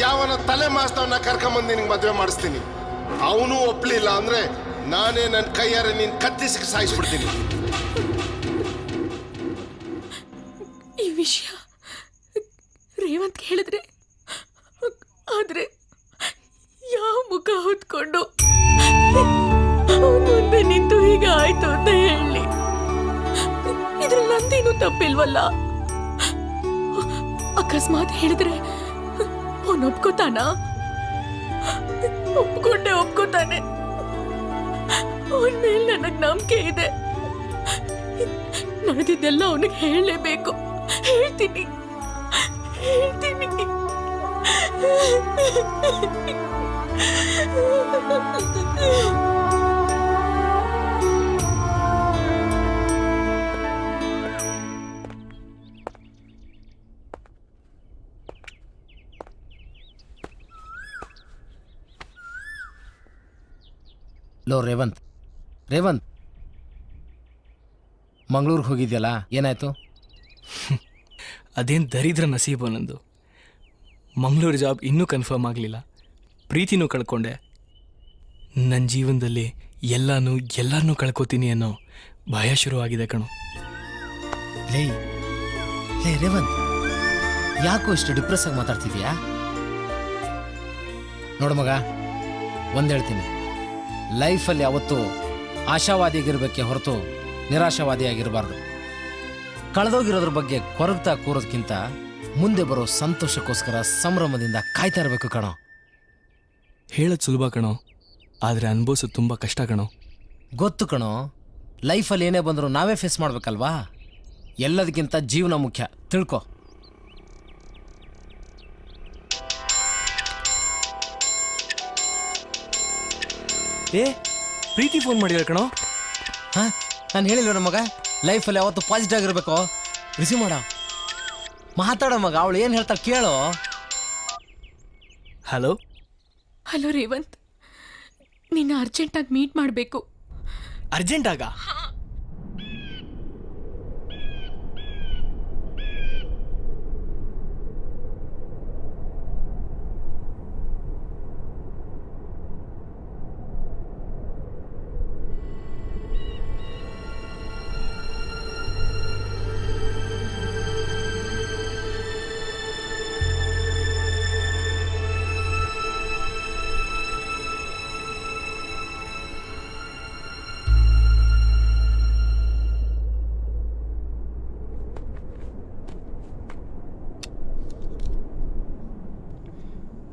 ಯಾವನ ತಲೆ ಮಾಸ್ತವನ್ನ ಕರ್ಕೊಂಬಂದು ನಿನಗೆ ಮದುವೆ ಮಾಡಿಸ್ತೀನಿ. ಅವನು ಒಪ್ಲಿಲ್ಲ ಅಂದ್ರೆ ನಾನೇ ನನ್ನ ಕೈಯಾರೆ ನೀನ್ ಕತ್ತಿಸಿ ಸಾಯಿಸ್ಬಿಡ್ತೀನಿ. ಈ ವಿಷಯ ರೇವಂತ್ ಹೇಳಿದ್ರೆ, ಆದ್ರೆ ಯಾವ ಮುಖ ಹೊತ್ಕೊಂಡು ಮುಂದೆ ನಿಂತು ಹೀಗೆ ಆಯ್ತು ಅಂತ ಹೇಳಿ? ಇದ್ರಲ್ಲಿ ನಂದೇನು ತಪ್ಪಿಲ್ವಲ್ಲ. ಅಕಸ್ಮಾತ್ ಹೇಳಿದ್ರೆ ಅವನು ಒಪ್ಕೋತಾನ? ಒಪ್ಕೋತಾನೆ. ಅವನ ಮೇಲೆ ನನಗ್ ನಂಬಿಕೆ ಇದೆ. ನಡೆದಿದ್ದೆಲ್ಲ ಅವನಿಗೆ ಹೇಳಲೇಬೇಕು. ಹೇಳ್ತೀನಿ. ಲೋ ರೇವಂತ್, ಮಂಗಳೂರಿಗೆ ಹೋಗಿದ್ಯಲ್ಲ, ಏನಾಯ್ತು? ಅದೇನು ದರಿದ್ರ ನಸೀಬು ನಂದು. ಮಂಗಳೂರು ಜಾಬ್ ಇನ್ನೂ ಕನ್ಫರ್ಮ್ ಆಗಲಿಲ್ಲ. ಪ್ರೀತಿನೂ ಕಳ್ಕೊಂಡೆ. ನನ್ನ ಜೀವನದಲ್ಲಿ ಎಲ್ಲರನ್ನೂ ಕಳ್ಕೊತೀನಿ ಅನ್ನೋ ಭಯ ಶುರುವಾಗಿದೆ ಕಣೋ. ಲೇ ರೇವಂತ್, ಯಾಕೋ ಇಷ್ಟು ಡಿಪ್ರೆಸ್ ಆಗಿ ಮಾತಾಡ್ತಿದ್ಯಾ? ನೋಡು ಮಗ, ಒಂದು ಹೇಳ್ತೀನಿ, ಲೈಫಲ್ಲಿ ಯಾವತ್ತೂ ಆಶಾವಾದಿಯಾಗಿರ್ಬೇಕೆ ಹೊರತು ನಿರಾಶಾವಾದಿಯಾಗಿರಬಾರ್ದು. ಕಳೆದೋಗಿರೋದ್ರ ಬಗ್ಗೆ ಕೊರಗ್ತಾ ಕೂರೋದಕ್ಕಿಂತ ಮುಂದೆ ಬರೋ ಸಂತೋಷಕ್ಕೋಸ್ಕರ ಸಂಭ್ರಮದಿಂದ ಕಾಯ್ತಾ ಇರಬೇಕು ಕಣೋ. ಹೇಳೋದು ಸುಲಭ ಕಣೋ, ಆದರೆ ಅನುಭವಿಸೋದು ತುಂಬ ಕಷ್ಟ ಕಣೋ. ಗೊತ್ತು ಕಣೋ, ಲೈಫಲ್ಲಿ ಏನೇ ಬಂದರೂ ನಾವೇ ಫೇಸ್ ಮಾಡ್ಬೇಕಲ್ವಾ? ಎಲ್ಲದಕ್ಕಿಂತ ಜೀವನ ಮುಖ್ಯ, ತಿಳ್ಕೊ. ಪ್ರೀತಿ ಫೋನ್ ಮಾಡಿದ್ರೆ ಕಣೋ. ಹಾಂ, ನಾನು ಹೇಳಿಲ್ವ ಮಗ, ಲೈಫಲ್ಲಿ ಯಾವತ್ತು ಪಾಸಿಟಿವ್ ಆಗಿರ್ಬೇಕು. ರಿಸೀವ್ ಮಾಡ, ಮಾತಾಡೋ ಮಗ, ಅವಳು ಏನು ಹೇಳ್ತಾಳೆ ಕೇಳೋ. ಹಲೋ ರೇವಂತ್, ನಿನ್ನ ಅರ್ಜೆಂಟಾಗಿ ಮೀಟ್ ಮಾಡಬೇಕು. ಅರ್ಜೆಂಟಾಗ?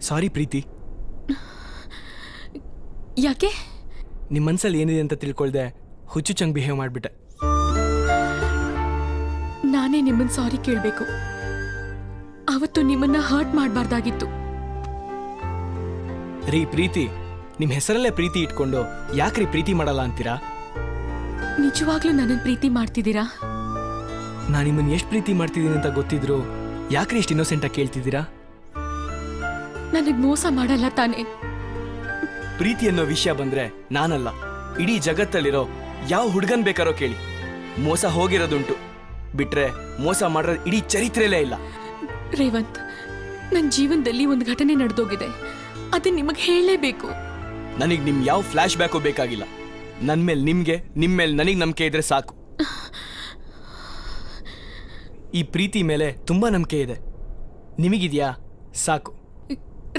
ಸಾರಿ ಪ್ರೀತಿ. ಯಾಕೆ? ನಿಮ್ಮ ಮನ್ಸಲ್ಲಿ ಏನಿದೆ ಅಂತ ತಿಳ್ಕೊಳ್ದೆ ಹುಚ್ಚುಚ್ಚಂಗ್ ಬಿಹೇವ್ ಮಾಡಿಬಿಟ್ಟೆ. ನಾನೇ ನಿಮ್ಮನ್ನ ಸಾರಿ ಕೇಳಬೇಕು. ಅವತ್ತು ನಿಮ್ಮನ್ನ ಹರ್ಟ್ ಮಾಡಬಾರ್ದಾಗಿತ್ತು. ರೀ ಪ್ರೀತಿ, ನಿಮ್ಮ ಹೆಸರಲ್ಲೇ ಪ್ರೀತಿ ಇಟ್ಕೊಂಡು ಯಾಕ್ರಿ ಪ್ರೀತಿ ಮಾಡಲ್ಲ ಅಂತೀರಾ? ನಿಜವಾಗ್ಲೂ ನನ್ನನ್ನು ಪ್ರೀತಿ ಮಾಡ್ತಿದ್ದೀರಾ? ನಾನು ನಿಮ್ಮನ್ನು ಎಷ್ಟು ಪ್ರೀತಿ ಮಾಡ್ತಿದ್ದೀನಿ ಅಂತ ಗೊತ್ತಿದ್ರು ಯಾಕ್ರಿ ಇಷ್ಟು ಇನ್ನೋಸೆಂಟಾಗಿ ಕೇಳ್ತಿದ್ದೀರಾ? ನನಗೆ ಮೋಸ ಮಾಡಲ್ಲ ತಾನೇ? ಪ್ರೀತಿ ಅನ್ನೋ ವಿಷಯ ಬಂದ್ರೆ ನಾನಲ್ಲ, ಇಡೀ ಜಗತ್ತಲ್ಲಿರೋ ಯಾವ ಹುಡುಗನ್ ಬೇಕಾರೋ ಕೇಳಿ, ಮೋಸ ಹೋಗಿರೋದುಂಟು. ಬಿಟ್ರೆ ಮೋಸ ಮಾಡಿರೋದು ಇಡೀ ಚರಿತ್ರೆಯಲ್ಲೇ ಇಲ್ಲ. ರೇವಂತ್, ನನ್ನ ಜೀವನದಲ್ಲಿ ಒಂದು ಘಟನೆ ನಡೆದೋಗಿದೆ, ಅದನ್ನ ನಿಮಗೆ ಹೇಳಲೇಬೇಕು. ನನಗೆ ನಿಮ್ ಯಾವ ಫ್ಲಾಶ್ ಬ್ಯಾಕು ಬೇಕಾಗಿಲ್ಲ. ನನ್ನ ಮೇಲೆ ನಿಮ್ಗೆ, ನಿಮ್ಮ ಮೇಲೆ ನನಗೆ ನಂಬಿಕೆ ಇದ್ರೆ ಸಾಕು. ಈ ಪ್ರೀತಿ ಮೇಲೆ ತುಂಬಾ ನಂಬಿಕೆ ಇದೆ. ನಿಮಗಿದ್ಯಾ? ಸಾಕು.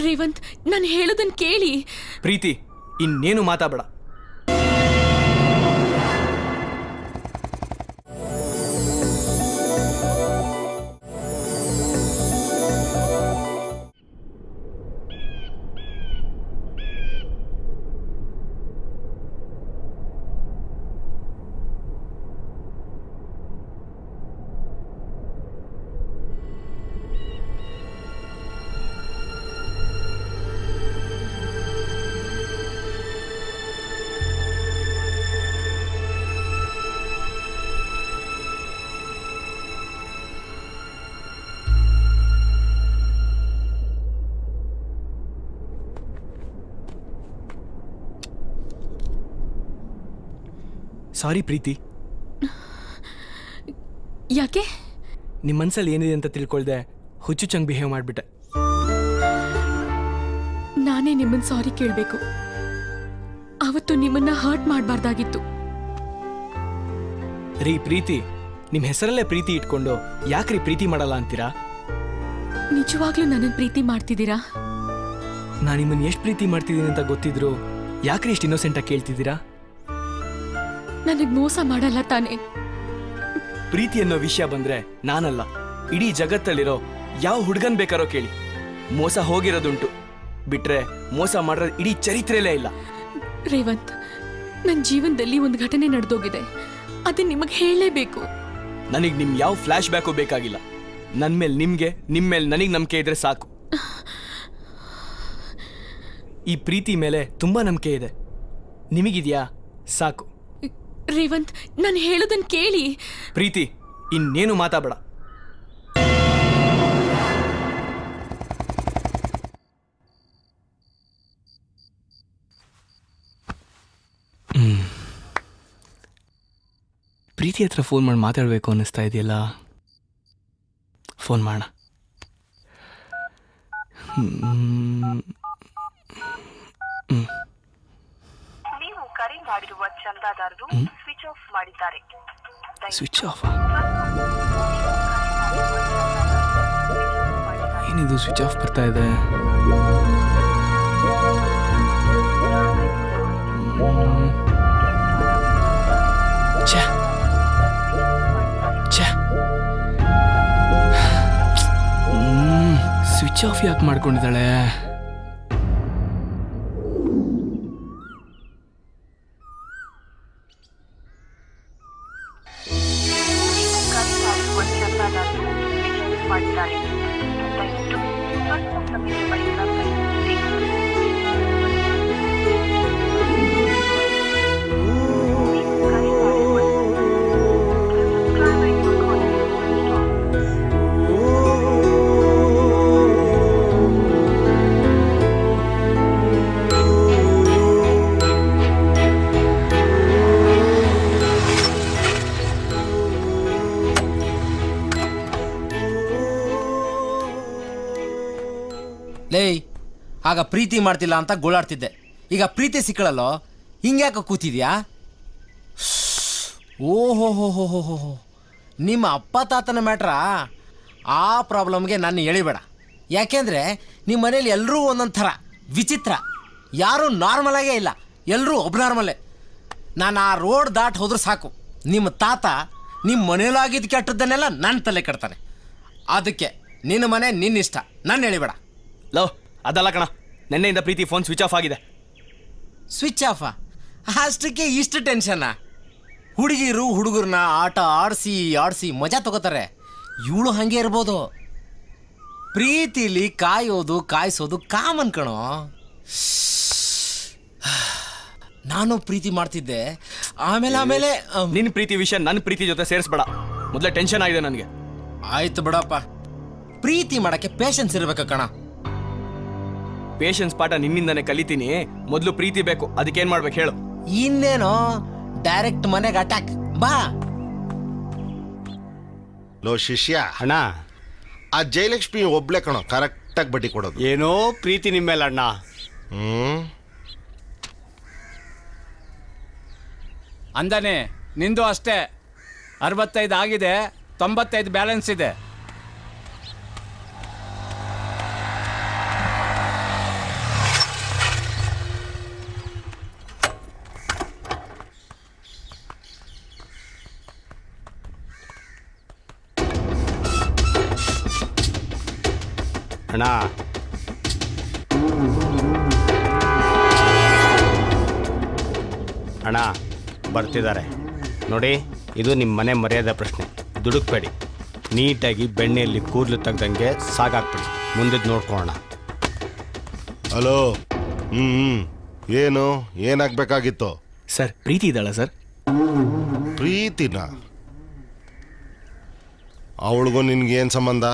ರೇವಂತ್ ನಾನು ಹೇಳೋದನ್ನ ಕೇಳಿ. ಪ್ರೀತಿ ಇನ್ನೇನು ಮಾತಾಡಬೇಡ. ಸಾರಿ ಪ್ರೀತಿ. ಯಾಕೆ? ನಿಮ್ಮ ಮನ್ಸಲ್ಲಿ ಏನಿದೆ ಅಂತ ತಿಳ್ಕೊಳ್ದೆ ಹುಚ್ಚುಚ್ಚಂಗ್ ಬಿಹೇವ್ ಮಾಡಿಬಿಟ್ಟೆ. ನಾನೇ ನಿಮ್ಮನ್ನ ಸಾರಿ ಕೇಳಬೇಕು. ಅವತ್ತು ನಿಮ್ಮನ್ನ ಹರ್ಟ್ ಮಾಡಬಾರ್ದಾಗಿತ್ತು. ರೀ ಪ್ರೀತಿ, ನಿಮ್ಮ ಹೆಸರಲ್ಲೇ ಪ್ರೀತಿ ಇಟ್ಕೊಂಡು ಯಾಕ್ರಿ ಪ್ರೀತಿ ಮಾಡಲ್ಲ ಅಂತೀರಾ? ನಿಜವಾಗ್ಲೂ ನನ್ನನ್ನು ಪ್ರೀತಿ ಮಾಡ್ತಿದ್ದೀರಾ? ನಾನು ನಿಮ್ಮನ್ನು ಎಷ್ಟು ಪ್ರೀತಿ ಮಾಡ್ತಿದ್ದೀನಿ ಅಂತ ಗೊತ್ತಿದ್ರು ಯಾಕ್ರಿ ಇಷ್ಟು ಇನ್ನೋಸೆಂಟಾಗಿ ಕೇಳ್ತಿದ್ದೀರಾ? ನನಗೆ ಮೋಸ ಮಾಡಲ್ಲ ತಾನೇ? ಪ್ರೀತಿ ಅನ್ನೋ ವಿಷಯ ಬಂದ್ರೆ ನಾನಲ್ಲ, ಇಡೀ ಜಗತ್ತಲ್ಲಿರೋ ಯಾವ ಹುಡುಗನ್ ಬೇಕಾರೋ ಕೇಳಿ ಮೋಸ ಹೋಗಿರೋದುಂಟು. ಬಿಟ್ರೆ ಮೋಸ ಮಾಡಿರೋ ಇಡೀ ಚರಿತ್ರೆಲೇ ಇಲ್ಲ. ರೇವಂತ್, ನನ್ನ ಜೀವನದಲ್ಲಿ ಒಂದು ಘಟನೆ ನಡೆದೋಗಿದೆ, ಅದನ್ನ ನಿಮಗೆ ಹೇಳಲೇಬೇಕು. ನನಗೆ ನಿಮ್ ಯಾವ ಫ್ಲಾಶ್ ಬ್ಯಾಕು ಬೇಕಾಗಿಲ್ಲ. ನನ್ ಮೇಲೆ ನಿಮ್ಗೆ, ನಿಮ್ ಮೇಲೆ ನನಗೆ ನಂಬಿಕೆ ಇದ್ರೆ ಸಾಕು. ಈ ಪ್ರೀತಿ ಮೇಲೆ ತುಂಬಾ ನಂಬಿಕೆ ಇದೆ. ನಿಮಗಿದ್ಯಾ? ಸಾಕು. ರೇವಂತ್, ನಾನು ಹೇಳೋದನ್ನ ಕೇಳಿ. ಪ್ರೀತಿ ಇನ್ನೇನು ಮಾತಾಡಬೇಡ. ಪ್ರೀತಿ ಹತ್ರ ಫೋನ್ ಮಾಡಿ ಮಾತಾಡಬೇಕು ಅನ್ನಿಸ್ತಾ ಇದೆಯಲ್ಲ. ಫೋನ್ ಮಾಡೋಣ. ನೀವು ಕರೆ ಮಾಡಿರುವ ಚಂದಾದಾರರು ಸ್ವಿಚ್ ಆಫ್ ಮಾಡಿದ್ದಾರೆ. Switch off? ಏನಿದು ಸ್ವಿಚ್ ಆಫ್ ಬರ್ತಾ ಇದೆ? ಸ್ವಿಚ್ ಆಫ್ ಯಾಕೆ ಮಾಡ್ಕೊಂಡಿದ್ದಾಳೆ? ಲೇಯ್, ಆಗ ಪ್ರೀತಿ ಮಾಡ್ತಿಲ್ಲ ಅಂತ ಗೋಳಾಡ್ತಿದ್ದೆ. ಈಗ ಪ್ರೀತಿ ಸಿಕ್ಕಳಲ್ಲೋ, ಹಿಂಗ್ಯಾಕೆ ಕೂತಿದ್ಯಾ? ಓಹೋ ಹೋ ಹೋ ಹೋ ಹೋ, ನಿಮ್ಮ ಅಪ್ಪ ತಾತನ ಮ್ಯಾಟ್ರಾ? ಆ ಪ್ರಾಬ್ಲಮ್ಗೆ ನಾನು ಎಳಿಬೇಡ. ಯಾಕೆಂದರೆ ನಿಮ್ಮ ಮನೇಲಿ ಎಲ್ಲರೂ ಒಂದೊಂದು ಥರ ವಿಚಿತ್ರ. ಯಾರೂ ನಾರ್ಮಲಾಗೇ ಇಲ್ಲ, ಎಲ್ಲರೂ ಒಬ್ನಾರ್ಮಲ್ಲೇ. ನಾನು ಆ ರೋಡ್ ದಾಟ್ ಹೋದ್ರೆ ಸಾಕು, ನಿಮ್ಮ ತಾತ ನಿಮ್ಮ ಮನೇಲಾಗಿದ್ದು ಕೆಟ್ಟದ್ದನ್ನೆಲ್ಲ ನನ್ನ ತಲೆ ಕೆಡ್ತಾನೆ. ಅದಕ್ಕೆ ನಿನ್ನ ಮನೆ ನಿನ್ನಿಷ್ಟ, ನಾನು ಎಳಿಬೇಡ. ಲವ್, ಅದಲ್ಲ ಕಣ, ನೆನ್ನೆಯಿಂದ ಪ್ರೀತಿ ಫೋನ್ ಸ್ವಿಚ್ ಆಫ್ ಆಗಿದೆ. ಸ್ವಿಚ್ ಆಫಾ? ಅಷ್ಟಕ್ಕೆ ಇಷ್ಟು ಟೆನ್ಷನ್ನ? ಹುಡುಗಿರು ಹುಡುಗರನ್ನ ಆಟ ಆಡಿಸಿ ಆಡಿಸಿ ಮಜಾ ತಗೋತಾರೆ. ಇವಳು ಹಾಗೆ ಇರ್ಬೋದು. ಪ್ರೀತಿಲಿ ಕಾಯೋದು ಕಾಯಿಸೋದು ಕಾಮನ್ ಕಣೋ. ನಾನು ಪ್ರೀತಿ ಮಾಡ್ತಿದ್ದೆ, ಆಮೇಲೆ ನಿನ್ನ ಪ್ರೀತಿ ವಿಷಯ ನನ್ನ ಪ್ರೀತಿ ಜೊತೆ ಸೇರಿಸ್ಬೇಡ. ಮೊದಲೇ ಟೆನ್ಷನ್ ಆಗಿದೆ ನನಗೆ. ಆಯ್ತು ಬಿಡಪ್ಪ, ಪ್ರೀತಿ ಮಾಡಕ್ಕೆ ಪೇಷನ್ಸ್ ಇರ್ಬೇಕ ಕಣ. ಪೇಷನ್ಸ್ ಪಾಠ ನಿನ್ನಿಂದಾನೆ ಕಲಿತೀನಿ. ಮೊದಲು ಪ್ರೀತಿ ಬೇಕು, ಅದಕ್ಕೇನ್ ಮಾಡ್ಬೇಕು ಹೇಳು? ಇನ್ನೇನೋ ಡೈರೆಕ್ಟ್ ಮನೆಗೆ ಅಟ್ಯಾಕ್. ಬಾ. ಲೋ ಶಿಷ್ಯ, ಅಣ್ಣ, ಆ ಜಯಲಕ್ಷ್ಮಿ ಒಬ್ಳೆ ಕಣೋ ಕರೆಕ್ಟಾಗಿ ಬಡ್ಡಿ ಕೊಡೋದು. ಏನೋ ಪ್ರೀತಿ ನಿಮ್ಮ ಮೇಲೆ ಅಣ್ಣ. ಅಂದಾನೆ ನಿಂದು ಅಷ್ಟೇ. 65 ಆಗಿದೆ, 95 ಬ್ಯಾಲೆನ್ಸ್ ಇದೆ. ಅಣ್ಣ ಅಣ್ಣ ಬರ್ತಿದ್ದಾರೆ ನೋಡಿ, ಇದು ನಿಮ್ಮ ಮನೆ ಮರ್ಯಾದೆ ಪ್ರಶ್ನೆ. ದುಡುಕ್ಬೇಡಿ, ನೀಟಾಗಿ ಬೆಣ್ಣೆಯಲ್ಲಿ ಕೂದಲು ತೆಗ್ದಂಗೆ ಸಾಗಾಕ್ಬಿಡಿ. ಮುಂದಿದ್ದು ನೋಡ್ಕೊಳ್ಳೋಣ. ಹಲೋ. ಏನು ಏನಾಗಬೇಕಾಗಿತ್ತು? ಸರ್ ಪ್ರೀತಿ ಇದ್ದಾಳ ಸರ್? ಪ್ರೀತಿನ? ಅವಳಿಗೂ ನಿನ್ಗೆ ಏನು ಸಂಬಂಧ?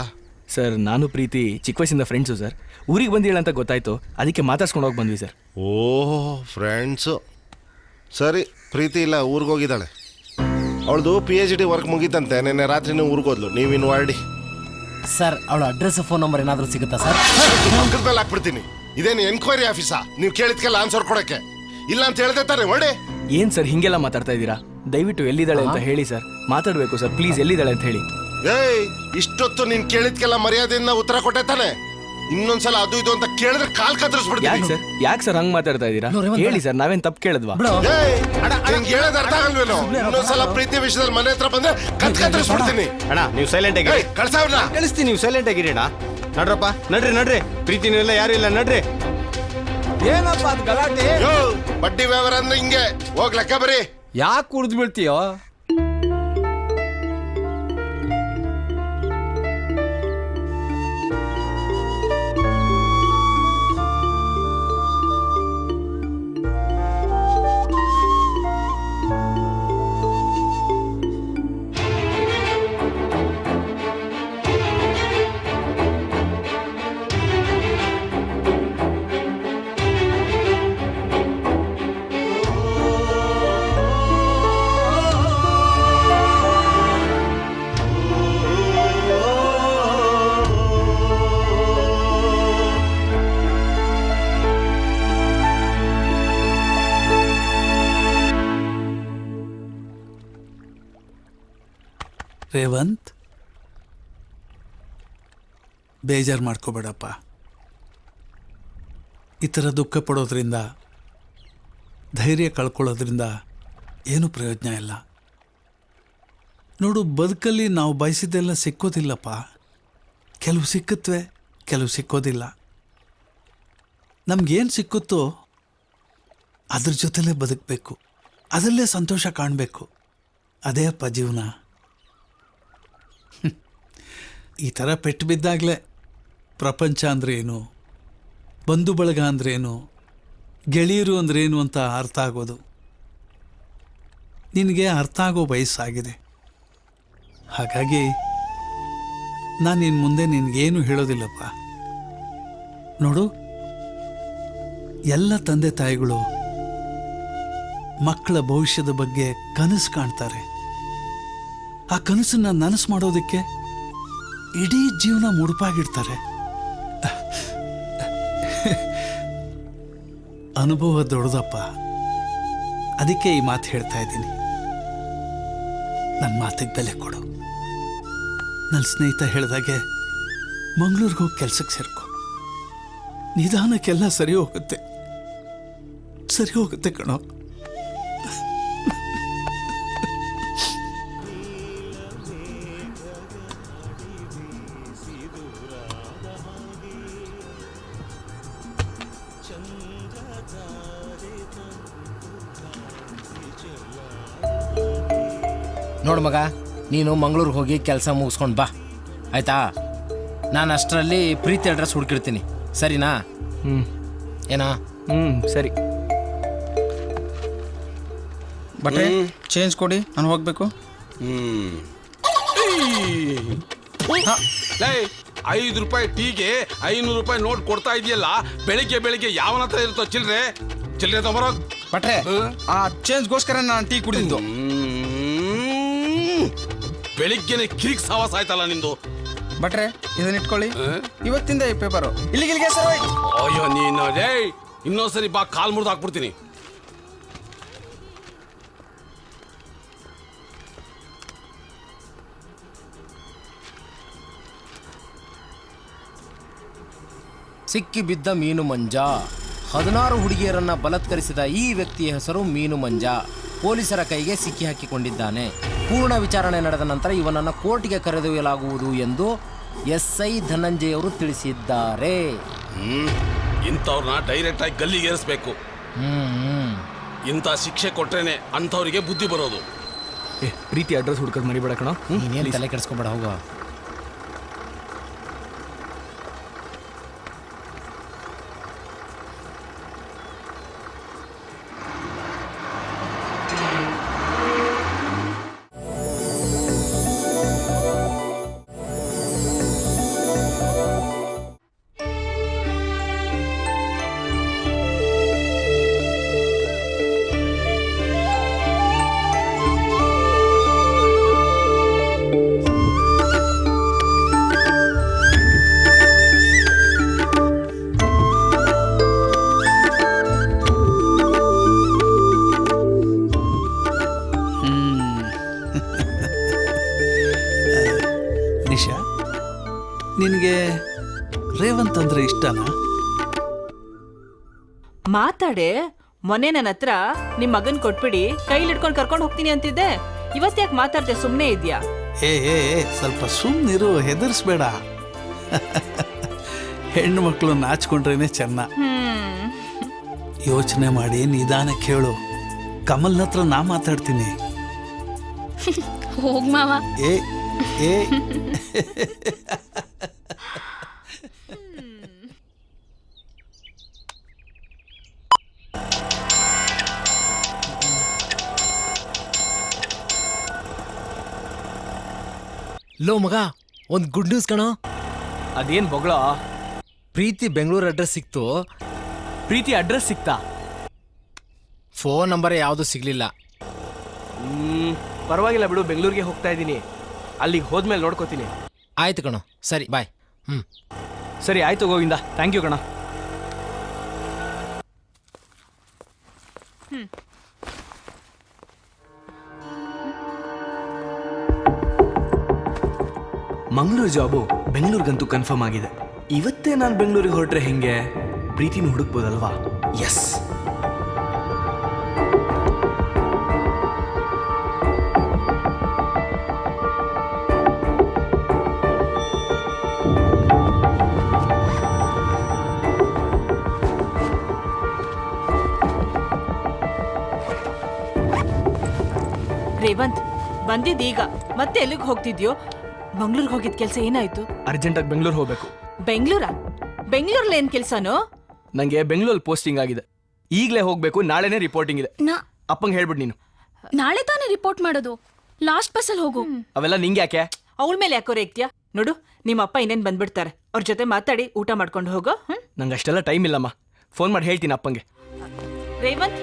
ಸರ್ ನಾನು ಪ್ರೀತಿ ಚಿಕ್ಕ ವಯಸ್ಸಿಂದ ಫ್ರೆಂಡ್ಸು ಸರ್. ಊರಿಗೆ ಬಂದಿಲ್ಲ ಅಂತ ಗೊತ್ತಾಯ್ತು, ಅದಕ್ಕೆ ಮಾತಾಡ್ಸ್ಕೊಂಡು ಹೋಗಿ ಬಂದ್ವಿ ಸರ್. ಓಹ್ ಫ್ರೆಂಡ್ಸು. ಸರಿ, ಪ್ರೀತಿ ಇಲ್ಲ, ಊರಿಗೆ ಹೋಗಿದ್ದಾಳೆ. ಅವಳದು PhD ವರ್ಕ್ ಮುಗೀತಂತೆ, ನಿನ್ನೆ ರಾತ್ರಿನೇ ಊರಿಗೋದ್ಲು. ನೀವಿನ್ನು ಹೊರಡಿ ಸರ್. ಅವಳ ಅಡ್ರೆಸ್ ಫೋನ್ ನಂಬರ್ ಏನಾದರೂ ಸಿಗುತ್ತಾ ಸರ್? ಪಕ್ಕದ ಮೇಲೆ ಹಾಕ್ಬಿಡ್ತೀನಿ. ಇದೇನು ಎನ್ಕ್ವೈರಿ ಆಫೀಸಾ? ನೀವು ಕೇಳಿದ್ಕೆಲ್ಲ ಆನ್ಸರ್ ಕೊಡಕ್ಕೆ ಇಲ್ಲ ಅಂತ ಹೇಳ್ದೆ ತಾನೆ? ಹೊರಡಿ. ಏನ್ ಸರ್ ಹಿಂಗೆಲ್ಲ ಮಾತಾಡ್ತಾ ಇದ್ದೀರಾ? ದಯವಿಟ್ಟು ಎಲ್ಲಿದ್ದಾಳೆ ಅಂತ ಹೇಳಿ ಸರ್. ಮಾತಾಡಬೇಕು ಸರ್, ಪ್ಲೀಸ್ ಎಲ್ಲಿದ್ದಾಳೆ ಅಂತ ಹೇಳಿ. ಏಯ್, ಇಷ್ಟೊತ್ತು ನೀನ್ ಕೇಳಿದ್ಕೆಲ್ಲ ಮರ್ಯಾದೆಯಿಂದ ಉತ್ತರ ಕೊಟ್ಟೆ ತಾನೆ? ಇನ್ನೊಂದ್ಸಲ ಅದು ಇದು ಅಂತ ಕೇಳಿದ್ರೆ ಕಾಲ್ ಕತ್ತರಿಸ್ಬಿಡ್ತೀನಿ. ಯಾಕೆ ಸರ್, ಯಾಕೆ ಸರ್ ಹಂಗ್ ಮಾತಾಡ್ತಾ ಇದ್ದೀರಾ? ಹೇಳಿ ಸರ್, ನಾವೇನ್ ತಪ್ಪು ಕೇಳಿದ್ವಾ? ಹೇಳೋದ್ ಅರ್ಥ ಆಗಲ್ವೇನೋ? ಇನ್ನೊಂದ್ಸಲ ಪ್ರೀತಿ ವಿಷಯದಲ್ಲಿ ಮನೆ ಹತ್ರ ಬಂದ್ರೆ ಕತ್ತರಿಸ್ಬಿಡ್ತೀನಿ. ಅಣ್ಣ ನೀವು ಸೈಲೆಂಟ್ ಆಗಿ ಕಳ್ಸಾವ್ರನ್ನ ಕಳಿಸ್ತೀನಿ. ನೀವು ಸೈಲೆಂಟ್ ಆಗಿರಿ ಅಣ್ಣ. ನಡ್ರಪ್ಪ, ನಡ್ರಿ. ಪ್ರೀತಿನೂ ಇಲ್ಲ, ಯಾರು ಇಲ್ಲ, ನಡ್ರಿ. ಏನಪ್ಪ ಅದು ಗಲಾಟೆ? ಬಡ್ಡಿ ವ್ಯವಹಾರ ಅಂದ್ರೆ ಹಿಂಗೆ. ಹೋಗ್ ಲೆಕ್ಕ ಬರೀ. ಯಾಕೆ ಕುಡ್ದು ಬೀಳ್ತೀಯೋ? ರೇವಂತ್, ಬೇಜಾರು ಮಾಡ್ಕೋಬೇಡಪ್ಪ. ಈ ಥರ ದುಃಖ ಪಡೋದ್ರಿಂದ, ಧೈರ್ಯ ಕಳ್ಕೊಳ್ಳೋದ್ರಿಂದ ಏನೂ ಪ್ರಯೋಜನ ಇಲ್ಲ. ನೋಡು, ಬದುಕಲ್ಲಿ ನಾವು ಬಯಸಿದ್ದೆಲ್ಲ ಸಿಕ್ಕೋದಿಲ್ಲಪ್ಪ. ಕೆಲವು ಸಿಕ್ಕುತ್ತವೆ, ಕೆಲವು ಸಿಕ್ಕೋದಿಲ್ಲ. ನಮಗೇನು ಸಿಕ್ಕುತ್ತೋ ಅದ್ರ ಜೊತೆಲೇ ಬದುಕಬೇಕು, ಅದರಲ್ಲೇ ಸಂತೋಷ ಕಾಣಬೇಕು. ಅದೇ ಅಪ್ಪ ಜೀವನ. ಈ ಥರ ಪೆಟ್ಟು ಬಿದ್ದಾಗಲೇ ಪ್ರಪಂಚ ಅಂದ್ರೇನು, ಬಂಧು ಬಳಗ ಅಂದ್ರೇನು, ಗೆಳೆಯರು ಅಂದ್ರೇನು ಅಂತ ಅರ್ಥ ಆಗೋದು. ನಿನಗೆ ಅರ್ಥ ಆಗೋ ವಯಸ್ಸಾಗಿದೆ. ಹಾಗಾಗಿ ನಾನು ಇನ್ನು ಮುಂದೆ ನಿನಗೇನು ಹೇಳೋದಿಲ್ಲಪ್ಪ. ನೋಡು, ಎಲ್ಲ ತಂದೆ ತಾಯಿಗಳು ಮಕ್ಕಳ ಭವಿಷ್ಯದ ಬಗ್ಗೆ ಕನಸು ಕಾಣ್ತಾರೆ. ಆ ಕನಸನ್ನ ನನಸು ಮಾಡೋದಕ್ಕೆ ಇಡೀ ಜೀವನ ಮುಡುಪಾಗಿಡ್ತಾರೆ. ಅನುಭವ ದೊಡ್ಡದಪ್ಪ. ಅದಕ್ಕೆ ಈ ಮಾತು ಹೇಳ್ತಾ ಇದ್ದೀನಿ. ನನ್ನ ಮಾತಿಗೆ ಬೆಲೆ ಕೊಡು. ನನ್ನ ಸ್ನೇಹಿತ ಹೇಳಿದಾಗೆ ಮಂಗಳೂರಿಗೆ ಹೋಗಿ ಕೆಲ್ಸಕ್ಕೆ ಸೇರ್ಕೊ. ನಿಧಾನಕ್ಕೆಲ್ಲ ಸರಿ ಹೋಗುತ್ತೆ ಕಣೋ. ನೋಡು ಮಗ, ನೀನು ಮಂಗಳೂರಿಗೆ ಹೋಗಿ ಕೆಲಸ ಮುಗಿಸ್ಕೊಂಡು ಬಾ, ಆಯ್ತಾ? ನಾನು ಅಷ್ಟರಲ್ಲಿ ಪ್ರೀತಿ ಅಡ್ರೆಸ್ ಹುಡುಕಿರ್ತೀನಿ, ಸರಿನಾ? ಏನಾ? ಸರಿ. ಬಟ್ಟೆ ಚೇಂಜ್ ಕೊಡಿ, ನಾನು ಹೋಗ್ಬೇಕು. 5 ರೂಪಾಯಿ ಟೀಗೆ 500 ರೂಪಾಯಿ ನೋಟ್ ಕೊಡ್ತಾ ಇದೆಯಲ್ಲ. ಬೆಳಿಗ್ಗೆ ಯಾವನ ಹತ್ರ ಇರುತ್ತೋ ಚಿಲ್ಲರೆ ತಗೊಬರೋ. ಬಟ್ರೆ, ಆ ಚೇಂಜ್ಗೋಸ್ಕರ ನಾನು ಟೀ ಕುಡಿದಿದ್ದು. ಬೆಳಿಗ್ಗೆನೆ ಕಿರಿಕ್ ಸಾವಾಸ ಆಯ್ತಲ್ಲ ನಿಂದು. ಬಟ್ರೆ, ಇದನ್ನ ಇಟ್ಕೊಳ್ಳಿ. ಇವತ್ತಿಂದ ಈ ಪೇಪರು ಇಲ್ಲಿಗೆ ಸರ್. ಅಯ್ಯೋ ನೀನು, ಇನ್ನೊಂದ್ಸರಿ ಬಾ, ಕಾಲ್ ಮುರಿದು ಹಾಕ್ಬಿಡ್ತೀನಿ. ಸಿಕ್ಕಿ ಬಿದ್ದ ಮೀನು ಮಂಜ. 16 ಹುಡುಗಿಯರನ್ನ ಬಲಾತ್ಕರಿಸಿದ ಈ ವ್ಯಕ್ತಿಯ ಹೆಸರು ಮೀನು ಮಂಜ. ಪೊಲೀಸರ ಕೈಗೆ ಸಿಕ್ಕಿ ಹಾಕಿಕೊಂಡಿದ್ದಾನೆ. ಪೂರ್ಣ ವಿಚಾರಣೆ ನಡೆದ ನಂತರ ಇವನನ್ನು ಕೋರ್ಟ್ಗೆ ಕರೆದೊಯ್ಯಲಾಗುವುದು ಎಂದು SI ಧನಂಜಯ್ ಅವರು ತಿಳಿಸಿದ್ದಾರೆ. ಇಂಥವ್ರನ್ನ ಡೈರೆಕ್ಟ್ ಆಗಿ ಗಲ್ಲಿಗೆ ಏರಿಸ್ಬೇಕು. ಇಂಥ ಶಿಕ್ಷೆ ಕೊಟ್ರೇನೆ ಅಂಥವ್ರಿಗೆ ಬುದ್ಧಿ ಬರೋದು. ಪ್ರೀತಿ ಅಡ್ರೆಸ್ ಹುಡ್ಕೋದು ಮರಿಬೇಡ ಕಣ. ನೀನೇನು ತಲೆ ಕೆಡಿಸ್ಕೊಬೇಡ, ಹೋಗೋ. ನಿಶಾ, ನಿನಗೆ ರೇವಂತ್ ಅಂದ್ರೆ ಇಷ್ಟನಾ? ಮಾತಾಡೆ. ಮೊನ್ನೆ ನನ್ನ ಹತ್ರ ನಿಮ್ ಮಗನ್ ಕೊಟ್ಬಿಡಿ ಕೈಲಿಡ್ಕೊಂಡು ಕರ್ಕೊಂಡು ಹೋಗ್ತೀನಿ ಅಂತಿದ್ದೆ. ಇವತ್ತ್ಯಾಕೆ ಮಾತಾಡ್ದೆ, ಸುಮ್ಮನೆ ಇದ್ಯಾ? ಏ ಸ್ವಲ್ಪ ಸುಮ್ಮನಿರು, ಹೆದರ್ಸ್ಬೇಡ. ಹೆಣ್ಣು ಮಕ್ಕಳು ನಾಚ್ಕೊಂಡ್ರೇನೆ ಚೆನ್ನ. ಯೋಚನೆ ಮಾಡಿ ನಿಧಾನಕ್ಕೆ ಹೇಳು. ಕಮಲ್ನ ಹತ್ರ ನಾ ಮಾತಾಡ್ತೀನಿ. ಹೋಗ್ ಮಾವ. ಏ ಲೋ ಮಗ, ಒಂದು ಗುಡ್ ನ್ಯೂಸ್ ಕಣೋ. ಅದೇನ್ ಬೊಗಳ? ಪ್ರೀತಿ ಬೆಂಗಳೂರು ಅಡ್ರೆಸ್ ಸಿಕ್ತು. ಪ್ರೀತಿ ಅಡ್ರೆಸ್ ಸಿಕ್ತಾ? ಫೋನ್ ನಂಬರ್ ಯಾವುದು ಸಿಗ್ಲಿಲ್ಲ. ಪರವಾಗಿಲ್ಲ ಬಿಡು, ಬೆಂಗಳೂರಿಗೆ ಹೋಗ್ತಾ ಇದ್ದೀನಿ. ಅಲ್ಲಿಗೆ ಹೋದ್ಮೇಲೆ ನೋಡ್ಕೋತೀನಿ. ಆಯ್ತು ಕಣೋ, ಸರಿ ಬಾಯ್. ಸರಿ ಆಯ್ತು ಗೋವಿಂದ, ಥ್ಯಾಂಕ್ ಯು ಕಣ. ಮಂಗಳೂರು ಜಾಬು ಬೆಂಗಳೂರಿಗಂತೂ ಕನ್ಫರ್ಮ್ ಆಗಿದೆ. ಇವತ್ತೇ ನಾನು ಬೆಂಗಳೂರಿಗೆ ಹೊರಟ್ರೆ ಹೆಂಗೆ? ಪ್ರೀತಿನ ಹುಡುಕ್ಬೋದಲ್ವಾ? ಎಸ್. ರೇವಂತ್, ಬಂದಿದ್ದೀಗ ಮತ್ತೆ ಎಲ್ಲಿಗೆ ಹೋಗ್ತಿದ್ಯೋ? ಮಂಗ್ಳೂರ್ಗೆ ಹೋಗಿದ್ ಕೆಲ್ಸ ಏನಾಯ್ತು? ಅರ್ಜೆಂಟಾಗಿ ಬೆಂಗಳೂರು ಹೋಗ್ಬೇಕು. ಬೆಂಗಳೂರಲ್ಲಿ ಏನ್ ಕೆಲ್ಸನೋ? ನಂಗೆ ಬೆಂಗಳೂರಲ್ಲಿ ಪೋಸ್ಟಿಂಗ್ ಆಗಿದೆ. ಈಗಲೇ ಹೋಗ್ಬೇಕು. ನಾಳೆನೇ ರಿಪೋರ್ಟಿಂಗ್ ಇದೆ. ಅಪ್ಪಂಗೆ ಹೇಳ್ಬಿಡ್ ನೀನು. ನಾಳೆ ತಾನೇ ರಿಪೋರ್ಟ್ ಮಾಡೋದು. ಲಾಸ್ಟ್ ಬಸ್ಸಲ್ಲಿ ಹೋಗು. ಅವೆಲ್ಲ ನಿಂಗೆ ಯಾಕೆ? ಅವಳ ಮೇಲೆ ಯಾಕೋ ರೇಗ್ತ್ಯಾ? ನೋಡು, ನಿಮ್ಮ ಅಪ್ಪ ಇನ್ನೇನ್ ಬಂದ್ಬಿಡ್ತಾರೆ. ಅವ್ರ ಜೊತೆ ಮಾತಾಡಿ ಊಟ ಮಾಡ್ಕೊಂಡು ಹೋಗೋ. ನಂಗೆ ಅಷ್ಟೆಲ್ಲ ಟೈಮ್ ಇಲ್ಲಮ್ಮ. ಫೋನ್ ಮಾಡಿ ಹೇಳ್ತೀನಿ ಅಪ್ಪಂಗೆ. ರೇವಂತ್,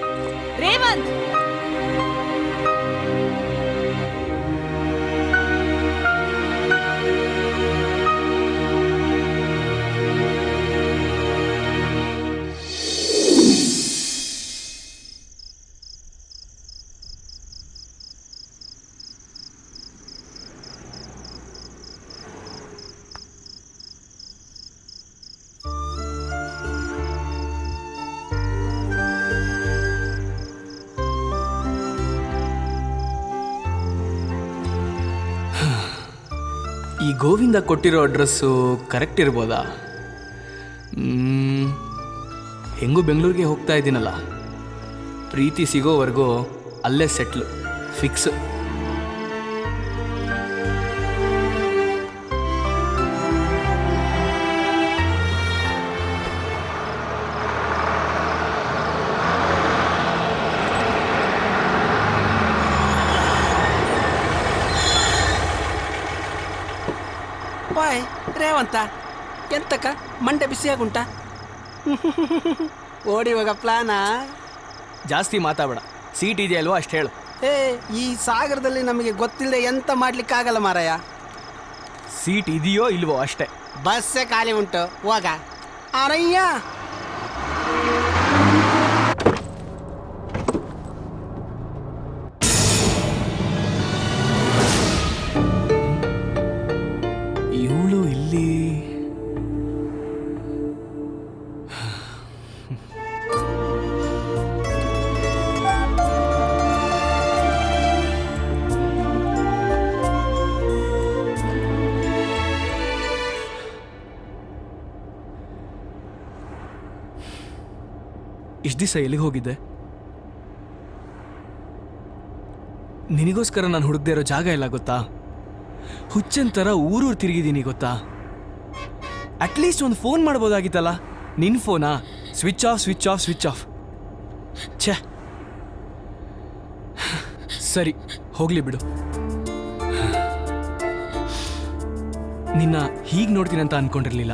ಈ ಗೋವಿಂದ ಕೊಟ್ಟಿರೋ ಅಡ್ರೆಸ್ಸು ಕರೆಕ್ಟ್ ಇರ್ಬೋದಾ? ಹೆಂಗೂ ಬೆಂಗಳೂರಿಗೆ ಹೋಗ್ತಾ ಇದ್ದೀನಲ್ಲ, ಪ್ರೀತಿ ಸಿಗೋವರೆಗೂ ಅಲ್ಲೇ ಸೆಟ್ಲು ಫಿಕ್ಸ್. ಬಾಯ್ ರೇವಂತ, ಎಂತಕ್ಕ ಮಂಡೆ ಬಿಸಿಯಾಗುಂಟ? ಓಡಿ ಹೋಗ ಪ್ಲಾನಾ? ಜಾಸ್ತಿ ಮಾತಾಡಬೇಡ. ಸೀಟ್ ಇದೆಯಲ್ವಾ ಅಷ್ಟು ಹೇಳು. ಈ ಸಾಗರದಲ್ಲಿ ನಮಗೆ ಗೊತ್ತಿಲ್ಲದೆ ಎಂತ ಮಾಡ್ಲಿಕ್ಕಾಗಲ್ಲ ಮಾರಾಯ. ಸೀಟ್ ಇದೆಯೋ ಇಲ್ವೋ ಅಷ್ಟೇ. ಬಸ್ಸೇ ಖಾಲಿ ಉಂಟು, ಹೋಗ. ಅರಯ್ಯ, ಇವಳು ಇಲ್ಲಿ. ಇಷ್ಟು ದಿವಸ ಎಲ್ಲಿಗೆ ಹೋಗಿದ್ದೆ? ನಿನಗೋಸ್ಕರ ನಾನು ಹುಡುಕ್ದೇ ಇರೋ ಜಾಗ ಇಲ್ಲ ಗೊತ್ತಾ? ಹುಚ್ಚನ್ ಥರ ಊರೂರು ತಿರುಗಿದ್ದೀನಿ ಗೊತ್ತಾ? ಅಟ್ಲೀಸ್ಟ್ ಒಂದು ಫೋನ್ ಮಾಡ್ಬೋದಾಗಿತ್ತಲ್ಲ. ನಿನ್ನ ಫೋನಾ? Switch off switch off switch off. ಛೇ, ಸರಿ ಹೋಗ್ಲಿ ಬಿಡು. ನಿನ್ನ ಹೀಗೆ ನೋಡ್ತೀನಿ ಅಂತ ಅನ್ಕೊಂಡಿರ್ಲಿಲ್ಲ.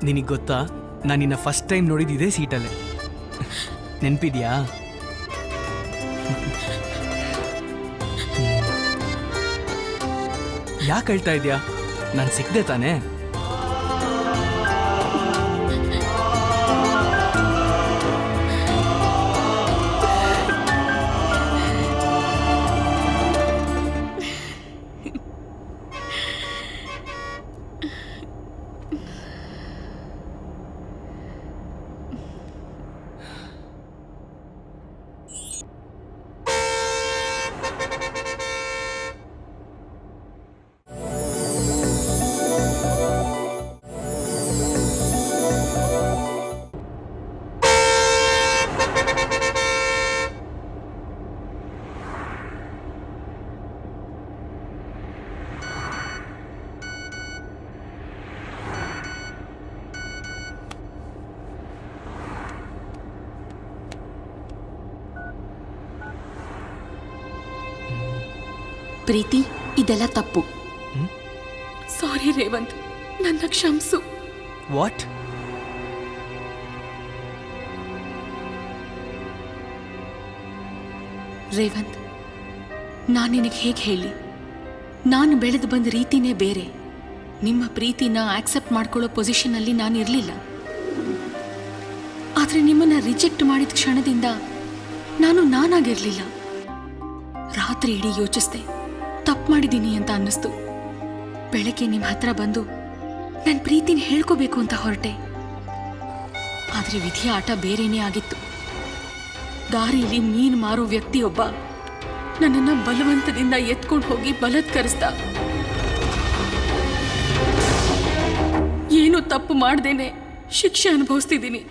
ನಿನಗೆ ಗೊತ್ತಾ, ನಾನು ನಿನ್ನ ಫಸ್ಟ್ ಟೈಮ್ ನೋಡಿದ್ದು ಇದೇ ಸೀಟಲ್ಲೇ. ನೆನಪಿದ್ಯಾ? ಯಾಕೆ ಹೇಳ್ತಾ ಇದೆಯಾ? ನಾನು ಸಿಕ್ದೆ ತಾನೇ? ಪ್ರೀತಿ, ಇದೆಲ್ಲ ತಪ್ಪು. ಸಾರಿ ರೇವಂತ್, ನನ್ನ ಕ್ಷಮಿಸು. ವಾಟ್? ರೇವಂತ್, ನಾನು ನಿನಗೆ ಹೇಗೆ ಹೇಳಿ? ನಾನು ಬೆಳೆದು ಬಂದ ರೀತಿನೇ ಬೇರೆ. ನಿಮ್ಮ ಪ್ರೀತಿನ ಆಕ್ಸೆಪ್ಟ್ ಮಾಡ್ಕೊಳ್ಳೋ ಪೊಸಿಷನಲ್ಲಿ ನಾನು ಇರಲಿಲ್ಲ. ಆದರೆ ನಿಮ್ಮನ್ನ ರಿಜೆಕ್ಟ್ ಮಾಡಿದ ಕ್ಷಣದಿಂದ ನಾನು ನಾನಾಗಿರಲಿಲ್ಲ. ರಾತ್ರಿ ಇಡೀ ಯೋಚಿಸ್ದೆ, ತಪ್ಪು ಮಾಡಿದ್ದೀನಿ ಅಂತ ಅನ್ನಿಸ್ತು. ಬೆಳಗ್ಗೆ ನಿಮ್ಮ ಹತ್ರ ಬಂದು ನನ್ನ ಪ್ರೀತಿನ ಹೇಳ್ಕೋಬೇಕು ಅಂತ ಹೊರಟೆ. ಆದರೆ ವಿಧಿಯ ಆಟ ಬೇರೆನೇ ಆಗಿತ್ತು. ದಾರಿಯಲ್ಲಿ ಮೀನು ಮಾರೋ ವ್ಯಕ್ತಿಯೊಬ್ಬ ನನ್ನನ್ನು ಬಲವಂತದಿಂದ ಎತ್ಕೊಂಡು ಹೋಗಿ ಬಲತ್ಕರಿಸ್ದ. ಏನು ತಪ್ಪು ಮಾಡ್ದೇನೆ ಶಿಕ್ಷೆ ಅನುಭವಿಸ್ತಿದ್ದೀನಿ.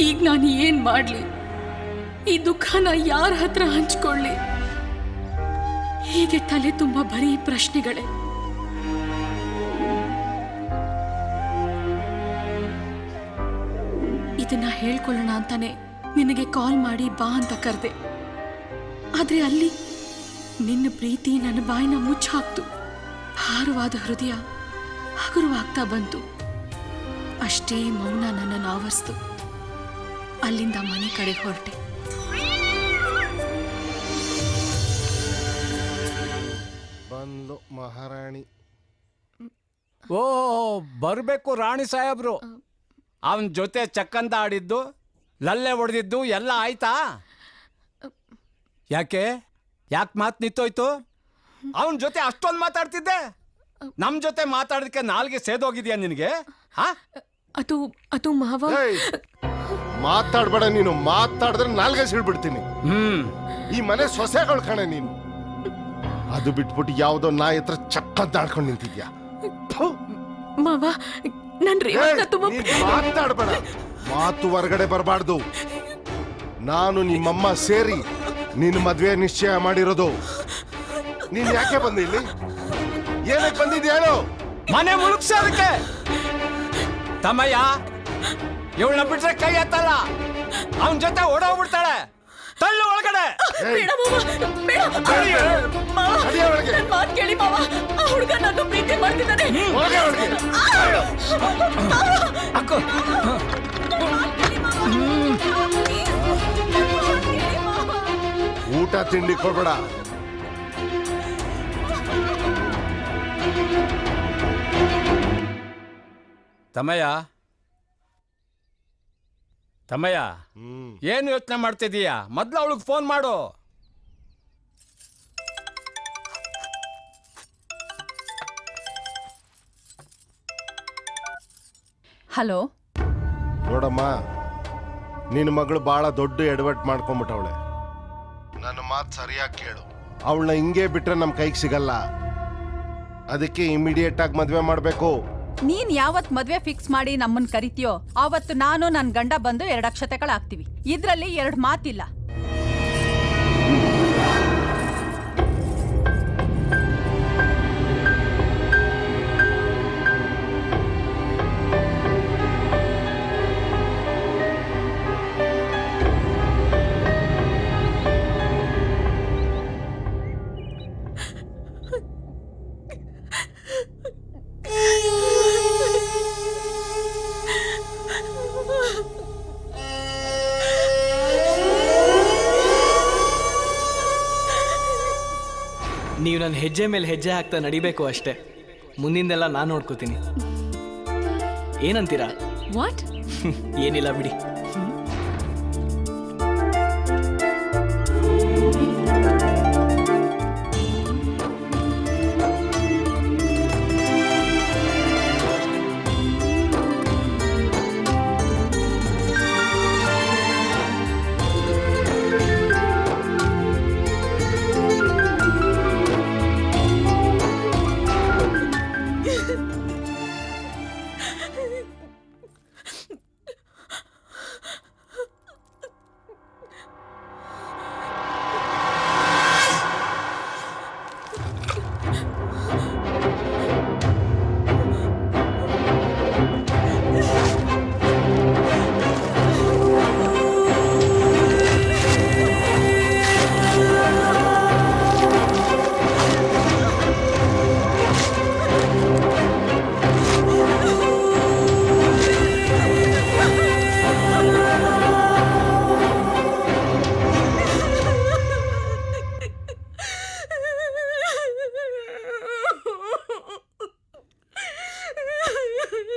ಈಗ ನಾನು ಏನ್ ಮಾಡ್ಲಿ? ಈ ದುಃಖನ ಯಾರ ಹತ್ರ ಹಂಚ್ಕೊಳ್ಳಿ? ಹೀಗೆ ತಲೆ ತುಂಬ ಬರೀ ಪ್ರಶ್ನೆಗಳೇ. ಇದನ್ನ ಹೇಳ್ಕೊಳ್ಳೋಣ ಅಂತಾನೆ ನಿನಗೆ ಕಾಲ್ ಮಾಡಿ ಬಾ ಅಂತ ಕರೆದೆ. ಆದ್ರೆ ಅಲ್ಲಿ ನಿನ್ನ ಪ್ರೀತಿ ನನ್ನ ಬಾಯಿನ ಮುಚ್ಚಾಕ್ತು. ಭಾರವಾದ ಹೃದಯ ಹಗುರವಾಗ್ತಾ ಬಂತು. ಅಷ್ಟೇ ಮೌನ ನನ್ನನ್ನು ಆವರಿಸ್ತು. ಅಲ್ಲಿಂದ ಮನೆ ಕಡೆ ಹೊರಟೆ. ಬಂದ್ಲು ಮಹಾರಾಣಿ. ಓ, ಬರ್ಬೇಕು ರಾಣಿ ಸಾಹೇಬ್ರು. ಅವನ ಜೊತೆ ಚಕ್ಕಂತ ಆಡಿದ್ದು, ಲಲ್ಲೆ ಹೊಡೆದಿದ್ದು ಎಲ್ಲ ಆಯ್ತಾ? ಯಾಕೆ ಮಾತು ನಿಂತೋಯ್ತು? ಅವನ ಜೊತೆ ಅಷ್ಟೊಂದು ಮಾತಾಡ್ತಿದ್ದೆ, ನಮ್ ಜೊತೆ ಮಾತಾಡೋದಕ್ಕೆ ನಾಲ್ಗೆ ಸೇದೋಗಿದ್ಯಾ ನಿನಗೆ? ಅದು ಮಾವ. ಮಾತಾಡ್ಬೇಡ ನೀನು. ಮಾತಾಡಿದ್ರೆ ನಾಲ್ಗೆ ಸಿಡ್ಬಿಡ್ತೀನಿ. ಈ ಮನೆ ಸೊಸೆಗಳು ಕಣೆ ನೀನು. ಅದು ಬಿಟ್ಬಿಟ್ಟು ಯಾವ್ದೋ ನಾಯಿ ಹತ್ರ ಚಕ್ಕಂತ ಆಡ್ಕೊಂಡು ನಿಂತಿದ್ಯಾ? ಮಾವ, ಮಾತಾಡ್ಬೇಡ. ಮಾತು ಹೊರಗಡೆ ಬರಬಾರ್ದು. ನಾನು ನಿಮ್ಮಮ್ಮ ಸೇರಿ ನಿನ್ನ ಮದ್ವೆ ನಿಶ್ಚಯ ಮಾಡಿರೋದು. ನೀನ್ ಯಾಕೆ ಬಂದಿ ಇಲ್ಲಿ? ಏನಕ್ಕೆ ಬಂದಿದ್ಯಾ ಹೇಳು? ಮನೆ ಮುಳುಗ್ಸೋದಕ್ಕೆ. ತಮ್ಮಯ್ಯ, ಇವಳನ್ನ ಬಿಟ್ರೆ ಕೈ ಎತ್ತಲ್ಲ. ಅವನ ಜೊತೆ ಓಡೋಗ್ಬಿಡ್ತಾಳೆ. ತಳ್ಳು ಒಳಗಡೆ. ಮಾತು ಕೇಳಿ ಮಾವ, ಆ ಹುಡುಗ ನನ್ನ ಪ್ರೀತಿ ಮಾಡ್ತಿದ್ದಾನೆ. ಊಟ ತಿಂಡಿ ಕೊಡ್ಬೇಡ. ತಮ್ಮಯ್ಯ, ಏನು ಯೋಚನೆ ಮಾಡ್ತಿದೀಯಾ? ಮೊದ್ಲು ಅವಳಿಗೆ ಫೋನ್ ಮಾಡು. ಹಲೋ. ನೋಡಮ್ಮ, ನಿನ್ನ ಮಗಳು ಬಹಳ ದೊಡ್ಡ ಎಡವಟ್ ಮಾಡ್ಕೊಂಡ್ಬಿಟ್ಟವಳೆ. ನನ್ನ ಮಾತು ಸರಿಯಾಗಿ ಕೇಳು. ಅವಳನ್ನ ಹಿಂಗೆ ಬಿಟ್ರೆ ನಮ್ಮ ಕೈಗೆ ಸಿಗಲ್ಲ. ಅದಕ್ಕೆ ಇಮಿಡಿಯೇಟ್ ಆಗಿ ಮದ್ವೆ ಮಾಡ್ಬೇಕು. ನೀನ್ ಯಾವತ್ ಮದ್ವೆ ಫಿಕ್ಸ್ ಮಾಡಿ ನಮ್ಮನ್ ಕರಿತೀಯೋ ಆವತ್ತು ನಾನು ನನ್ ಗಂಡ ಬಂದು 2 ಅಕ್ಷತೆಗಳಾಗ್ತೀವಿ. ಇದ್ರಲ್ಲಿ 2 ಮಾತಿಲ್ಲ. ನೀವು ನನ್ನ ಹೆಜ್ಜೆ ಮೇಲೆ ಹೆಜ್ಜೆ ಹಾಕ್ತಾ ನಡಿಬೇಕು ಅಷ್ಟೇ. ಮುಂದಿಂದೆಲ್ಲ ನಾನು ನೋಡ್ಕೋತೀನಿ. ಏನಂತೀರಾ? ವಾಟ್? ಏನಿಲ್ಲ ಬಿಡಿ.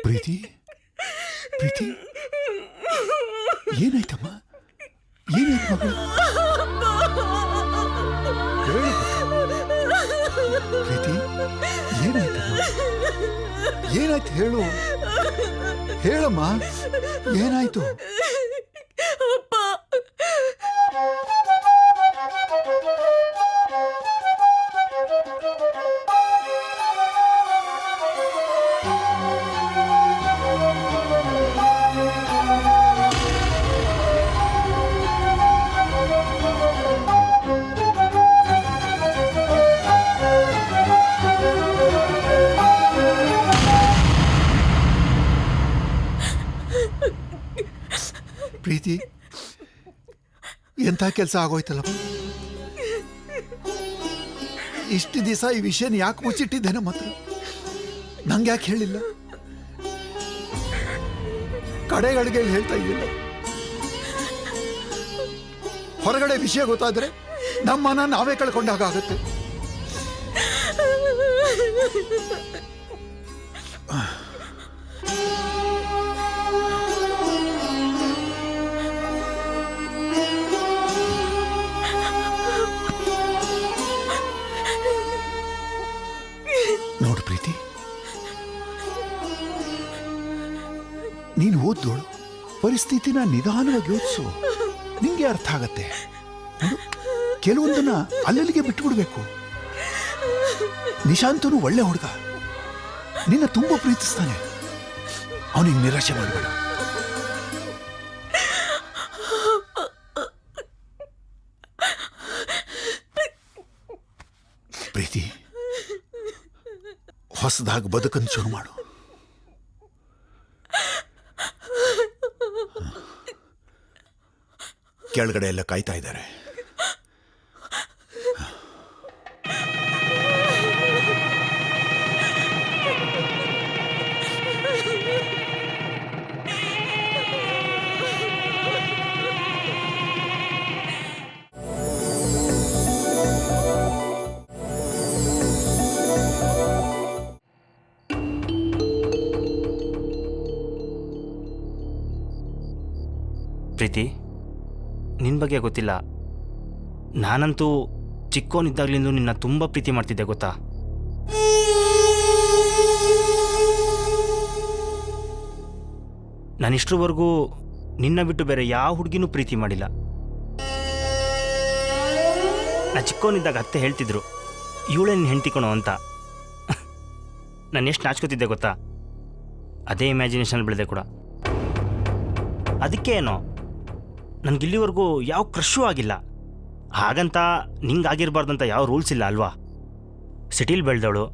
ಪ್ರೀತಿ ಪ್ರೀತಿ ಏನಾಯ್ತಮ್ಮ? ಏನಾಯ್ತು ಮಗಳು? ಪ್ರೀತಿ ಏನಾಯ್ತಮ್ಮ? ಏನಾಯ್ತು ಹೇಳು, ಹೇಳಮ್ಮ ಏನಾಯ್ತು? ಪ್ರೀತಿ ಎಂಥ ಕೆಲಸ ಆಗೋಯ್ತಲ್ಲಪ್ಪ. ಇಷ್ಟು ದಿವಸ ಈ ವಿಷಯನ ಯಾಕೆ ಮುಚ್ಚಿಟ್ಟಿದ್ದೆ ನಮ್ಮ ಹತ್ರ? ನಂಗೆ ಯಾಕೆ ಹೇಳಿಲ್ಲ? ಕಡೆಗಳಿಗೆ ಹೇಳ್ತಾ ಇದ್ದಿಲ್ಲ. ಹೊರಗಡೆ ವಿಷಯ ಗೊತ್ತಾದ್ರೆ ನಮ್ಮನ್ನ ನಾವೇ ಕಳ್ಕೊಂಡಾಗುತ್ತೆ. ನೋಡು ಪ್ರೀತಿ, ನೀನು ಓದ್ದೋಳು, ಪರಿಸ್ಥಿತಿನ ನಿಧಾನವಾಗಿ ಯೋಚಿಸು, ನಿಂಗೆ ಅರ್ಥ ಆಗತ್ತೆ. ಕೆಲವೊಂದನ್ನ ಅಲ್ಲಲ್ಲಿಗೆ ಬಿಟ್ಟುಬಿಡ್ಬೇಕು. ನಿಶಾಂತನು ಒಳ್ಳೆ ಹುಡುಗ, ನಿನ್ನ ತುಂಬಾ ಪ್ರೀತಿಸ್ತಾನೆ. ಅವನಿಗೆ ನಿರಾಶೆ ಮಾಡಬೇಡ. ಪ್ರೀತಿ, ಹೊಸದಾಗಿ ಬದುಕನ್ನು ಶುರು ಮಾಡು. ಕೆಳಗಡೆ ಎಲ್ಲ ಕಾಯ್ತಾ ಇದ್ದಾರೆ. ಪ್ರೀತಿ, ನಿನ್ನ ಬಗ್ಗೆ ಗೊತ್ತಿಲ್ಲ, ನಾನಂತೂ ಚಿಕ್ಕೋನಿದ್ದಾಗ್ಲಿಂದ ನಿನ್ನ ತುಂಬ ಪ್ರೀತಿ ಮಾಡ್ತಿದ್ದೆ ಗೊತ್ತಾ. ನಾನಿಷ್ಟರವರೆಗೂ ನಿನ್ನ ಬಿಟ್ಟು ಬೇರೆ ಯಾವ ಹುಡುಗಿನೂ ಪ್ರೀತಿ ಮಾಡಿಲ್ಲ. ನಾ ಚಿಕ್ಕೋನಿದ್ದಾಗ ಅತ್ತೆ ಹೇಳ್ತಿದ್ರು, ಇವಳೇ ನಿನ್ನ ಹೆಂಡ್ತಿ ಕಣೋ ಅಂತ. ನಾನು ಎಷ್ಟು ನಾಚ್ಕೋತಿದ್ದೆ ಗೊತ್ತಾ? ಅದೇ ಇಮ್ಯಾಜಿನೇಷನ್ ಬೆಳೆದೆ ಕೂಡ. ಅದಕ್ಕೆ ಏನೋ ನನಗಿಲ್ಲಿವರೆಗೂ ಯಾವ ಕ್ರಶ್ಶೂ ಆಗಿಲ್ಲ. ಹಾಗಂತ ನಿಂಗಾಗಿರ್ಬಾರ್ದಂತ ಯಾವ ರೂಲ್ಸ್ ಇಲ್ಲ ಅಲ್ವಾ? ಸಿಟಿಲಿ ಬೆಳೆದವಳು,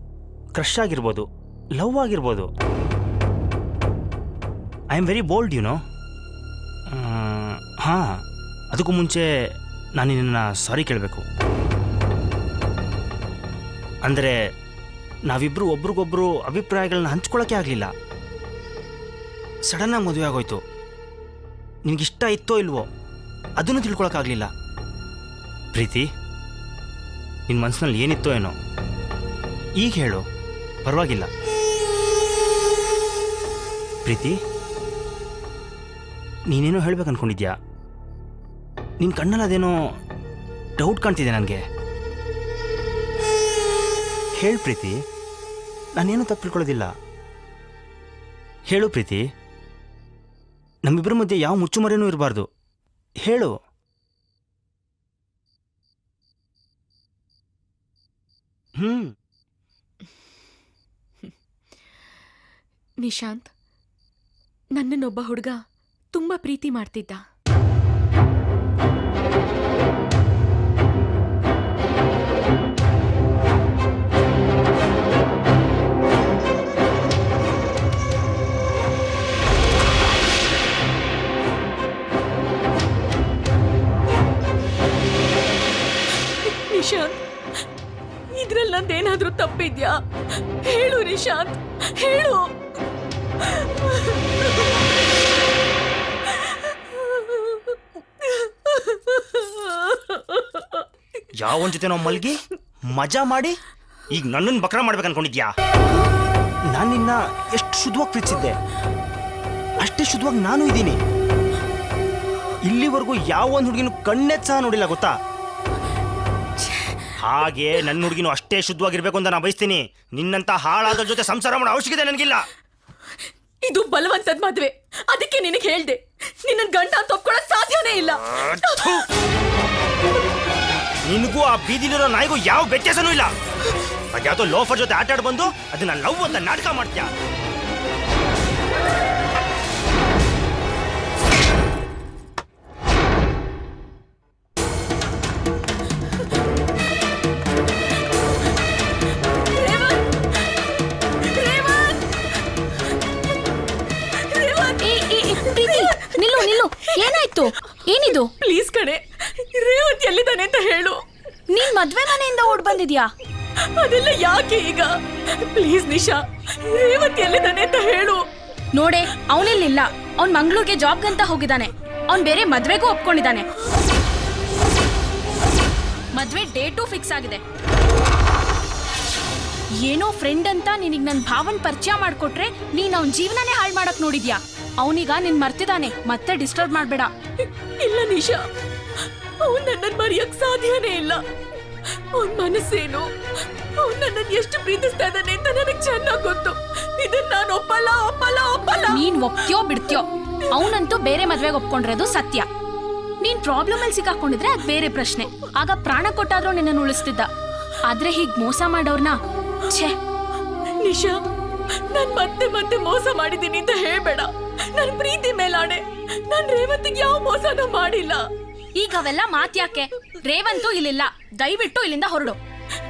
ಕ್ರಶ್ ಆಗಿರ್ಬೋದು, ಲವ್ ಆಗಿರ್ಬೋದು. I am very bold YONO. ಹಾಂ, ಅದಕ್ಕೂ ಮುಂಚೆ ನಾನು ನಿನ್ನನ್ನು ಸಾರಿ ಕೇಳಬೇಕು. ಅಂದರೆ ನಾವಿಬ್ಬರು ಒಬ್ರಿಗೊಬ್ರು ಅಭಿಪ್ರಾಯಗಳನ್ನ ಹಂಚ್ಕೊಳ್ಳೋಕ್ಕೆ ಆಗಲಿಲ್ಲ. ಸಡನ್ನಾಗಿ ಮದುವೆ ಆಗೋಯ್ತು. ನಿನಗಿಷ್ಟ ಇತ್ತೋ ಇಲ್ವೋ ಅದನ್ನು ತಿಳ್ಕೊಳಕ್ಕಾಗಲಿಲ್ಲ. ಪ್ರೀತಿ, ನಿನ್ನ ಮನಸ್ಸಿನಲ್ಲಿ ಏನಿತ್ತೋ ಏನೋ ಈಗ ಹೇಳು, ಪರವಾಗಿಲ್ಲ. ಪ್ರೀತಿ, ನೀನೇನೋ ಹೇಳ್ಬೇಕು ಅನ್ಕೊಂಡಿದ್ಯಾ? ನಿನ್ನ ಕಣ್ಣಲ್ಲಿ ಅದೇನೋ ಡೌಟ್ ಕಾಣ್ತಿದೆ ನನಗೆ. ಹೇಳು ಪ್ರೀತಿ, ನಾನೇನು ತಪ್ಪು ತಿಳ್ಕೊಳ್ಳೋದಿಲ್ಲ. ಹೇಳು ಪ್ರೀತಿ, ನಮ್ಮಿಬ್ಬರ ಮಧ್ಯೆ ಯಾವ ಮುಚ್ಚುಮರೆನೂ ಇರಬಾರ್ದು. ಹೇಳು. ನಿಶಾಂತ್, ನನ್ನನ್ನೊಬ್ಬ ಹುಡುಗ ತುಂಬಾ ಪ್ರೀತಿ ಮಾಡ್ತಿದ್ದ. ನಿಶಾಂತ್, ಇದ್ರಲ್ಲಿ ನಂದೇನಾದ್ರೂ ತಪ್ಪಿದ್ಯಾ? ಹೇಳು ನಿಶಾಂತ್, ಹೇಳು. ಯಾವನ್ ಜೊತೆ ನಾವು ಮಲ್ಗಿ ಮಜಾ ಮಾಡಿ ಈಗ ನನ್ನನ್ನು ಬಕ್ರ ಮಾಡ್ಬೇಕು ಅನ್ಕೊಂಡಿದ್ಯಾ? ನಾನು ನಿನ್ನ ಎಷ್ಟು ಶುದ್ಧವಾಗಿ ಪ್ರೀತಿಸಿದ್ದೆ, ಅಷ್ಟೇ ಶುದ್ಧವಾಗಿ ನಾನು ಇದ್ದೀನಿ. ಇಲ್ಲಿವರೆಗೂ ಯಾವ ಒಂದು ಹುಡುಗಿನೂ ಕಣ್ಣೆತ್ ಸಹ ನೋಡಿಲ್ಲ ಗೊತ್ತಾ? ಹಾಗೆ ನನ್ನ ಹುಡುಗಿನೂ ಅಷ್ಟೇ ಶುದ್ಧವಾಗಿರ್ಬೇಕು ಅಂತ ನಾನು ಬಯಸ್ತೀನಿ. ನಿನ್ನಂತ ಹಾಳಾದ ಜೊತೆ ಸಂಸಾರ ಮಾಡೋ ಅವಶ್ಯಕತೆ ನನಗಿಲ್ಲ. ಇದು ಬಲವಂತದ ಮದ್ವೆ, ಅದಕ್ಕೆ ನಿನಗೆ ಹೇಳ್ದೆ. ನಿನ್ನ ಗಂಡ ತಪ್ಕೊಳ್ಳೋಕ್ ಸಾಧ್ಯನೇ ಇಲ್ಲ. ನಿನಗೂ ಆ ಬೀದಿಲಿರೋ ನಾಯಿಗೂ ಯಾವ ವ್ಯತ್ಯಾಸನೂ ಇಲ್ಲ. ಅದ್ಯಾವುದೋ ಲೋಫರ್ ಜೊತೆ ಆಟ ಆಡ್ ಬಂದು ಅದನ್ನ ಲವ್ ಅಂತ ನಾಟಕ ಮಾಡ್ತೀಯ. ನಿಲ್ಲು ನಿಲ್ಲು, ಏನಾಯ್ತು? ಏನಿದು? ಪ್ಲೀಸ್ ಕಣೆ, ರೇವಂತ್ ಎಲ್ಲಿದ್ದಾನೆ ಅಂತ ಹೇಳು. ನೀನ್ ಮದ್ವೆ ಮನೆಯಿಂದ ಓಡ್ ಬಂದಿದ್ಯಾ? ಅದೆಲ್ಲ ಯಾಕೆ ಈಗ? ಪ್ಲೀಸ್ ನಿಶಾ, ರೇವಂತ್ ಎಲ್ಲಿದ್ದಾನೆ ಅಂತ ಹೇಳು. ನೋಡೆ, ಅವನಿಲ್ಲಿಲ್ಲ. ಅವ್ನ್ ಮಂಗ್ಳೂರ್ಗೆ ಜಾಬ್ಗಂತ ಹೋಗಿದ್ದಾನೆ. ಅವ್ನ್ ಬೇರೆ ಮದ್ವೆಗೂ ಒಪ್ಕೊಂಡಿದ್ದಾನೆ. ಮದ್ವೆ ಡೇಟು ಫಿಕ್ಸ್ ಆಗಿದೆ. ಏನೋ ಫ್ರೆಂಡ್ ಅಂತ ನಿನಗ್ ನನ್ ಭಾವನ್ ಪರಿಚಯ ಮಾಡ್ಕೊಟ್ರೆ ನೀನ್ ಅವನ್ ಜೀವನನೇ ಹಾಳು ಮಾಡಕ್ ನೋಡಿದ್ಯಾ? ಅವನೀಗ ನಿನ್ ಮರ್ತಿದ್ದಾನೆ, ಮತ್ತೆ ಡಿಸ್ಟರ್ಬ್ ಮಾಡ್ಬೇಡ. ಇಲ್ಲ ನಿಶಾ, ಅವನ್ ನನ್ನನ್ ಮರೆಯಕ್ ಸಾಧ್ಯನೇ ಇಲ್ಲ. ಅವನ್ ಮನಸ್ಸೇನು, ಅವನ್ ನನ್ನನ್ ಎಷ್ಟು ಪ್ರೀತಿಸ್ತಾ ಇದ್ದಾನೆ ಅಂತ ನನಗ್ ಚೆನ್ನಾಗ್ ಗೊತ್ತು. ಇದನ್ನ ನಾನು ಒಪ್ಪಲ್ಲ ಒಪ್ಪಲ್ಲ ಒಪ್ಪಲ್ಲ. ನೀನ್ ಒಪ್ತ್ಯೋ ಬಿಡ್ತ್ಯೋ, ಅವನಂತೂ ಬೇರೆ ಮದ್ವೆಗೆ ಒಪ್ಕೊಂಡಿರೋದು ಸತ್ಯ. ನೀನ್ ಪ್ರಾಬ್ಲಮ್ ಅಲ್ಲಿ ಸಿಕ್ಕಾಕೊಂಡಿದ್ರೆ ಅದ್ ಬೇರೆ ಪ್ರಶ್ನೆ. ಆಗ ಪ್ರಾಣ ಕೊಟ್ಟಾದ್ರೂ ನಿನ್ನನ್ನು ಉಳಿಸ್ತಿದ್ದ. ಆದ್ರೆ ಹೀಗ್ ಮೋಸ ಮಾಡೋರ್ನ ಛೇ. ನಿಶಾ, ನಾನ್ ಮತ್ತೆ ಮತ್ತೆ ಮೋಸ ಮಾಡಿದ್ದೀನಿ ಅಂತ ಹೇಳ್ಬೇಡ. ನನ್ ಪ್ರೀತಿ ಮೇಲಾಣೆ, ನಾನ್ ರೇವಂತ್ಗೆ ಯಾವ ಮೋಸನೂ ಮಾಡಿಲ್ಲ. ಈಗ ಅವೆಲ್ಲ ಮಾತ್ಯಾಕೆ? ರೇವಂತು ಇಲ್ಲಿಲ್ಲ, ದಯವಿಟ್ಟು ಇಲ್ಲಿಂದ ಹೊರಡು.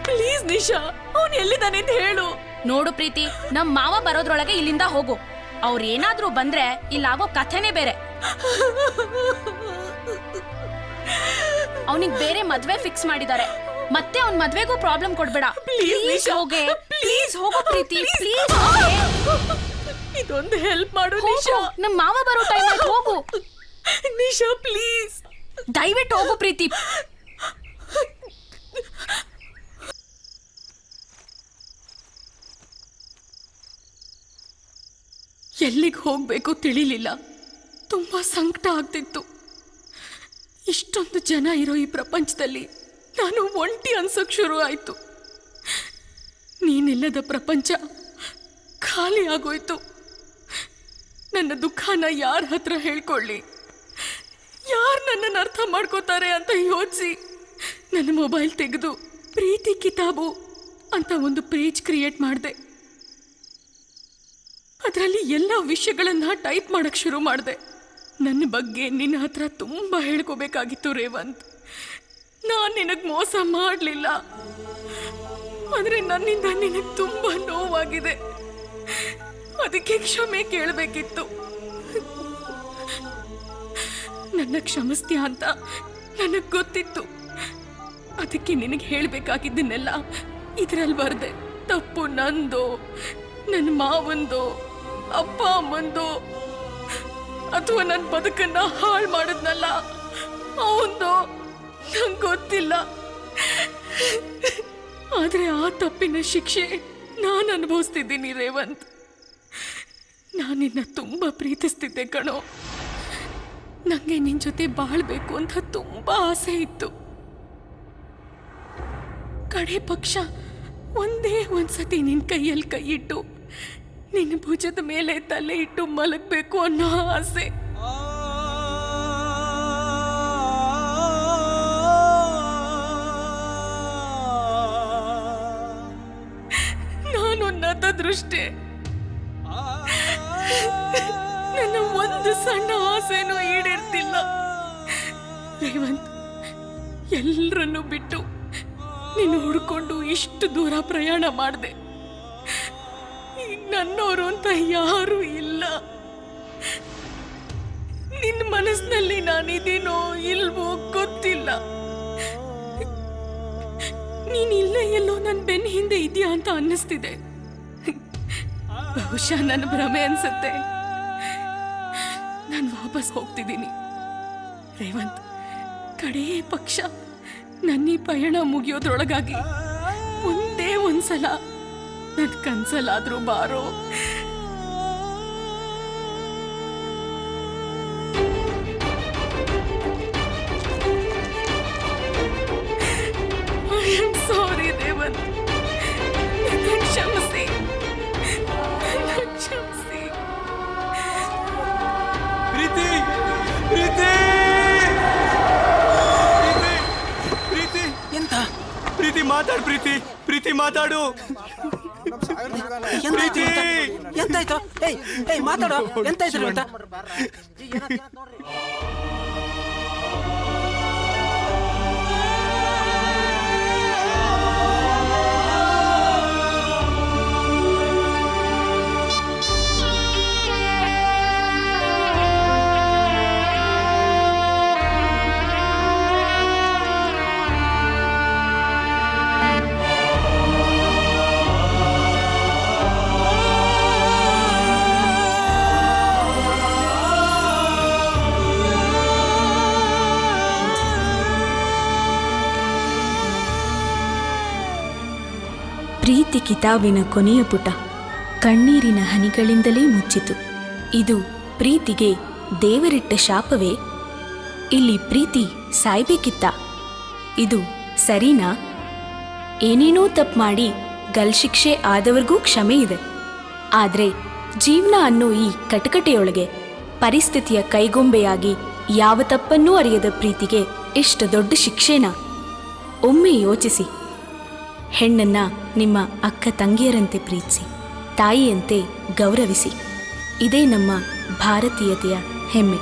ಪ್ಲೀಸ್ ನಿಶಾ, ಅವನ್ ಎಲ್ಲಿದ್ದಾನೆ ಅಂತ ಹೇಳು. ನೋಡು ಪ್ರೀತಿ, ನಮ್ ಮಾವ ಬರೋದ್ರೊಳಗೆ ಇಲ್ಲಿಂದ ಹೋಗು. ಅವ್ರ ಏನಾದ್ರೂ ಬಂದ್ರೆ ಇಲ್ಲಾಗೋ ಕಥೆನೇ ಬೇರೆ. ಅವನಿಗೆ ಬೇರೆ ಮದ್ವೆ ಫಿಕ್ಸ್ ಮಾಡಿದ್ದಾರೆ. ಮತ್ತೆ ಅವ್ನ್ ಮದ್ವೆಗೂ ಪ್ರಾಬ್ಲಮ್ ಕೊಡ್ಬೇಡ. ಪ್ಲೀಸ್ ಹೋಗೆ, ಪ್ಲೀಸ್ ಹೋಗು ಪ್ರೀತಿ, ಪ್ಲೀಸ್. ಇದೊಂದು ಹೆಲ್ಪ್ ಮಾಡು ನಿಶಾ. ನಮ್ ಮಾವ ಬರೋ ಟೈಮ್ ಆಯ್ತು, ಹೋಗು ನಿಶಾ ಪ್ಲೀಸ್. ದಯವಿಟ್ಟು ಹೋಗು ಪ್ರೀತಿ. ಎಲ್ಲಿಗೆ ಹೋಗ್ಬೇಕು ತಿಳಿಲಿಲ್ಲ. ತುಂಬಾ ಸಂಕಟ ಆಗ್ತಿತ್ತು. ಇಷ್ಟೊಂದು ಜನ ಇರೋ ಈ ಪ್ರಪಂಚದಲ್ಲಿ ನಾನು ಒಂಟಿ ಅನ್ಸೋಕ್ ಶುರು ಆಯ್ತು. ನೀನಿಲ್ಲದ ಪ್ರಪಂಚ ಖಾಲಿ ಆಗೋಯ್ತು. ನನ್ನ ದುಃಖನ ಯಾರ ಹತ್ರ ಹೇಳ್ಕೊಳ್ಳಿ, ಯಾರು ನನ್ನನ್ನು ಅರ್ಥ ಮಾಡ್ಕೋತಾರೆ ಅಂತ ಯೋಚಿಸಿ ನನ್ನ ಮೊಬೈಲ್ ತೆಗೆದು ಪ್ರೀತಿ ಕಿತಾಬು ಅಂತ ಒಂದು ಪೇಜ್ ಕ್ರಿಯೇಟ್ ಮಾಡಿದೆ. ಅದರಲ್ಲಿ ಎಲ್ಲ ವಿಷಯಗಳನ್ನ ಟೈಪ್ ಮಾಡಕ್ ಶುರು ಮಾಡಿದೆ. ನನ್ನ ಬಗ್ಗೆ ನಿನ್ನ ಹತ್ರ ತುಂಬಾ ಹೇಳ್ಕೋಬೇಕಾಗಿತ್ತು ರೇವಂತ್. ನಾನು ನಿನಗೆ ಮೋಸ ಮಾಡಲಿಲ್ಲ, ಆದರೆ ನನ್ನಿಂದ ನಿನಗೆ ತುಂಬಾ ನೋವಾಗಿದೆ. ಅದಕ್ಕೆ ಕ್ಷಮೆ ಕೇಳಬೇಕಿತ್ತು. ನನ್ನ ಕ್ಷಮಿಸ್ತೀಯ ಅಂತ ನನಗೆ ಗೊತ್ತಿತ್ತು. ಅದಕ್ಕೆ ನಿನಗೆ ಹೇಳಬೇಕಾಗಿದ್ದನ್ನೆಲ್ಲ ಇದರಲ್ಲಿ ಬರ್ದೆ. ತಪ್ಪು ನಂದು, ನನ್ನ ಮಾವಂದು, ಅಪ್ಪ ಅಮ್ಮಂದು, ಅಥವಾ ನನ್ನ ಬದುಕನ್ನ ಹಾಳು ಮಾಡಿದ್ನಲ್ಲ ಅವಂದು, ನಂಗೆ ಗೊತ್ತಿಲ್ಲ. ಆದರೆ ಆ ತಪ್ಪಿನ ಶಿಕ್ಷೆ ನಾನು ಅನುಭವಿಸ್ತಿದ್ದೀನಿ ರೇವಂತ್. ನಾನಿನ್ನ ತುಂಬ ಪ್ರೀತಿಸ್ತಿದ್ದೆ ಕಣೋ. ನನಗೆ ನಿನ್ನ ಜೊತೆ ಬಾಳ್ಬೇಕು ಅಂತ ತುಂಬ ಆಸೆ ಇತ್ತು. ಕಡೆ ಪಕ್ಷ ಒಂದೇ ಒಂದ್ಸತಿ ನಿನ್ನ ಕೈಯಲ್ಲಿ ಕೈ ಇಟ್ಟು ನಿನ್ನ ಭುಜದ ಮೇಲೆ ತಲೆ ಇಟ್ಟು ಮಲಗಬೇಕು ಅನ್ನೋ ಆಸೆ. ನಾನು ನತದೃಷ್ಟೆ. ನನ್ನ ಒಂದು ಸಣ್ಣ ಆಸೆನೂ ಈಡೇರ್ತಿಲ್ಲ ರೇವಂತ್. ಎಲ್ಲರನ್ನೂ ಬಿಟ್ಟು ನೀನು ಹುಡ್ಕೊಂಡು ಇಷ್ಟು ದೂರ ಪ್ರಯಾಣ ಮಾಡಿದೆ. ಈಗ ನನ್ನವರು ಅಂತ ಯಾರೂ ಇಲ್ಲ. ನಿನ್ನ ಮನಸ್ಸಿನಲ್ಲಿ ನಾನಿದ್ದೀನೋ ಇಲ್ವೋ ಗೊತ್ತಿಲ್ಲ. ನೀನಿಲ್ಲ ಎಲ್ಲೋ ನನ್ನ ಬೆನ್ನ ಹಿಂದೆ ಇದೆಯಾ ಅಂತ ಅನ್ನಿಸ್ತಿದೆ. ಬಹುಶಃ ನನ್ನ ಭ್ರಮೆ ಅನ್ಸುತ್ತೆ. ನಾನು ವಾಪಸ್ ಹೋಗ್ತಿದ್ದೀನಿ ರೇವಂತ್. ಕಡೇ ಪಕ್ಷ ನನ್ನ ಈ ಪಯಣ ಮುಗಿಯೋದ್ರೊಳಗಾಗಿ ಒಂದೇ ಒಂದ್ಸಲ ನನ್ನ ಕನ್ಸಲ್ಲಾದ್ರೂ ಬಾರೋ. I am sorry Revanth. ನನ್ನ ಕ್ಷಮಿಸಿ, ನನ್ನ ಕ್ಷಮಿಸಿ. ಪ್ರೀತಿ ಪ್ರೀತಿ ಪ್ರೀತಿ ಎಂತ ಪ್ರೀತಿ ಮಾತಾಡು. ಪ್ರೀತಿ ಪ್ರೀತಿ ಮಾತಾಡು. ಪ್ರೀತಿ ಎಂತಾಯ್ತು? ಏಯ್ ಏಯ್ ಮಾತಾಡೋ, ಎಂತಾಯ್ತು ಅಂತ? ಪ್ರೀತಿ ಕಿತಾಬಿನ ಕೊನೆಯ ಪುಟ ಕಣ್ಣೀರಿನ ಹನಿಗಳಿಂದಲೇ ಮುಚ್ಚಿತು. ಇದು ಪ್ರೀತಿಗೆ ದೇವರಿಟ್ಟ ಶಾಪವೇ? ಇಲ್ಲಿ ಪ್ರೀತಿ ಸಾಯ್ಬೇಕಿತ್ತ? ಇದು ಸರಿನಾ? ಏನೇನೋ ತಪ್ಪು ಮಾಡಿ ಗಲ್ಶಿಕ್ಷೆ ಆದವರಿಗೂ ಕ್ಷಮೆ ಇದೆ. ಆದರೆ ಜೀವನ ಅನ್ನೋ ಈ ಕಟಕಟೆಯೊಳಗೆ ಪರಿಸ್ಥಿತಿಯ ಕೈಗೊಂಬೆಯಾಗಿ ಯಾವ ತಪ್ಪನ್ನೂ ಅರಿಯದ ಪ್ರೀತಿಗೆ ಇಷ್ಟು ದೊಡ್ಡ ಶಿಕ್ಷೆನಾ? ಒಮ್ಮೆ ಯೋಚಿಸಿ. ಹೆಣ್ಣನ್ನ ನಿಮ್ಮ ಅಕ್ಕ ತಂಗಿಯರಂತೆ ಪ್ರೀತಿಸಿ, ತಾಯಿಯಂತೆ ಗೌರವಿಸಿ. ಇದೇ ನಮ್ಮ ಭಾರತೀಯತೆಯ ಹೆಮ್ಮೆ.